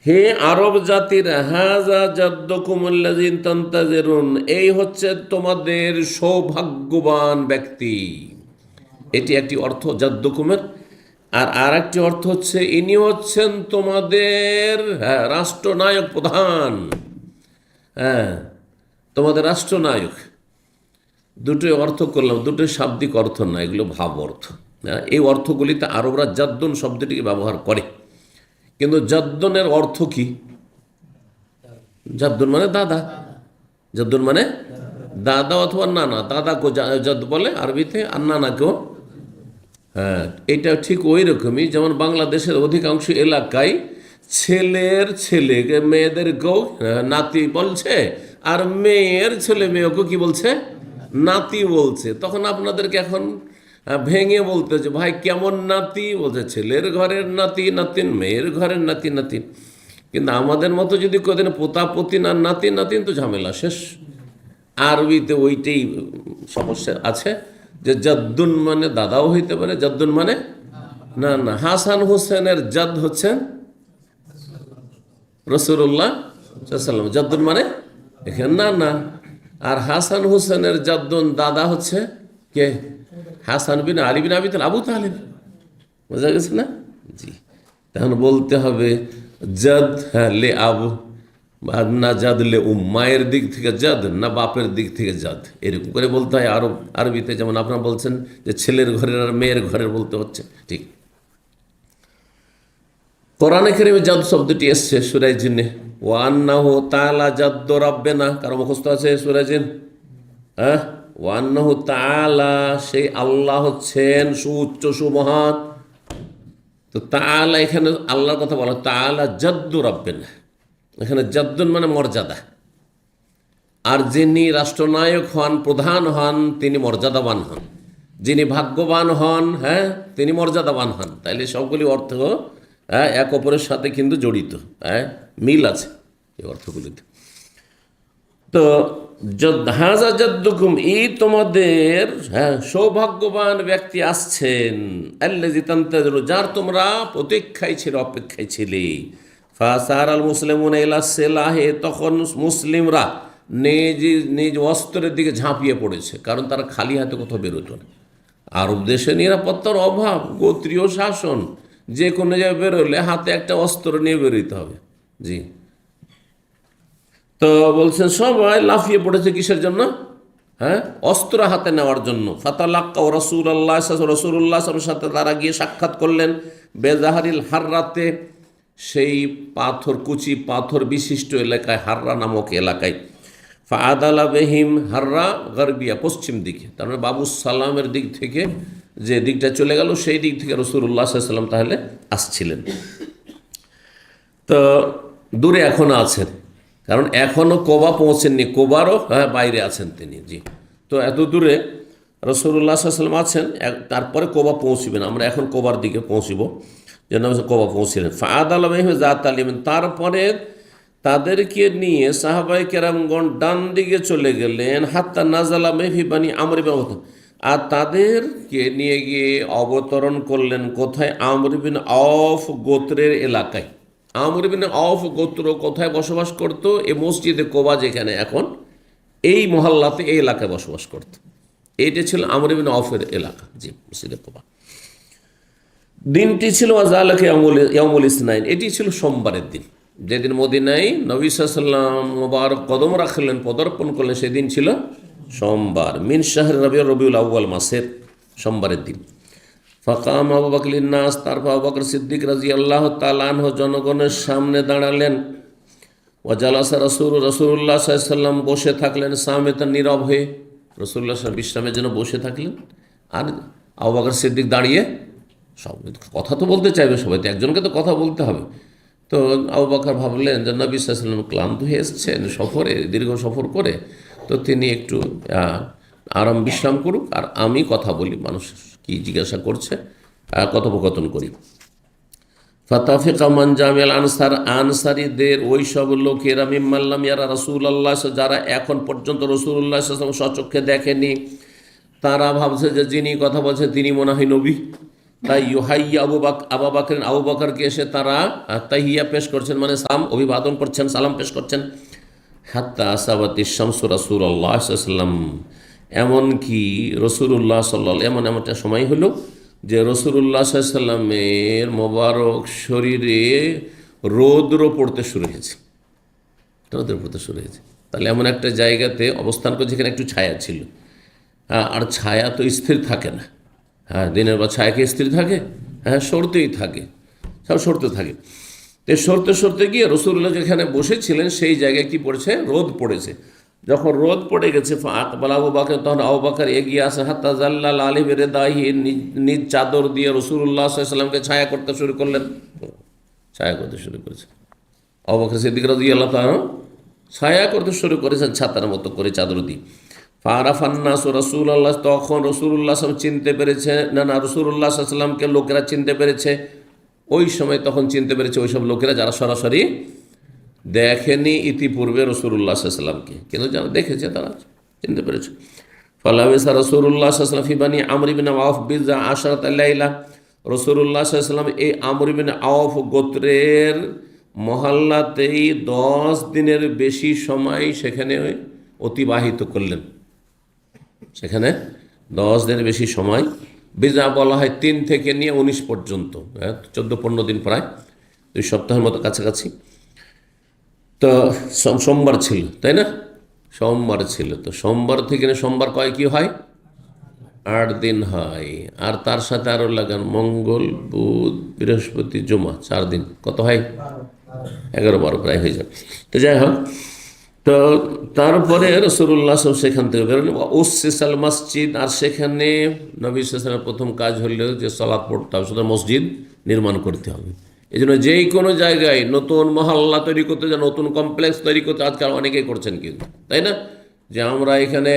হে আরব জাতির, হাজা জাদ্দুকুমুল্লাযী তানতাজিরুন, এই হচ্ছে তোমাদের সৌভাগ্যবান ব্যক্তি। এটি একটি অর্থ জাদ্দুকুমের। আর একটি অর্থ হচ্ছে ইনি হচ্ছেন তোমাদের রাষ্ট্রনায়ক, প্রধান। হ্যাঁ, তোমাদের রাষ্ট্রনায়ক। দুটোই অর্থ করলাম, দুটোই শাব্দিক অর্থ না, এগুলো ভাব অর্থ। এই অর্থগুলিতে আরবরা জাদ্দুন শব্দটিকে ব্যবহার করে। কিন্তু জাদ্দুনের অর্থ কি? জাদ্দুন মানে দাদা, জাদ্দুন মানে দাদা অথবা নানা। দাদাকেও জাদ বলে আরবিতে, আর নানাকেও। হ্যাঁ, এটা ঠিক ওই রকমই যেমন বাংলাদেশের অধিকাংশ এলাকায় ছেলের ছেলেকে মেয়েদেরকেও নাতি বলছে, আর মেয়ের ছেলে মেয়েকেও কি বলছে? নাতি বলছে। তখন আপনাদেরকে এখন ভেঙে বলতে হচ্ছে, ভাই কেমন নাতি? বলছে ছেলের ঘরের নাতি নাতিন, মেয়ের ঘরের নাতি নাতিন। কিন্তু আমাদের মতো যদি কোদিন পোতা পতিন আর নাতি নাতিন, তো ঝামেলা শেষ। আরবিতে ওইটাই সমস্যা আছে, যে জাদ্দুন মানে দাদাও হইতে পারে, জাদ্দুন মানে না না। হাসান হোসেনের জাদ হচ্ছেন রাসূলুল্লাহ সাল্লাল্লাহু আলাইহি ওয়াসাল্লাম, জাদ্দুন মানে এখানে না না। আর হাসান হোসেনের জাদ্দুন দাদা হচ্ছে কে? হাসান বিন আলী বিন আবি তালিব, আবু তালিব। বোঝা গেছে না? জি। তখন বলতে হবে জাদ, হ্যাঁ, লে আবু, না জাদ লে মায়ের দিক থেকে জাদ, না বাপের দিক থেকে জাদ, এরকম করে বলতে হয় আরবিতে। যেমন আপনারা বলছেন যে ছেলের ঘরের আর মেয়ের ঘরের বলতে হচ্ছে, ঠিক। কোরআনে কারিমে জাদ শব্দটি এসছে সূরা জিনে, ওয়া আন্নাহু তাআলা জাদ্দু রাব্বিনা, কারো মুখস্থ আছে সূরা জিন? হ্যাঁ, ওয়া আন্নাহু তাআলা, সেই আল্লাহ হচ্ছেন সুউচ্চ সুমহান। তো তাআলা, এখানে আল্লাহর কথা বলা, তাআলা জাদ্দু রাব্বিনা, এখানে জাদ্দুন মানে মর্যাদা। আর যিনি রাষ্ট্রনায়ক হন, প্রধান হন, তিনি মর্যাদাবান হন। যিনি ভাগ্যবান হন, হ্যাঁ, তিনি মর্যাদাবান হন। তাইলে সবগুলি অর্থ এক অপরের সাথে কিন্তু জড়িত, হ্যাঁ, মিল আছে এই অর্থগুলিতে। তো হাজা জাদ্দুকুম, এই তোমাদের সৌভাগ্যবান ব্যক্তি আসছেন, আল্লাযী তানতাজিরু, যার তোমরা প্রতীক্ষায় ছিলে, অপেক্ষায় ছিলে। ফাসার আল মুসলিমুন ইলা সিলাহে, তখন মুসলিমরা নিজ নিজ অস্ত্রের দিকে ঝাঁপিয়ে পড়েছে, কারণ তারা খালি হাতে কোথাও বেরোতো না। আরব দেশে নিরাপত্তার অভাব, গোত্রীয় শাসন, যে কোনো জায়গায় বেরোলে হাতে একটা অস্ত্র নিয়ে বেরোতে হবে। জি। তো বলছেন সবাই লাফিয়ে পড়েছে কিসের জন্য? হ্যাঁ, অস্ত্র হাতে নেওয়ার জন্য। ফাতালাক্কা রাসূলুল্লাহ, রাসূলুল্লাহর সাথে তারা গিয়ে সাক্ষাৎ করলেন বেজাহারিল হাররাতে, সেই পাথর, কুচি পাথর বিশিষ্ট এলাকায়, হাররা নামক এলাকায়। ফাআদালা বিহিম, হাররা গারবিয়া, পশ্চিম দিকে, তার মানে বাবু সালামের দিক থেকে যে দিকটা চলে গেল, সেই দিক থেকে রাসূলুল্লাহ সাল্লাল্লাহু আলাইহি ওয়াসাল্লাম তাহলে আসছিলেন। তো দূরে এখনো আছেন, কারণ এখনও কোবা পৌঁছেননি, কোবারও বাইরে আছেন তিনি। জি। তো এত দূরে রাসূলুল্লাহ সাল্লাল্লাহু আলাইহি ওয়াসাল্লাম আছেন, তারপরে কোবা পৌঁছবেন। আমরা এখন কোবার দিকে পৌঁছব, যেন কোবা পৌঁছিলেন। ফাআদাল বিহিম যাত আলিমিন, তারপরে তাদেরকে নিয়ে সাহাবায়ে কেরামগণ ডান দিকে চলে গেলেন, হাত্তা নাজালা ফি বানি আমর ইবনে আওফ, আর তাদেরকে নিয়ে গিয়ে অবতরণ করলেন কোথায়? আমর ইবনে আওফ গোত্রের এলাকায়। আমর ইবনে আওফ গোত্র কোথায় বসবাস করত? এই মসজিদে কোবা যেখানে এখন, এই মহল্লাতে, এই এলাকায় বসবাস করত। এইটা ছিল আমর ইবনে আওফের এলাকা। জি, মসজিদে কোবা। দিনটি ছিল আযালাকা ইয়াউমুল ইসনাইন, এটি ছিল সোমবারের দিন, যেদিন মদিনায় নবী সাল্লাল্লাহু আলাইহি ওয়াসাল্লাম মুবারক কদম রাখলেন, পদার্পণ করলেন, সেদিন ছিল সোমবার। মিন শাহর রবিউল আউয়াল, মাসের সোমবারের দিন। ফাকাম আবু বকর লিন্নাস, তারপর আবু বকর সিদ্দিক রাদিয়াল্লাহু তাআলা আনহু জনগণের সামনে দাঁড়ালেন। ওয়া জালাসা রাসূলুল্লাহ সাল্লাল্লাহু আলাইহি ওয়াসাল্লাম, বসে থাকলেন, সামিতান, নীরব হয়ে। রাসূলুল্লাহ বিশ্রামের জন্য বসে থাকলেন, আর আবু বকর সিদ্দিক দাঁড়িয়ে, সব কথা তো বলতে চাইবে সবাই, তো একজনকে তো কথা বলতে হবে। তো আবু বকর ভাবলেন যে নবী সাল্লাল্লাহু আলাইহি ওয়াসাল্লাম ক্লান্ত হয়ে এসেছেন সফরে, দীর্ঘ সফর করে, তো তিনি একটু আরাম বিশ্রাম করুক, আর আমি কথা বলি, মানুষ কি জিজ্ঞাসা করছে কথোপকথন করি। ফাতাফিকা মান জামিল আনসার, আনসারীদের ওই সব লোকেরা, মিম্মাল্লাম ইয়ারা রাসূলুল্লাহ, যারা এখন পর্যন্ত রাসূলুল্লাহ সাল্লাল্লাহু আলাইহি ওয়াসাল্লাম স্বচক্ষে দেখেনি, তারা ভাবছে যে যিনি কথা বলছে তিনি মনে হয় নবী। তাই ইউহাইয়া আবু বকরকে এসে তারা তাহিয়া পেশ করছেন, মানে সালাম অভিবাদন করছেন, সালাম পেশ করছেন। হাত্তা আসাবাতি শামসু রাসূলুল্লাহ সাল্লাল্লাহু আলাইহি ওয়াসাল্লাম, এমনকি রাসূলুল্লাহ সাল্লাল্লাহু, এমন একটা সময় হলো যে রাসূলুল্লাহ সাল্লাল্লাহু আলাইহি ওয়াসাল্লামের মোবারক শরীরে রৌদ্র পড়তে শুরু হয়েছে, রৌদ্র পড়তে শুরু হয়েছে। তাহলে এমন একটা জায়গাতে অবস্থান করে যেখানে একটু ছায়া ছিল। আর ছায়া তো স্থির থাকে না, দিনের বা ছায়া কি স্থির থাকে? সরতেই থাকে, সব সরতে থাকে। তো সরতে সরতে গিয়ে রাসূলুল্লাহ যেখানে বসেছিলেন সেই জায়গায় কি পড়েছে? রোদ পড়েছে। যখন রোদ পড়ে গেছে, আকবাল আবু বকর, তখন আবু বকর এগিয়ে আসে, হাত্তা জাল্লাল আলী বিরদাহি, নিজ চাদর দিয়ে রাসূলুল্লাহ সাল্লাল্লাহু আলাইহি ওয়াসাল্লামকে ছায়া করতে শুরু করলেন, ছায়া করতে শুরু করেছে। আবু বকর সিদ্দিক রাদিয়াল্লাহু তাআলা ছায়া করতে শুরু করেছেন ছাতার মতো করে চাদর দিয়ে। ফারাফান্নাস রাসূলুল্লাহ, তখন রাসূলুল্লাহ চিনতে পেরেছে, না রাসূলুল্লাহ সাল্লাল্লাহু আলাইহি ওয়াসাল্লামকে লোকেরা চিনতে পেরেছে। ওই সময় তখন চিনতে পেরেছে ওই সব লোকেরা যারা সরাসরি দেখেনি ইতিপূর্বে রাসূলুল্লাহ সাল্লাল্লাহু আলাইহি ওয়াসাল্লামকে, কিন্তু যারা দেখেছে তারা চিনতে পেরেছে। ফালাবিসা রাসূলুল্লাহ সাল্লাল্লাহু আলাইহি ওয়াসাল্লাম ফি বানি আমর ইবনে আওফ বিযা আশরাত লাইলা, রাসূলুল্লাহ সাল্লাল্লাহু আলাইহি ওয়াসাল্লাম এই আমর ইবনে আওফ গোত্রের মহল্লাতেই 10 দিনের বেশি সময় সেখানে অতিবাহিত করলেন। সেখানে 10 দিনের বেশি সময়, বিজা বলা হয় 3 থেকে নিয়ে 19 পর্যন্ত, 14-15 দিন, প্রায় 2 সপ্তাহের মতো কাছাকাছি। তো সোমবার ছিল, তাই না? সোমবার ছিল, তো সোমবার থেকে সোমবার কি হয়? 8 দিন হয়। আর তার সাথে আরও লাগান মঙ্গল, বুধ, বৃহস্পতি, জুমা, 4 দিন, কত হয়? 11-12 প্রায় হয়ে যায়। তো যাই হোক, তো তারপরে রাসূলুল্লাহ সেখান থেকে বেরোলেন, উসসিসাল মসজিদ, আর সেখানে নবী সাল্লাল্লাহু আলাইহি ওয়াসাল্লামের প্রথম কাজ হলো যে সালাত পড়তে হবে, সুতরাং মসজিদ নির্মাণ করতে হবে। এই জন্য যেই কোনো জায়গায় নতুন মহল্লা তৈরি করতে, যে নতুন কমপ্লেক্স তৈরি করতে, আজকাল অনেকেই করছেন কিন্তু, তাই না? যে আমরা এখানে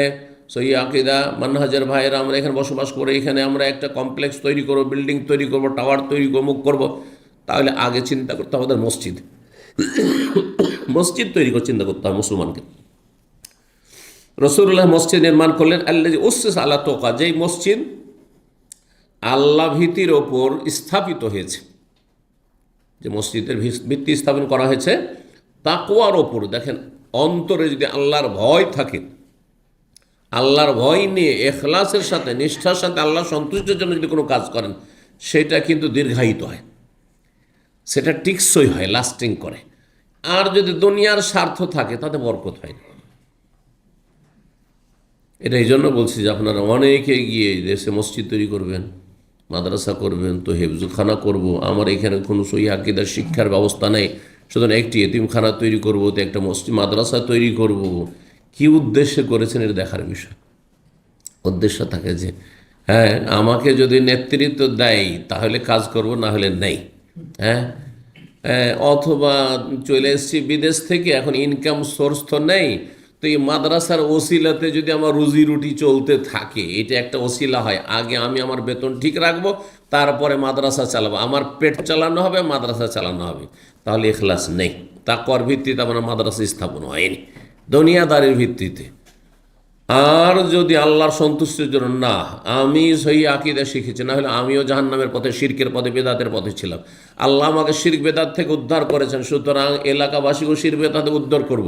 সহি আকীদা মানহাজের ভাইয়েরা আমরা এখানে বসবাস করে, এখানে আমরা একটা কমপ্লেক্স তৈরি করবো, বিল্ডিং তৈরি করবো, টাওয়ার তৈরি করবো, মুখ করবো, তাহলে আগে চিন্তা করতে হবে আমাদের মসজিদ, মসজিদ তৈরি করে চিন্তা করতে হবে মুসলমানকে। রাসূলুল্লাহ মসজিদ নির্মাণ করলেন, আল্লাযী উসসিসা আলা তাকওয়া, যেই মসজিদ আল্লাহ ভীতির ওপর স্থাপিত হয়েছে, যে মসজিদের ভিত্তি স্থাপন করা হয়েছে তাকওয়ার ওপর। দেখেন, অন্তরে যদি আল্লাহর ভয় থাকে, আল্লাহর ভয় নিয়ে ইখলাসের সাথে, নিষ্ঠার সাথে আল্লাহ সন্তুষ্টির জন্য যদি কোনো কাজ করেন, সেটা কিন্তু দীর্ঘায়িত হয়, সেটা টিকসই হয়, লাস্টিং করে। আর যদি দুনিয়ার স্বার্থ থাকে তাতে বরকত হয় না। এটা এই জন্য বলছি যে আপনারা অনেকে গিয়ে দেশে মসজিদ তৈরি করবেন, মাদ্রাসা করবেন, তো হেফজুখানা করব, আমার এখানে কোনো সহি আকীদার শিক্ষার ব্যবস্থা নেই, সুতরাং একটি এতিমখানা তৈরি করব, তো একটা মসজিদ মাদ্রাসা তৈরি করব। কি উদ্দেশ্যে করেছেন এটা দেখার বিষয়। উদ্দেশ্য থাকে যে আমাকে যদি নেতৃত্ব দেয় তাহলে কাজ করব, না হলে নেই। অথবা চলে এসেছি বিদেশ থেকে, এখন ইনকাম সোর্স তো নেই, তো এই মাদ্রাসার ওসিলাতে যদি আমার রুজি রুটি চলতে থাকে, এটা একটা ওসিলা হয়। আগে আমি আমার বেতন ঠিক রাখবো, তারপরে মাদ্রাসা চালাবো, আমার পেট চালানো হবে, মাদ্রাসা চালানো হবে, তাহলে ইখলাস নেই। তাকওয়ার ভিত্তিতে আমার মাদ্রাসা স্থাপন হয়নি, দুনিয়াদারির ভিত্তিতে। আর যদি আল্লাহর সন্তুষ্টির জন্য, না আমি সহি আকীদা শিখেছি, না হলে আমিও জাহান্নামের পথে, শিরকের পথে, বেদাতের পথে ছিলাম, আল্লাহ আমাকে শিরক বেদাত থেকে উদ্ধার করেছেন, সুতরাং এলাকাবাসীকেও শিরক বেদাতে উদ্ধার করব।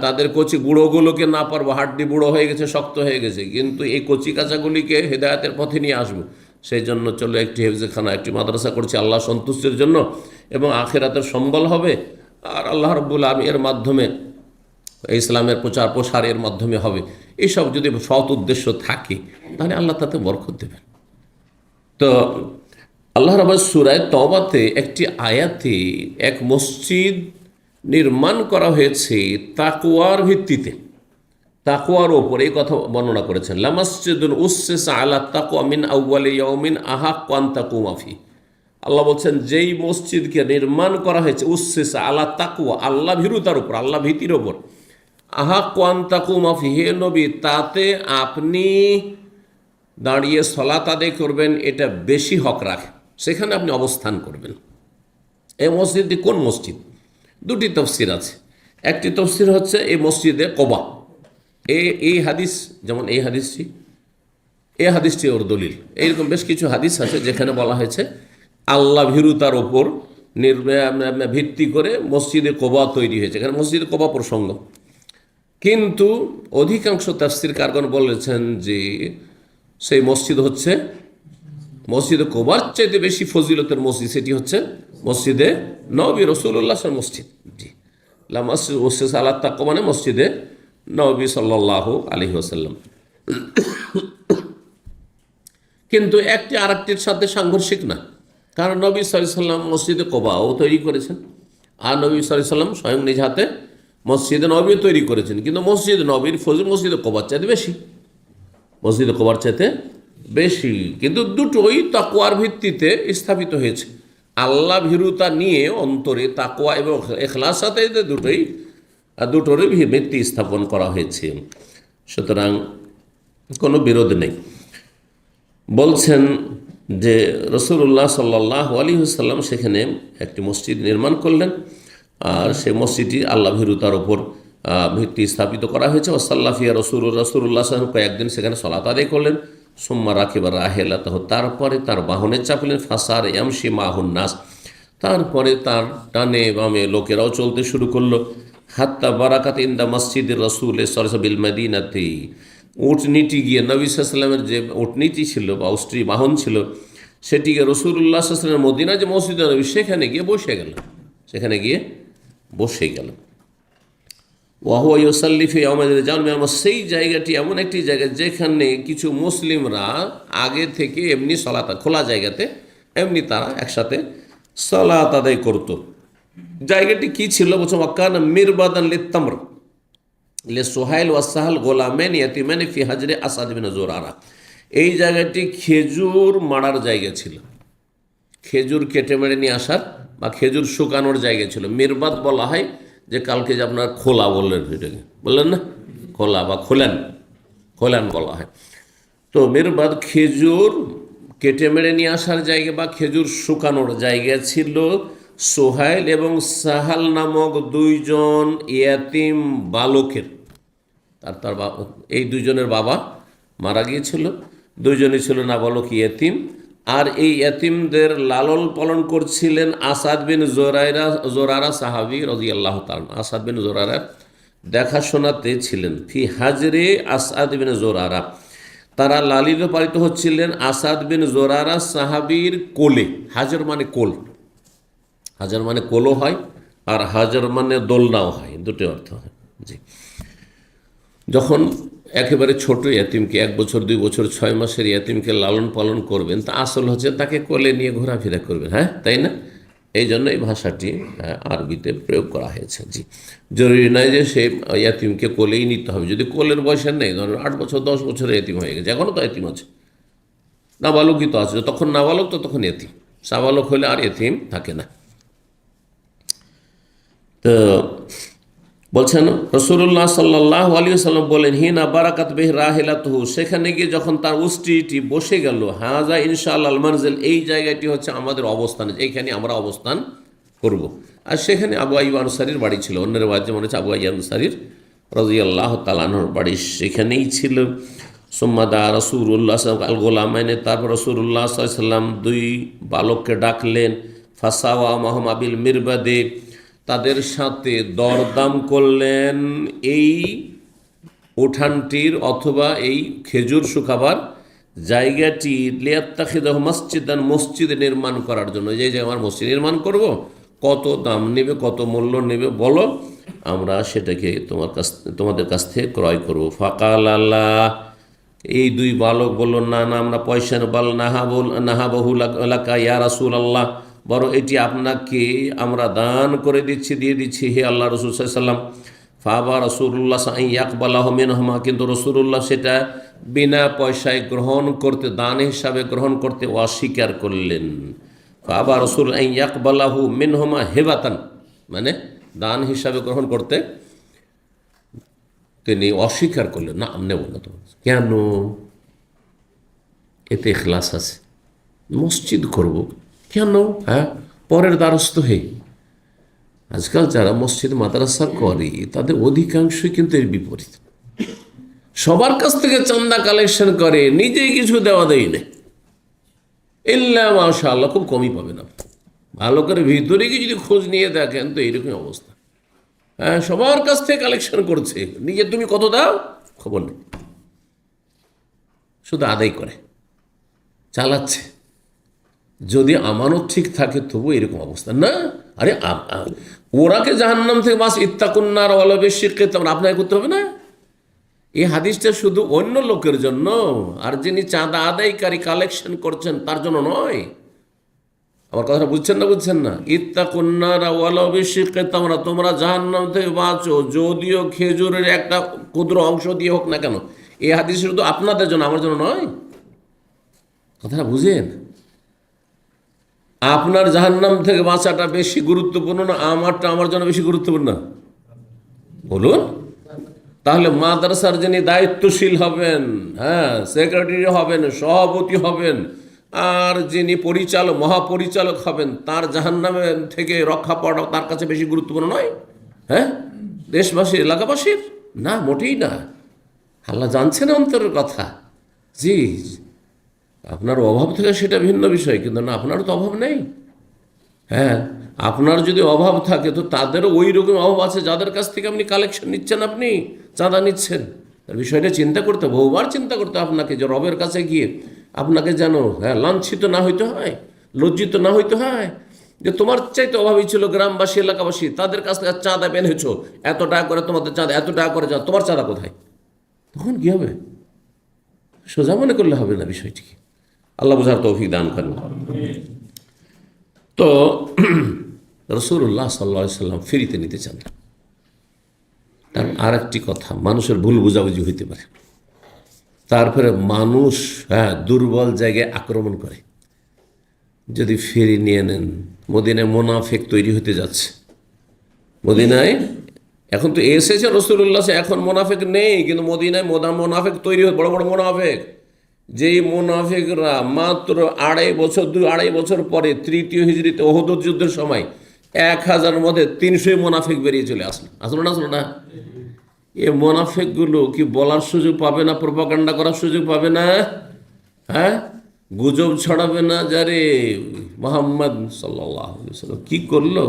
তাদের কচি বুড়োগুলোকে না পারবো, হাড্ডি বুড়ো হয়ে গেছে, শক্ত হয়ে গেছে, কিন্তু এই কচি কাঁচাগুলিকে হেদায়েতের পথে নিয়ে আসবো। সেই জন্য চলো একটি হেফজখানা, একটি মাদ্রাসা করছি আল্লাহ সন্তুষ্টির জন্য, এবং আখিরাতের সম্বল হবে। আর আল্লাহ রাব্বুল আলামিন এর মাধ্যমে ইসলামের প্রচার প্রসার এর মাধ্যমে হবে। এইসব যদি সৎ উদ্দেশ্য থাকে তাহলে আল্লাহ তাতে বরকত দেবেন। তো আল্লাহ রাব্বুল সূরা তওবাতে একটি আয়াতে এক মসজিদ নির্মাণ করা হয়েছে তাকওয়ার ভিত্তিতে, তাকওয়ার ওপর এই কথা বর্ণনা করেছেন, লামাসজিদুন উসসিসা আলা তাকওয়া মিন আউয়ালি ইয়াউমিন আহাক্কু আন তাকুমা ফি। আল্লাহ বলছেন যেই মসজিদকে নির্মাণ করা হয়েছে উসসিসা আলা তাকওয়া, আল্লাহ ভীরুতার উপর, আল্লাহ ভীতির উপর, আহাক্কু আন তাকুমা ফি, হে নবী তাতে আপনি দাঁড়িয়ে সলাত আদায় করবেন, এটা বেশি হক রাখে, সেখানে আপনি অবস্থান করবেন। এই মসজিদটি কোন মসজিদ? দুটি তফসির আছে। একটি তফসির হচ্ছে এই মসজিদে কোবা। এই হাদিস, যেমন এই হাদিসটি ওর দলিল। এইরকম বেশ কিছু হাদিস আছে যেখানে বলা হয়েছে আল্লাহ ভীরুতার ওপর ভিত্তি করে মসজিদে কোবা তৈরি হয়েছে, এখানে মসজিদে কোবা প্রসঙ্গ। কিন্তু অধিকাংশ তাফসির কারগণ বলেছেন যে সেই মসজিদ হচ্ছে মসজিদে কোবার চাইতে বেশি ফজিলতের মসজিদ, সেটি হচ্ছে মসজিদে নবী রাসূলুল্লাহ মসজিদ। জি, মসজিদ উসসিস আলা তাকওয়া মানে মসজিদে নবী সাল্লাল্লাহু আলাইহি ওয়াসাল্লাম। কিন্তু একটি আরেকটির সাথে সাংঘর্ষিক না, কারণ নবী সাল্লাল্লাহু আলাইহি ওয়াসাল্লাম মসজিদে কোবাও তৈরি করেছেন, আর নবী সাল্লাল্লাহু আলাইহি ওয়াসাল্লাম স্বয়ং নিজ হাতে মসজিদে নবী তৈরি করেছেন। কিন্তু মসজিদ নবীর ফজিলত মসজিদে কোবার চাইতে বেশি, মসজিদে কোবার চাইতে বেশি। কিন্তু দুটোই তাকওয়ার ভিত্তিতে স্থাপিত হয়েছে। আল্লাহ ভীরুতা নিয়ে অন্তরে তাকওয়া এবং ইখলাস সাথে দুটোরই ভিত্তি স্থাপন করা হয়েছে, সুতরাং কোনো বিরোধ নেই। বলছেন যে রাসূলুল্লাহ সাল্লাল্লাহু আলাইহি ওয়াসাল্লাম সেখানে একটি মসজিদ নির্মাণ করলেন, আর সেই মসজিদটি আল্লাহ ভীরুতার ওপর ভিত্তি স্থাপিত করা হয়েছে। ওয়াসাল্লা ফিহা রাসূলুল্লাহ কয়েকদিন সেখানে সালাত আদায় করলেন। সুম্মা রাকিবা রাহিলাতাহু, তারপরে তার বাহনে চাপলেন। ফাসার ইয়ামশি মাহুন নাস, তারপরে তার ডানে বামে লোকেরাও চলতে শুরু করলো। হাত্তা বারাকাত ইনদা মসজিদের রাসূল সাল্লাল্লাহু বিল মদিনাতি, উটনীটি গিয়ে নবী সাল্লাল্লাহু আলাইহি ওয়াসাল্লামের যে উটনীটি ছিল বা উষ্ট্রি বাহন ছিল, সেটিকে রাসূলুল্লাহ সাল্লাল্লাহু আলাইহি ওয়াসাল্লামের মদিনা যে মসজিদ নবী সেখানে গিয়ে বসে গেল। ওয়াহুয়া ইউসাল্লি ফি ইয়াউমিল জামআ, সেই জায়গাটি এমন একটি জায়গা যেখানে কিছু মুসলিমরা আগে থেকে এমনি সালাত, খোলা জায়গাতে এমনি তারা একসাথে সালাত আদায় করত। জায়গাটি কি ছিল বলছে, ওয়াকানা মিরবাদান লিত্তামর লিসুহাইল ওয়াসাহাল গোলামেন ইয়াতিমেন ফি হাজরে আসাদ বিন জুরারা। এই জায়গাটি খেজুর মারার জায়গা ছিল, খেজুর কেটে মেরে নিয়ে আসার বা খেজুর শুকানোর জায়গা ছিল। মিরবাদ বলা হয় যে কালকে যে আপনার খোলা বললেন না, খোলা বা খোলান বলা হয়। তো মিরবাদ খেজুর কেটে মেরে নিয়ে আসার জায়গা বা খেজুর শুকানোর জায়গা ছিল। সোহাইল এবং সাহাল নামক দুইজন ইয়াতিম বালকের, তার এই দুইজনের বাবা মারা গিয়েছিল, দুইজনই ছিল নাবালক ইয়াতিম। আর এই ইয়াতিমদের লালন পালন করছিলেন আসাদ বিন জোরারা সাহাবী রাদিয়াল্লাহু তাআলা। আসাদ বিন জোরারা দেখাশোনাতে ছিলেন। ফি হাজরে আসাদ বিন জোরারা, তারা লালিত পালিত হচ্ছিলেন আসাদ বিন জোরারা সাহাবীর কোলে। হাজর মানে কোল, হাজার মানে কোলও হয়, আর হাজার মানে দোলনাও হয়, দুটো অর্থ হয়। জি, যখন একেবারে ছোট ইয়াতিমকে 1 বছর 2 বছর 6 মাসের ইয়াতিমকে লালন পালন করবেন, তা আসল হচ্ছে তাকে কোলে নিয়ে ঘোরাফেরা করবেন, হ্যাঁ তাই না? এই জন্য এই ভাষাটি আরবিতে প্রয়োগ করা হয়েছে। জি, জরুরি নয় যে সে ইয়াতিমকে কোলেই নিতে হবে। যদি কোলের বয়সের নেই, ধরুন 8 বছর 10 বছরের ইয়াতিম হয়ে গেছে, এখনও তো ইয়াতিম আছে, নাবালকই তো আছে, তখন নাবালক তো তখন ইয়াতিম, সাবালক হলে আর ইয়াতিম থাকে না। তো বলছেন রাসূলুল্লাহ সাল্লাল্লাহু আলাইহি ওয়াসাল্লাম বলেন, হিনা বারাকাত বিহি রাহিলাতুহু, সেখানে গিয়ে যখন তার উষ্ট্রিটি বসে গেল, হাযা ইনশাআল্লাহ আল মানজিল, এই জায়গাটি হচ্ছে আমাদের অবস্থান, এইখানে আমরা অবস্থান করব। আর সেখানে আবু আইয়ুব আনসারীর বাড়ি ছিল, অন্যের বাড়ি মনে হচ্ছে আবু আইয়ুব আনসারীর রাদিয়াল্লাহু তাআলা আনহুর বাড়ি সেখানেই ছিল। সুম্মা দা রাসূলুল্লাহ সাল্লাল্লাহু আল গোলামাইনে, তারপর রাসূলুল্লাহ সাল্লাল্লাহু আলাইহি ওয়াসাল্লাম 2 বালককে ডাকলেন। ফাসাওয়া মাহুম বিল মিরবাদে, তাদের সাথে দরদাম করলেন এই উঠানটির অথবা এই খেজুর শুকাবার জায়গাটি, লিয়াত্তাখিদাহু মসজিদান, মসজিদ নির্মাণ করার জন্য। যে আমার মসজিদ নির্মাণ করব, কত দাম নেবে, কত মূল্য নেবে বলো, আমরা সেটাকে তোমাদের কাছ থেকে ক্রয় করব। ফাকাল আল্লাহ, এই 2 বালক বলল, না না আমরা পয়সা বল নাহাবহু লাকা ইয়া রাসূলুল্লাহ, বড় এটি আপনাকে আমরা দান করে দিচ্ছি, দিয়ে দিচ্ছি হে আল্লাহ রাসূল সাল্লাল্লাহু আলাইহি ওয়াসাল্লাম। ফাবা রসুল্লাহ ইয়াকবালাহ মিনহুমা, কিন্তু রসুল্লাহ সেটা বিনা পয়সায় গ্রহণ করতে, দান হিসাবে গ্রহণ করতে অস্বীকার করলেন। ফাবা রসুল ইয়াকবালাহু মিনহুমা হেবাতান, মানে দান হিসাবে গ্রহণ করতে তিনি অস্বীকার করলেন, না নেব না। তো কেন? এতে ইখলাস আছে, মসজিদ করব কেন? হ্যাঁ, পরের দ্বারস্থ হয়ে। আজকাল যারা মসজিদ মাদ্রাসা করে তাদের অধিকাংশই কিন্তু এর বিপরীত। সবার কাছ থেকে চান্দা কালেকশন করে, নিজেই কিছু দেওয়া দেয় না। ইল্লা মাশাআল্লাহ, খুব কমই পাবেন আপনি। ভালো করে ভিতরে গিয়ে যদি খোঁজ নিয়ে দেখেন তো এইরকম অবস্থা। হ্যাঁ, সবার কাছ থেকে কালেকশন করছে, নিজে তুমি কত দাও খবর নেই, শুধু আদায় করে চালাচ্ছে। যদি আমানত ঠিক থাকে তবু এরকম অবস্থা না। আরে ওরাকে জাহান্নাম থেকে বাস ইত্তাকুন্নার ওয়ালা বিশিক্কি তামরা, আপনাকে করতে হবে না। এই হাদিসটা শুধু অন্য লোকের জন্য, আর যিনি চাঁদা আদায়কারী কালেকশন করছেন তার জন্য নয়। আমার কথাটা বুঝছেন না? বুঝছেন না? ইত্তাকুন্নার ওয়ালা বিশিক্কি তামরা, তোমরা জাহান্নাম থেকে বাঁচো যদিও খেজুরের একটা ক্ষুদ্র অংশ দিয়ে হোক না কেন। এই হাদিস শুধু আপনাদের জন্য, আমার জন্য নয়। কথাটা বুঝেন? আপনার জাহান্নাম থেকে বাঁচাটা বেশি গুরুত্বপূর্ণ না আমারটা আমার জন্য বেশি গুরুত্বপূর্ণ? বলুন। তাহলে মাদ্রাসার যিনি দায়িত্বশীল হবেন, হ্যাঁ, সেক্রেটারি হবেন, সভাপতি হবেন, আর যিনি পরিচালক, মহাপরিচালক হবেন, তার জাহান্নামের থেকে রক্ষা পাওয়াটা তার কাছে বেশি গুরুত্বপূর্ণ নয়? হ্যাঁ, দেশবাসীর, এলাকাবাসীর? না, মোটেই না। আল্লাহ জানছেন অন্তরের কথা। জি, আপনার অভাব থেকে সেটা ভিন্ন বিষয়, কিন্তু না, আপনারও তো অভাব নেই। হ্যাঁ, আপনার যদি অভাব থাকে তো তাদেরও ওই রকম অভাব আছে যাদের কাছ থেকে আপনি কালেকশন নিচ্ছেন, আপনি চাঁদা নিচ্ছেন। তার বিষয়টা চিন্তা করতে, বহুবার চিন্তা করতে আপনাকে, যে রবের কাছে গিয়ে আপনাকে যেন লাঞ্ছিত না হইতে হয়, লজ্জিত না হইতে হয়, যে তোমার চাইতে অভাবী ছিল গ্রামবাসী, এলাকাবাসী, তাদের কাছ থেকে চাঁদা পেনেছ, এত টাকা করে তোমাদের চাঁদা, এত টাকা করে চাঁদা, তোমার চাঁদা কোথায়? তখন কি হবে? সোজা মনে করলে হবে না বিষয়টিকে। আল্লাহ বুঝার তৌফিক দান করেন। তো রাসূলুল্লাহ সাল্লাল্লাহু আলাইহি সাল্লাম ফ্রিতে নিতে চান। তার আর একটি কথা, মানুষের ভুল বুঝাবুঝি হইতে পারে, তারপরে মানুষ দুর্বল জায়গায় আক্রমণ করে। যদি ফ্রি নিয়ে নেন, মদিনায় মোনাফেক তৈরি হতে যাচ্ছে। মদিনায় এখন তো এসেছে রাসূলুল্লাহ, এখন মোনাফেক নেই, কিন্তু মদিনায় মোনাফেক তৈরি হয়, বড় বড় মোনাফেক। যেই মোনাফেকরা মাত্র 2.5 বছর পরে, তৃতীয় হিজরিতে ওহদ যুদ্ধের সময় 1000 মধ্যে 300 মোনাফেক বেরিয়ে চলে আসলো না। এই মোনাফেকগুলো কি বলার সুযোগ পাবে না? প্রপাগান্ডা করার সুযোগ পাবে না? হ্যাঁ, গুজব ছড়াবে না? যারে মুহাম্মদ সাল্লাল্লাহু আলাইহি ওয়াসাল্লাম কি করলো,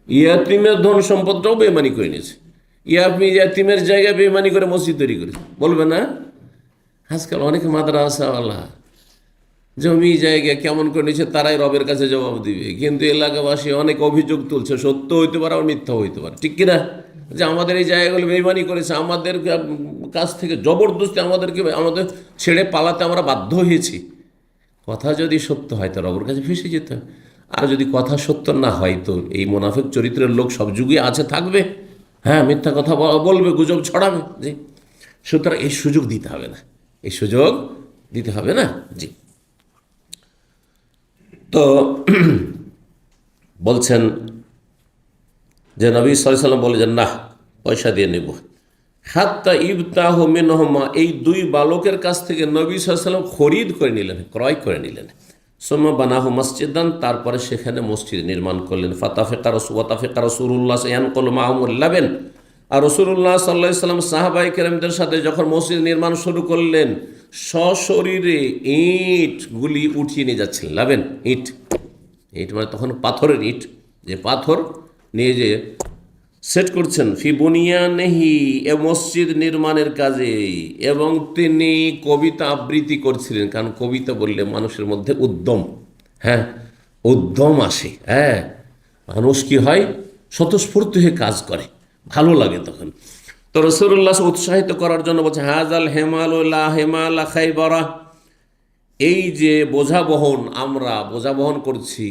ইয়াতিমের ধন সম্পদটাও বেইমানি করে নিয়েছে, ইয়াতিমের জায়গায় বেইমানি করে মসজিদ তৈরি করেছে, বলবে না? আজকাল অনেক মাদ্রাসাওয়ালা জমি জায়গা কেমন করে নিচ্ছে, তারাই রবের কাছে জবাব দিবে। কিন্তু এলাকাবাসী অনেক অভিযোগ তুলছে, সত্য হইতে পারে আর মিথ্যা হইতে পারে, ঠিক কিনা? যে আমাদের এই জায়গাগুলো বেইমানি করেছে, আমাদের কাছ থেকে জবরদস্তি আমাদের ছেড়ে পালাতে আমরা বাধ্য হয়েছি। কথা যদি সত্য হয় তো রবের কাছে ফেসে যেতে হয়। আর যদি কথা সত্য না হয় তো এই মুনাফিক চরিত্রের লোক সব যুগে আছে, থাকবে। হ্যাঁ, মিথ্যা কথা বলবে, গুজব ছড়াবে। জি, সুতরাং এই সুযোগ দিতে হবে না, এই সুযোগ দিতে হবে না। জি, তো বলছেন যে নবী সাল্লাল্লাহু আলাইহি ওয়াসাল্লাম বলে যে না, পয়সা দিয়ে নেব। হাত্তা ইবতাহু মিনহুমা, এই 2 বালকের কাছ থেকে নবী সাল্লাল্লাহু আলাইহি ওয়াসাল্লাম খরিদ করে নিলেন, ক্রয় করে নিলেন। সুম্মা বানাহু মসজিদান, তারপরে সেখানে মসজিদ নির্মাণ করলেন। ওয়াতাফিকা রাসূলুল্লাহ ইয়ানকুলু মাহুমুল লাবান, আর রাসূলুল্লাহ সাল্লাল্লাহু আলাইহি ওয়াসাল্লাম সাহাবায়ে কেরামদের সাথে যখন মসজিদ নির্মাণ শুরু করলেন, সশরীরে ইটগুলি উঠিয়ে নিয়ে যাচ্ছেন। লাবেন, ইট মানে তখন পাথরের ইট, যে পাথর নিয়ে যে সেট করছেন ফি বুনিয়ানিহি, এ মসজিদ নির্মাণের কাজে। এবং তিনি কবিতা আবৃত্তি করছিলেন, কারণ কবিতা বললে মানুষের মধ্যে উদ্যম আসে। হ্যাঁ, মানুষ কি হয়, স্বতঃস্ফূর্ত হয়ে কাজ করে, ভালো লাগে তখন। তো রাসূলুল্লাহ উৎসাহিত করার জন্য বলছে হাজাল হেমাল লা হেমালা খাইবারা, এই যে বোঝা বহন, আমরা বোঝা বহন করছি,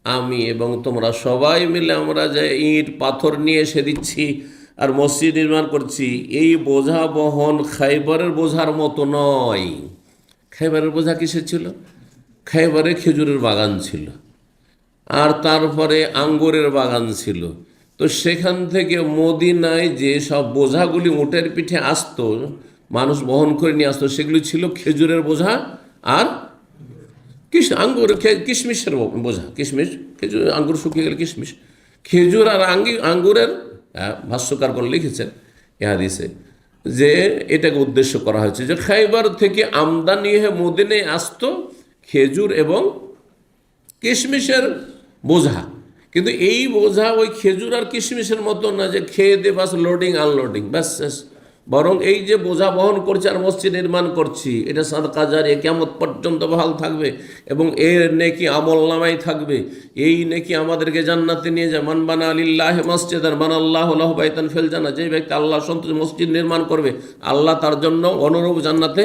আমি এবং তোমরা সবাই মিলে আমরা যে ইট পাথর নিয়ে এসে দিচ্ছি আর মসজিদ নির্মাণ করছি, এই বোঝা বহন খাইবারের বোঝার মতো নয়। খাইবারের বোঝা কিসের ছিল? খাইবারে খেজুরের বাগান ছিল, আর তারপরে আঙ্গুরের বাগান ছিল। তো সেখান থেকে মদিনায় যে সব বোঝাগুলি উটের পিঠে আসতো, মানুষ বহন করে নিয়ে আসতো, সেগুলি ছিল খেজুরের বোঝা আর কিশমিশের বোঝা। কিশমিশ, খেজুর, আঙ্গুর শুকিয়ে গেলে কিশমিশ, খেজুর আর আঙ্গুরের। ভাষ্যকারগণ লিখেছেন এ হাদিসে যে এটাকে উদ্দেশ্য করা হয়েছে যে খাইবার থেকে আমদানি হয়ে মদিনায় আসতো খেজুর এবং কিশমিশের বোঝা। কিন্তু এই বোঝা ওই খেজুর আর কিশমিশের মতো না যে খেয়ে দে বাস লোডিং আনলোডিং ব্যাস শেষ। বরং এই যে বোঝা বহন করছে আর মসজিদ নির্মাণ করছি, এটা সাদকা জারিয়া কিয়ামত পর্যন্ত বহাল থাকবে এবং এর নেকি আমল নামাই থাকবে। এই নেকি আমাদেরকে জান্নাতে নিয়ে যায়। মান বানা লিল্লাহি মাসজিদান বানাল্লাহু লাহু বাইতান ফিল জান্নাহ, যে ব্যক্তি আল্লাহ সন্তুষ্ট মসজিদ নির্মাণ করবে, আল্লাহ তার জন্য অনুরূপ জান্নাতে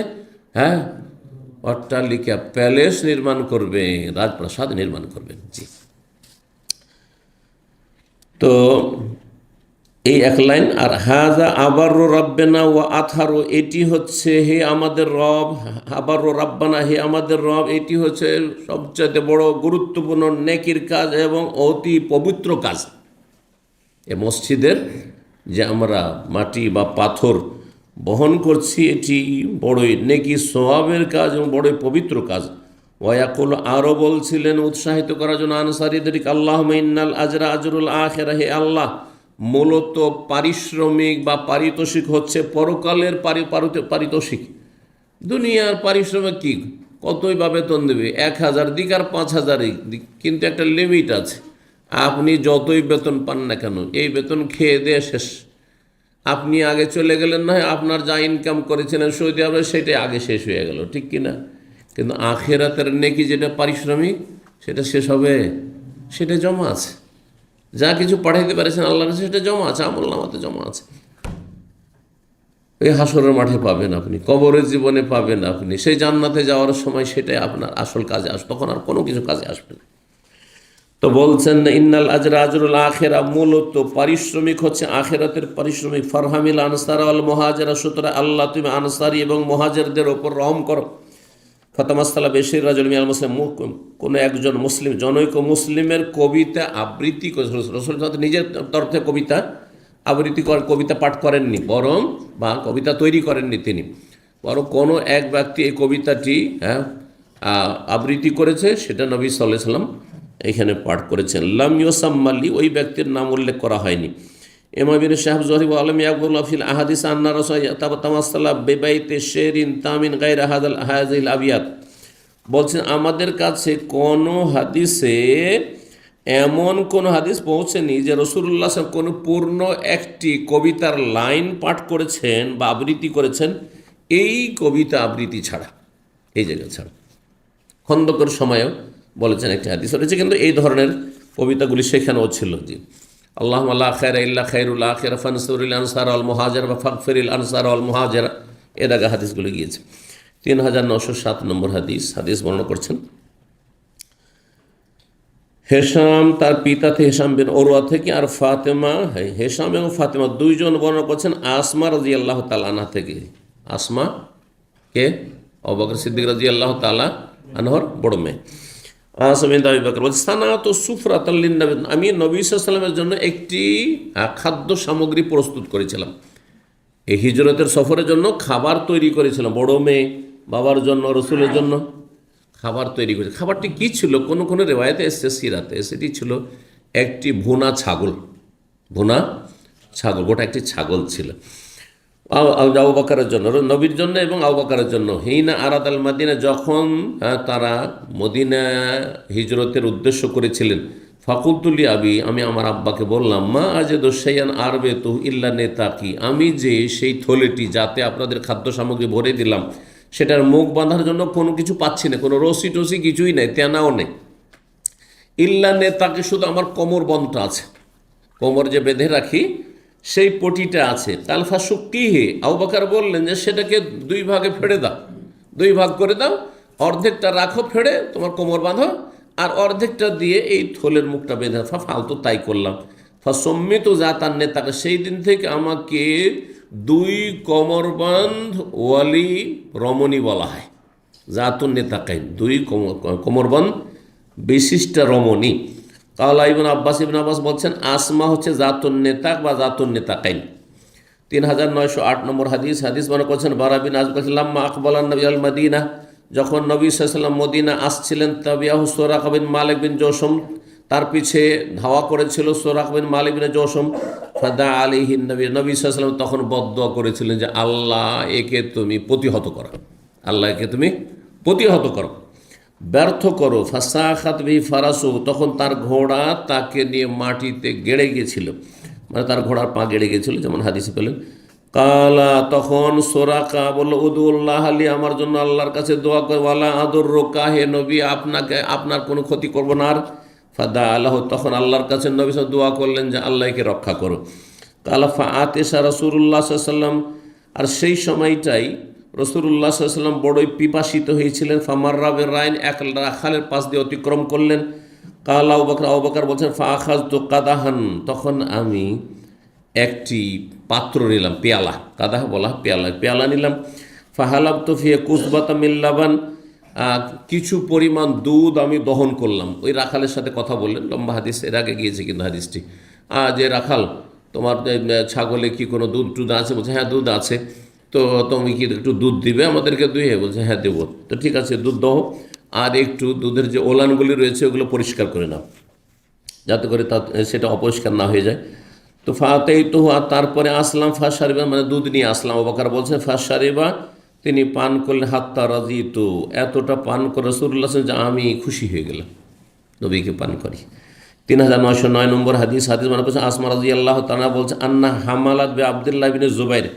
অট্টালিকা, প্যালেস নির্মাণ করবে, রাজপ্রাসাদ নির্মাণ করবেন। জি, তো এই এক লাইন। আর হাজা আবারু রাব্বানা ওয়া আতহারু, এটি হচ্ছে হে আমাদের রব, আবারু রাব্বানা, হে আমাদের রব, এটি হচ্ছে সবচেয়ে বড় গুরুত্বপূর্ণ নেকির কাজ এবং অতি পবিত্র কাজ। এ মসজিদের যে আমরা মাটি বা পাথর বহন করছি, এটি বড়ই নেকি সওয়াবের কাজ এবং বড়ই পবিত্র কাজ। ওয়াকুল, আরও বলছিলেন উৎসাহিত করার জন্য আনসারীদেরকে, আল্লাহুম্মা ইন্নাল আজরা আজরুল আখিরা, হে আল্লাহ, মূলত পারিশ্রমিক বা পারিতোষিক হচ্ছে পরকালের পারিতোষিক। দুনিয়ার পারিশ্রমিক কি, কতই বা বেতন দেবে, 1000 দিক আর 5000 দিক, কিন্তু একটা লিমিট আছে। আপনি যতই বেতন পান না কেন, এই বেতন খেয়ে দিয়ে শেষ। আপনি আগে চলে গেলেন, না আপনার যা ইনকাম করেছিলেন সৌদি আরবে, সেটাই আগে শেষ হয়ে গেল, ঠিক কিনা? কিন্তু আখিরাতের নেকি যেটা পারিশ্রমিক, সেটা শেষ হবে, সেটা জমা আছে। যা কিছু পাঠাইতে পারেছেন আল্লাহর কাছে, সেটা জমা আছে, আমল নামাতে জমা আছে। এই হাসরের মাঠে পাবেন আপনি, কবরের জীবনে পাবেন আপনি, সেই জান্নাতে যাওয়ার সময় সেটাই আপনার আসল কাজে আসবে, তখন আর কোনো কিছু কাজে আসবে না। তো বলছেন ইন্নাল আজরা আজরুল আখিরা, মূলত পারিশ্রমিক হচ্ছে আখিরাতের পারিশ্রমিক। ফারহামিল আনসার আল মুহাজিরা, সুতরাং আল্লাহ তুমি আনসারি এবং মুহাজিরদের ওপর রহম করো। ফতামাস্তালা বেশির রাজুল মিয়াল মুসলিম, কোনো একজন মুসলিম, জনৈক মুসলিমের কবিতা আবৃত্তি করেছিল। রসুল নিজের তরফে কবিতা আবৃত্তি কবিতা পাঠ করেননি, বরং বা কবিতা তৈরি করেননি তিনি, বরং কোনো এক ব্যক্তি এই কবিতাটি আবৃত্তি করেছে, সেটা নবী সাল্লাল্লাহু আলাইহি ওয়াসাল্লাম এখানে পাঠ করেছেন। লাম ইউসাম্মালি, ওই ব্যক্তির নাম উল্লেখ করা হয়নি। এমাবিন সাহেব জহিব আলম ইয়াকুল্লাহ ফিল আহাদিস আন্না রাসূল তামাসসালা বিবাইতে শেরিন তামিন গায়রা হাযিল আবিয়াত, বলছেন আমাদের কাছে কোনো হাদিসে এমন কোনো হাদিস পৌঁছেনি যে রাসূলুল্লাহ সাল্লাল্লাহু আলাইহি ওয়াসাল্লাম কোনো পূর্ণ একটি কবিতার লাইন পাঠ করেছেন বা আবৃত্তি করেছেন এই কবিতা আবৃত্তি ছাড়া, এই জায়গা ছাড়া। খন্দকের সময়ও বলেছেন একটি হাদিস রয়েছে, কিন্তু এই ধরনের কবিতাগুলি সেখানেও ছিল। জি, আল্লাহুম্মা লা খায়রা ইল্লা খায়রুল আখিরা ফানসুরিল আনসার আল মুহাজিরা বা ফাগফিরিল আনসার আল মুহাজিরা, এর আগে হাদিসগুলো গিয়েছে। 3907 নম্বর হাদিস বর্ণনা করছেন হেশাম, তার পিতা থেকে হেশাম বিন ওরওয়া থেকে, আর ফাতেমা, হেশাম এবং ফাতেমা দুইজন বর্ণনা করছেন আসমা রাদিয়াল্লাহু তাআলা আনহা থেকে। আসমা কে? আবু বকর সিদ্দিক রাদিয়াল্লাহু তাআলা আনহর বড় মেয়ে। আমি নবী সাল্লাল্লাহু আলাইহি ওয়াসাল্লামের জন্য একটি খাদ্য সামগ্রী প্রস্তুত করেছিলাম। এই হিজরতের সফরের জন্য খাবার তৈরি করেছিলাম, বড় মেয়ে, বাবার জন্য, রসুলের জন্য খাবার তৈরি করেছে। খাবারটি কী ছিল? কোনো কোনো রেওয়ায়েতে এসছে, সিরাতে, সেটি ছিল একটি ভুনা ছাগল, গোটা একটি ছাগল ছিল আবু বকরের জন্য, নবীর জন্য এবং আবু বকরের জন্য। হিনা আরাদ আল মাদিনা, যখন তারা মদিনা হিজরতের উদ্দেশ্য করেছিলেন, ফাকুলতুলি আবি, আমি আমার আব্বাকে বললাম, মা আজেদু শাইআন আরবেতু ইল্লা নেতাকি, আমি যে সেই থলেটি যাতে আপনাদের খাদ্য সামগ্রী ভরে দিলাম, সেটার মুখ বাঁধার জন্য কোনো কিছু পাচ্ছি না, কোনো রশি টসি কিছুই নেই, তেনাও নেই। ইল্লা নেতাকি, শুধু আমার কোমর বন্ধটা আছে, কোমর যে বেঁধে রাখি সেই পটিটা আছে। তালফা শুক্কিহে, আবু বকর বললেন যে সেটাকে দুই ভাগে ফেড়ে দাও, দুই ভাগ করে দাও, অর্ধেকটা রাখো ফেড়ে তোমার কোমর বাঁধো, আর অর্ধেকটা দিয়ে এই থলের মুখটা বেঁধে। ফালতু তাই করলাম। ফাসম্মিত জাতান নেতাকে, সেই দিন থেকে আমাকে দুই কোমরবন্ধ ওয়ালি রমণী বলা হয়। জাতুন নেতাকাইন, দুই কোমরবন্ধ বিশিষ্ট রমণী। কালা ইবনে আব্বাস বলছেন আসমা হচ্ছে জাতুন নেতাক বা জাতুন নেতাকাইন। 3908 নম্বর হাদিস মনে করছেন বারা বিন আজব বলছেন লাম্মা আকবালান নবী আল মদিনা, যখন নবী সাল্লাল্লাহু আলাইহি ওয়াসাল্লাম মদিনা আসছিলেন, তাবিয়াহু সুরাকা বিন মালিক বিন জৌসুম, তার পিছে ধাওয়া করেছিল সুরাকা বিন মালিক বিন জৌসুম। ফাদা আলাইহিন নবী সাল্লাল্লাহু আলাইহি ওয়াসাল্লাম তখন বদদুয়া করেছিলেন যে আল্লাহ একে তুমি প্রতিহত করো, আল্লাহ একে তুমি প্রতিহত করো, ব্যর্থ করো। ফাসাখাত বি ফারাসু, তখন তার ঘোড়া তাকে নিয়ে মাটিতে গেড়ে গিয়েছিল, মানে তার ঘোড়ার পা গেড়ে গিয়েছিল, যেমন হাদিসে পেলেন। কালা, তখন সোরাকা বলল উদুল্লাহ আলী, আমার জন্য আল্লাহর কাছে দোয়া করে, ওয়ালা আদর রোকা, হে নবী আপনাকে আপনার কোনো ক্ষতি করবো না। আর ফাদা আল্লাহ, তখন আল্লাহর কাছে নবী সাল্লাল্লাহু আলাইহি ওয়াসাল্লাম দোয়া করলেন যে আল্লাহকে রক্ষা করো। কালা ফা আতিশা রাসূলুল্লাহ সাল্লাল্লাহু আলাইহি ওয়াসাল্লাম, আর সেই সময়টাই রাসূলুল্লাহ সাল্লাল্লাহু আলাইহি ওয়াসাল্লাম বড়ই পিপাসিত হয়েছিলেন। ফামাররা বিরাইন, এক রাখালের পাশ দিয়ে অতিক্রম করলেন। কালা আবু বকর বলছেন ফা আখাযতু কাদাহান, তখন আমি একটি পাত্র নিলাম, পেয়ালা, কাদাহ বলা পেয়ালা নিলাম। ফাহালাবতু ফিহি কুসবাতা মিন লাবান, কিছু পরিমাণ দুধ আমি দহন করলাম। ওই রাখালের সাথে কথা বললেন, লম্বা হাদিস, এর আগে গিয়েছে কিন্তু হাদিসটি, যে রাখাল তোমার ছাগলে কি কোনো দুধ টুধ আছে? বলছে হ্যাঁ দুধ আছে। তো তুমি কি একটু দুধ দিবে আমাদেরকে দুইয়ে? বলছে হ্যাঁ দেবো। তো ঠিক আছে, দুধ দহ, আর একটু দুধের যে ওলানগুলি রয়েছে ওগুলো পরিষ্কার করে নাও, যাতে করে সেটা অপরিষ্কার না হয়ে যায়। তো ফাতেই তো, আর তারপরে আসলাম ফাশারিবা, মানে দুধ নিয়ে আসলাম। আবু বকর বলছেন ফাশারিবা, তিনি পান করলেন, হাত্তা রাজিতু, এতটা পান করে রাসূলুল্লাহ যে আমি খুশি হয়ে গেলাম, নবীকে পান করি। 3909 নম্বর হাদিস মানে করছেন আসমা রাদিয়াল্লাহু তাআলা বলছেন আন্না হামালাত বে আব্দুল্লাহ বিন জুবাইর,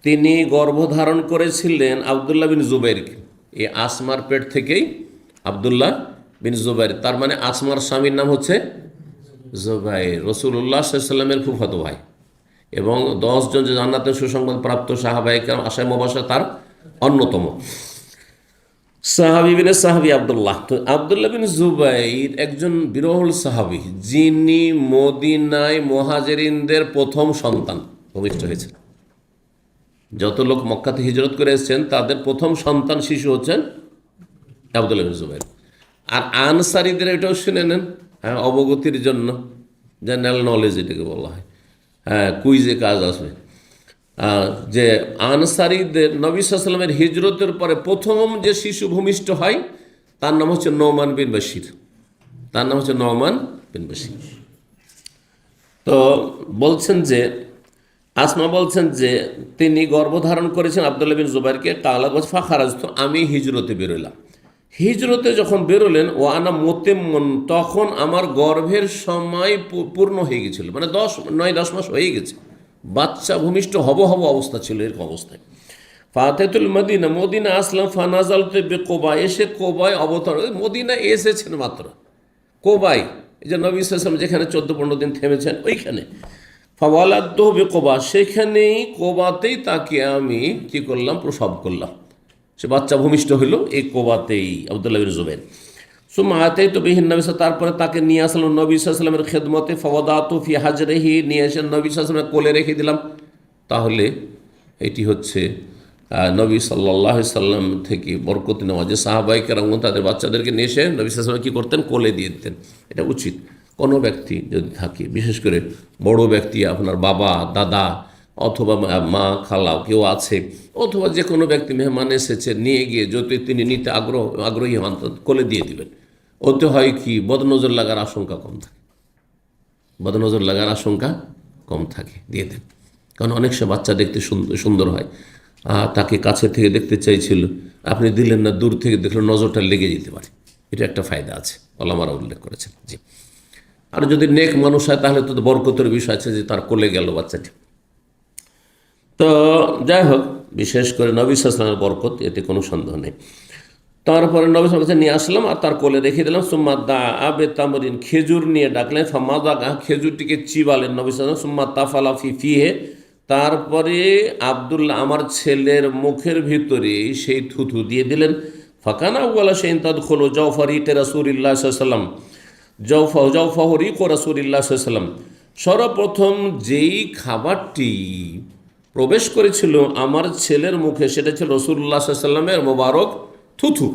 তিনি গর্ভধারণ করেছিলেন আব্দুল্লাহ বিন জুবাইরকে। এই আসমার পেট থেকেই আব্দুল্লাহ বিন জুবাইর, তার মানে আসমার স্বামীর নাম হচ্ছে জুবাইর, রাসূলুল্লাহ সাল্লাল্লাহু আলাইহি ওয়াসাল্লামের ফুফাতো ভাই, এবং 10 জন যে জান্নাতের সুসংবাদ প্রাপ্ত সাহাবায়ে কেরাম আশায় মুবাশশার তার অন্যতম সাহাবী। বিন সাহাবী আব্দুল্লাহ, তো আব্দুল্লাহ বিন জুবাইর একজন বিরল সাহাবী, যিনি মদিনায় মুহাজিরিনদের প্রথম সন্তান ভূমিষ্ঠ হয়েছেন। যত লোক মক্কাতে হিজরত করে এসেছেন তাদের প্রথম সন্তান শিশু হচ্ছেন আব্দুল্লাহ বিন জুবাইর। আর আনসারীদের এটাও শুনে নেন, হ্যাঁ, অবগতির জন্য, জেনারেল নলেজ এটাকে বলা হয়, হ্যাঁ, কুইজে কাজ আসবে, যে আনসারীদের নবী সাল্লাল্লাহু আলাইহি ওয়াসাল্লামের হিজরতের পরে প্রথম যে শিশু ভূমিষ্ঠ হয় তার নাম হচ্ছে নোমান বিন বশির, তার নাম হচ্ছে নোমান বিন বশির। তো বলছেন যে আসমা বলছেন যে তিনি গর্ভধারণ করেছেন আব্দুল্লাহ বিন জুবাইরকে। কালা বলছে ফাখারাজতু, আমি হিজরতে বেরোলাম। হিজরতে যখন বেরোলেন ও আনা মোতেমন, তখন আমার গর্ভের সময় পূর্ণ হয়ে গেছিল, মানে 9-10 মাস হয়ে গেছে, বাচ্চা ভূমিষ্ঠ হব অবস্থা ছিল, এরকম অবস্থায়। ফাতেতুল মদিনা, মদিনা আসলাম। ফানাজালতু বিকুবা, এসে কোবায় অবতরণ, মদিনা এসেছেন মাত্র, কোবায়, এই যে নবী সাল্লাল্লাহু আলাইহি ওয়াসাল্লাম যেখানে 14-15 দিন থেমেছেন ওইখানে। ফাওয়ালাদতু বিকুবা, সেখানেই কোবাতেই তাকে আমি কি করলাম, প্রসব করলাম, সে বাচ্চা ভূমিষ্ঠ হইল এই কোবাতেই, আব্দুল্লাহ বিন জুবাইর। সুম্মা আতাইতু বিহিন নবী, তারপরে তাকে নিয়ে আসলাম নবী সাল্লাল্লাহু আলাইহি ওয়াসাল্লামের খেদমতে। ফাওয়াদাতু ফি হাজরিহি, নিয়ে এসে নবী সাল্লাল্লাহু আলাইহি ওয়াসাল্লামের কোলে রেখে দিলাম। তাহলে এটি হচ্ছে নবী সাল্লাল্লাহু আলাইহি ওয়াসাল্লাম থেকে বরকত নেওয়া, যে সাহাবায়ে কেরাম তাদের বাচ্চাদেরকে নিয়ে এসে নবী সাল্লাল্লাহু আলাইহি ওয়াসাল্লাম কী করতেন, কোলে দিয়ে দিতেন। এটা উচিত। কোনো ব্যক্তি যদি থাকে, বিশেষ করে বড় ব্যক্তি, আপনার বাবা দাদা অথবা মা খালা কেউ আছে, অথবা যে কোনো ব্যক্তি মেহমান এসেছে, নিয়ে গিয়ে যদি তিনি নিতে আগ্রহী হন কোলে দিয়ে দিবেন। ওতে হয় কি, বদনজর লাগার আশঙ্কা কম থাকে, বদনজর লাগার আশঙ্কা কম থাকে, দিয়ে দেন। কারণ অনেক সময় বাচ্চা দেখতে সুন্দর হয়, তাকে কাছে থেকে দেখতে চাইছিল, আপনি দিলেন না, দূর থেকে দেখলে নজরটা লেগে যেতে পারে, এটা একটা ফায়দা আছে, ওলামারা উল্লেখ করেছেন। জি, আর যদি নেক মানুষ হয় তাহলে তো বরকতের বিষয় আছে, যে তার কোলে গেল বাচ্চাটি। তো যাই হোক, বিশেষ করে নবী সাল্লাল্লাহু আলাইহি ওয়াসাল্লামের বরকত, এতে কোনো সন্দেহ নেই। তারপরে নবী সাল্লাল্লাহু আলাইহি ওয়াসাল্লাম নিয়ে আসলাম আর তার কোলে রেখে দিলাম। সুম্মা দা আবে তামরিন, খেজুর নিয়ে ডাকলেন। ফামাদা, খেজুরটিকে চিবালেন নবী সাল্লাল্লাহু আলাইহি ওয়াসাল্লাম। সুম্মা তাফালা ফি ফিহে, তারপরে আব্দুল্লাহ আমার ছেলের মুখের ভিতরে সেই থুথু দিয়ে দিলেন। ফাকানা আউয়ালা শাইইন তাদখুলু জাওফা রিক রাসূলিল্লাহ সাল্লাল্লাহু আলাইহি ওয়াসাল্লাম, জাওফা রিক রাসূলিল্লাহ সাল্লাল্লাহু আলাইহি ওয়াসাল্লাম, সর্বপ্রথম যেই খাবারটি প্রবেশ করেছিল আমার ছেলের মুখে সেটা ছিল রাসূলুল্লাহ সাল্লাল্লাহু আলাইহি ওয়াসাল্লামের মোবারক থুথু।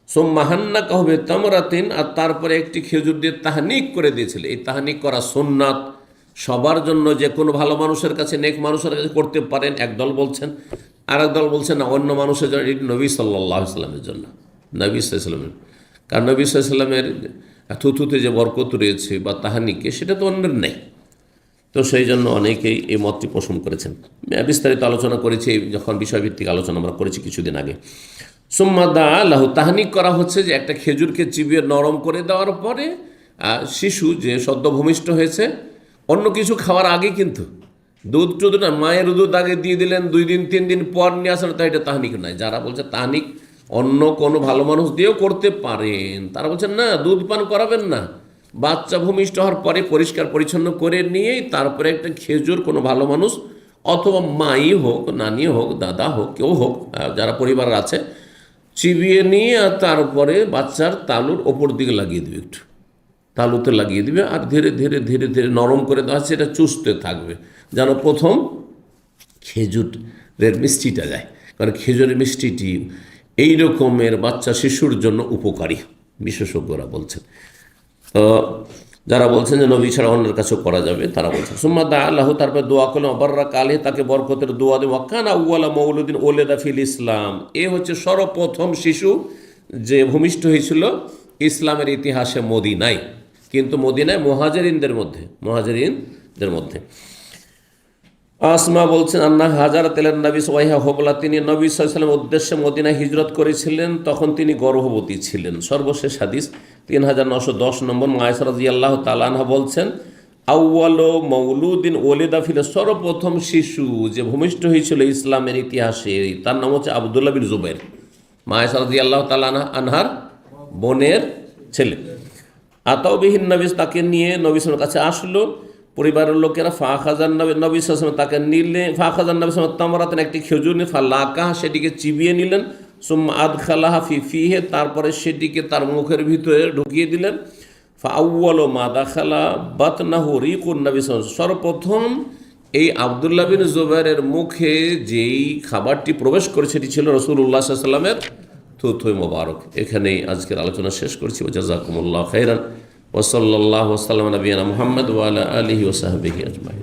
সোম্মাহান্না কাহবে তামরাতিন, আর তারপরে একটি খেজুর দিয়ে তাহনিক করে দিয়েছিল। এই তাহনিক করা সুন্নাত, সবার জন্য, যে কোনো ভালো মানুষের কাছে, নেক মানুষের কাছে করতে পারেন একদল বলছেন, আর একদল বলছেন না, অন্য মানুষের জন্য, এটি নবী সাল্লাল্লাহু আলাইহি ওয়াসাল্লামের জন্য, নবী সাল্লাল্লাহু আলাইহি ওয়াসাল্লামের। কারণ নবী সাল্লাল্লাহু আলাইহি ওয়াসাল্লামের থুথুতে যে বরকত রয়েছে বা তাহানিকে, সেটা তো অন্যের নেই। তো সেই জন্য অনেকেই এই মতটি পোষণ করেছেন। বিস্তারিত আলোচনা করেছি, যখন বিষয়ভিত্তিক আলোচনা আমরা করেছি কিছুদিন আগে। সুম্মা দা আল্লাহ, তাহনিক করা হচ্ছে যে একটা খেজুরকে চিবিয়ে নরম করে দেওয়ার পরে শিশু যে সদ্য ভূমিষ্ঠ হয়েছে, অন্য কিছু খাওয়ার আগে কিন্তু দুধ টুধ না, মায়ের দুধ আগে দিয়ে দিলেন, 2 দিন 3 দিন পর নিয়ে আসেন, তাই এটা তাহনিক নয়। যারা বলছে তাহনিক অন্য কোনো ভালো মানুষ দিয়েও করতে পারেন, তারা বলছেন না, দুধ পান করাবেন না, বাচ্চা ভূমিষ্ঠ হওয়ার পরে পরিষ্কার পরিচ্ছন্ন করে নিয়েই তারপরে একটা খেজুর কোনো ভালো মানুষ, অথবা মাই হোক, নানি হোক, দাদা হোক, কেউ হোক, যারা পরিবার আছে, চিবিয়ে নিয়ে আর তারপরে বাচ্চার তালুর ওপর দিকে লাগিয়ে দেবে, একটু তালুতে লাগিয়ে দিবে, আর ধীরে ধীরে ধীরে ধীরে নরম করে দেওয়া হচ্ছে, এটা চুষতে থাকবে যেন প্রথম খেজুরের মিষ্টিটা যায়। কারণ খেজুরের মিষ্টিটি এই রকমের বাচ্চা শিশুর জন্য উপকারী, বিশেষজ্ঞরা বলছেন। যারা বলছেন যে নবী ছাড়া অন্যের কাছেও করা যাবে, তারা বলছেন সুম্মা দা আল্লাহ, তারপরে দোয়া করলেন, অবাররা কালে, তাকে বরকতের দোয়া দেব। ওয়াকানা আউয়ালা মৌলুদিন ওলেদা ফিল ইসলাম, এ হচ্ছে সর্বপ্রথম শিশু যে ভূমিষ্ঠ হয়েছিল ইসলামের ইতিহাসে মদিনায়, কিন্তু মদিনায় মুহাজিরিনদের মধ্যে। আসমা বলছেন আন্না হাজার তেলেন নবী সোয়াইহা হবলা, তিনি নবী সাল্লাল্লাহু আলাইহি ওয়াসাল্লামের উদ্দেশ্যে মদিনায় হিজরত করেছিলেন, তখন তিনি গর্ভবতী ছিলেন। সর্বশেষ হাদিস 3910 নম্বর, আয়েশা রাদিয়াল্লাহু তাআলা আনহা বলছেন, আউয়ালু মাউলুদিন ওলিদা ফিল, সর্বপ্রথম শিশু যে ভূমিষ্ঠ হয়েছিল ইসলামের ইতিহাসে, তার নাম হচ্ছে আব্দুল্লাহ বিন জুবাইর, আয়েশা রাদিয়াল্লাহু তাআলা আনহার বোনের ছেলে। আতাউবিহীন নবী, তাকে নিয়ে নবী সাল্লাল্লাহু আলাইহি ওয়াসাল্লামের কাছে আসলো পরিবারের লোকেরা। ফাখাজান নবী সাল্লাল্লাহু আলাইহি ওয়াসাল্লাম তাকে নিলে, ফাখাজান নবী সাল্লাল্লাহু আলাইহি ওয়াসাল্লাম তামরাতেন, একটি খেজুর নিয়ে, ফালাকাহ, সেটিকে চিবিয়ে নিলেন, সুম্মা আদখালাহা ফি ফিহে, তারপরে সেটিকে তার মুখের ভিতরে ঢুকিয়ে দিলেন। ফাআউয়ালু মা দাখালা বাতনাহু রিকুন নবী সাল্লাল্লাহু আলাইহি ওয়াসাল্লাম, সর্বপ্রথম এই আব্দুল্লাহ বিন জুবাইরের মুখে যেই খাবারটি প্রবেশ করেছে সেটি ছিল রাসূলুল্লাহ সাল্লাল্লাহু আলাইহি ওয়াসাল্লামের থুথু মোবারক। এখানেই আজকের আলোচনা শেষ করছি। জাযাকুমুল্লাহু খাইরান, ওয়া সাল্লাল্লাহু ওয়া সাল্লামা আলা নবিয়িনা মুহাম্মদ ওয়া আলা আলিহি ওয়া সাহবিহি আজমাইন।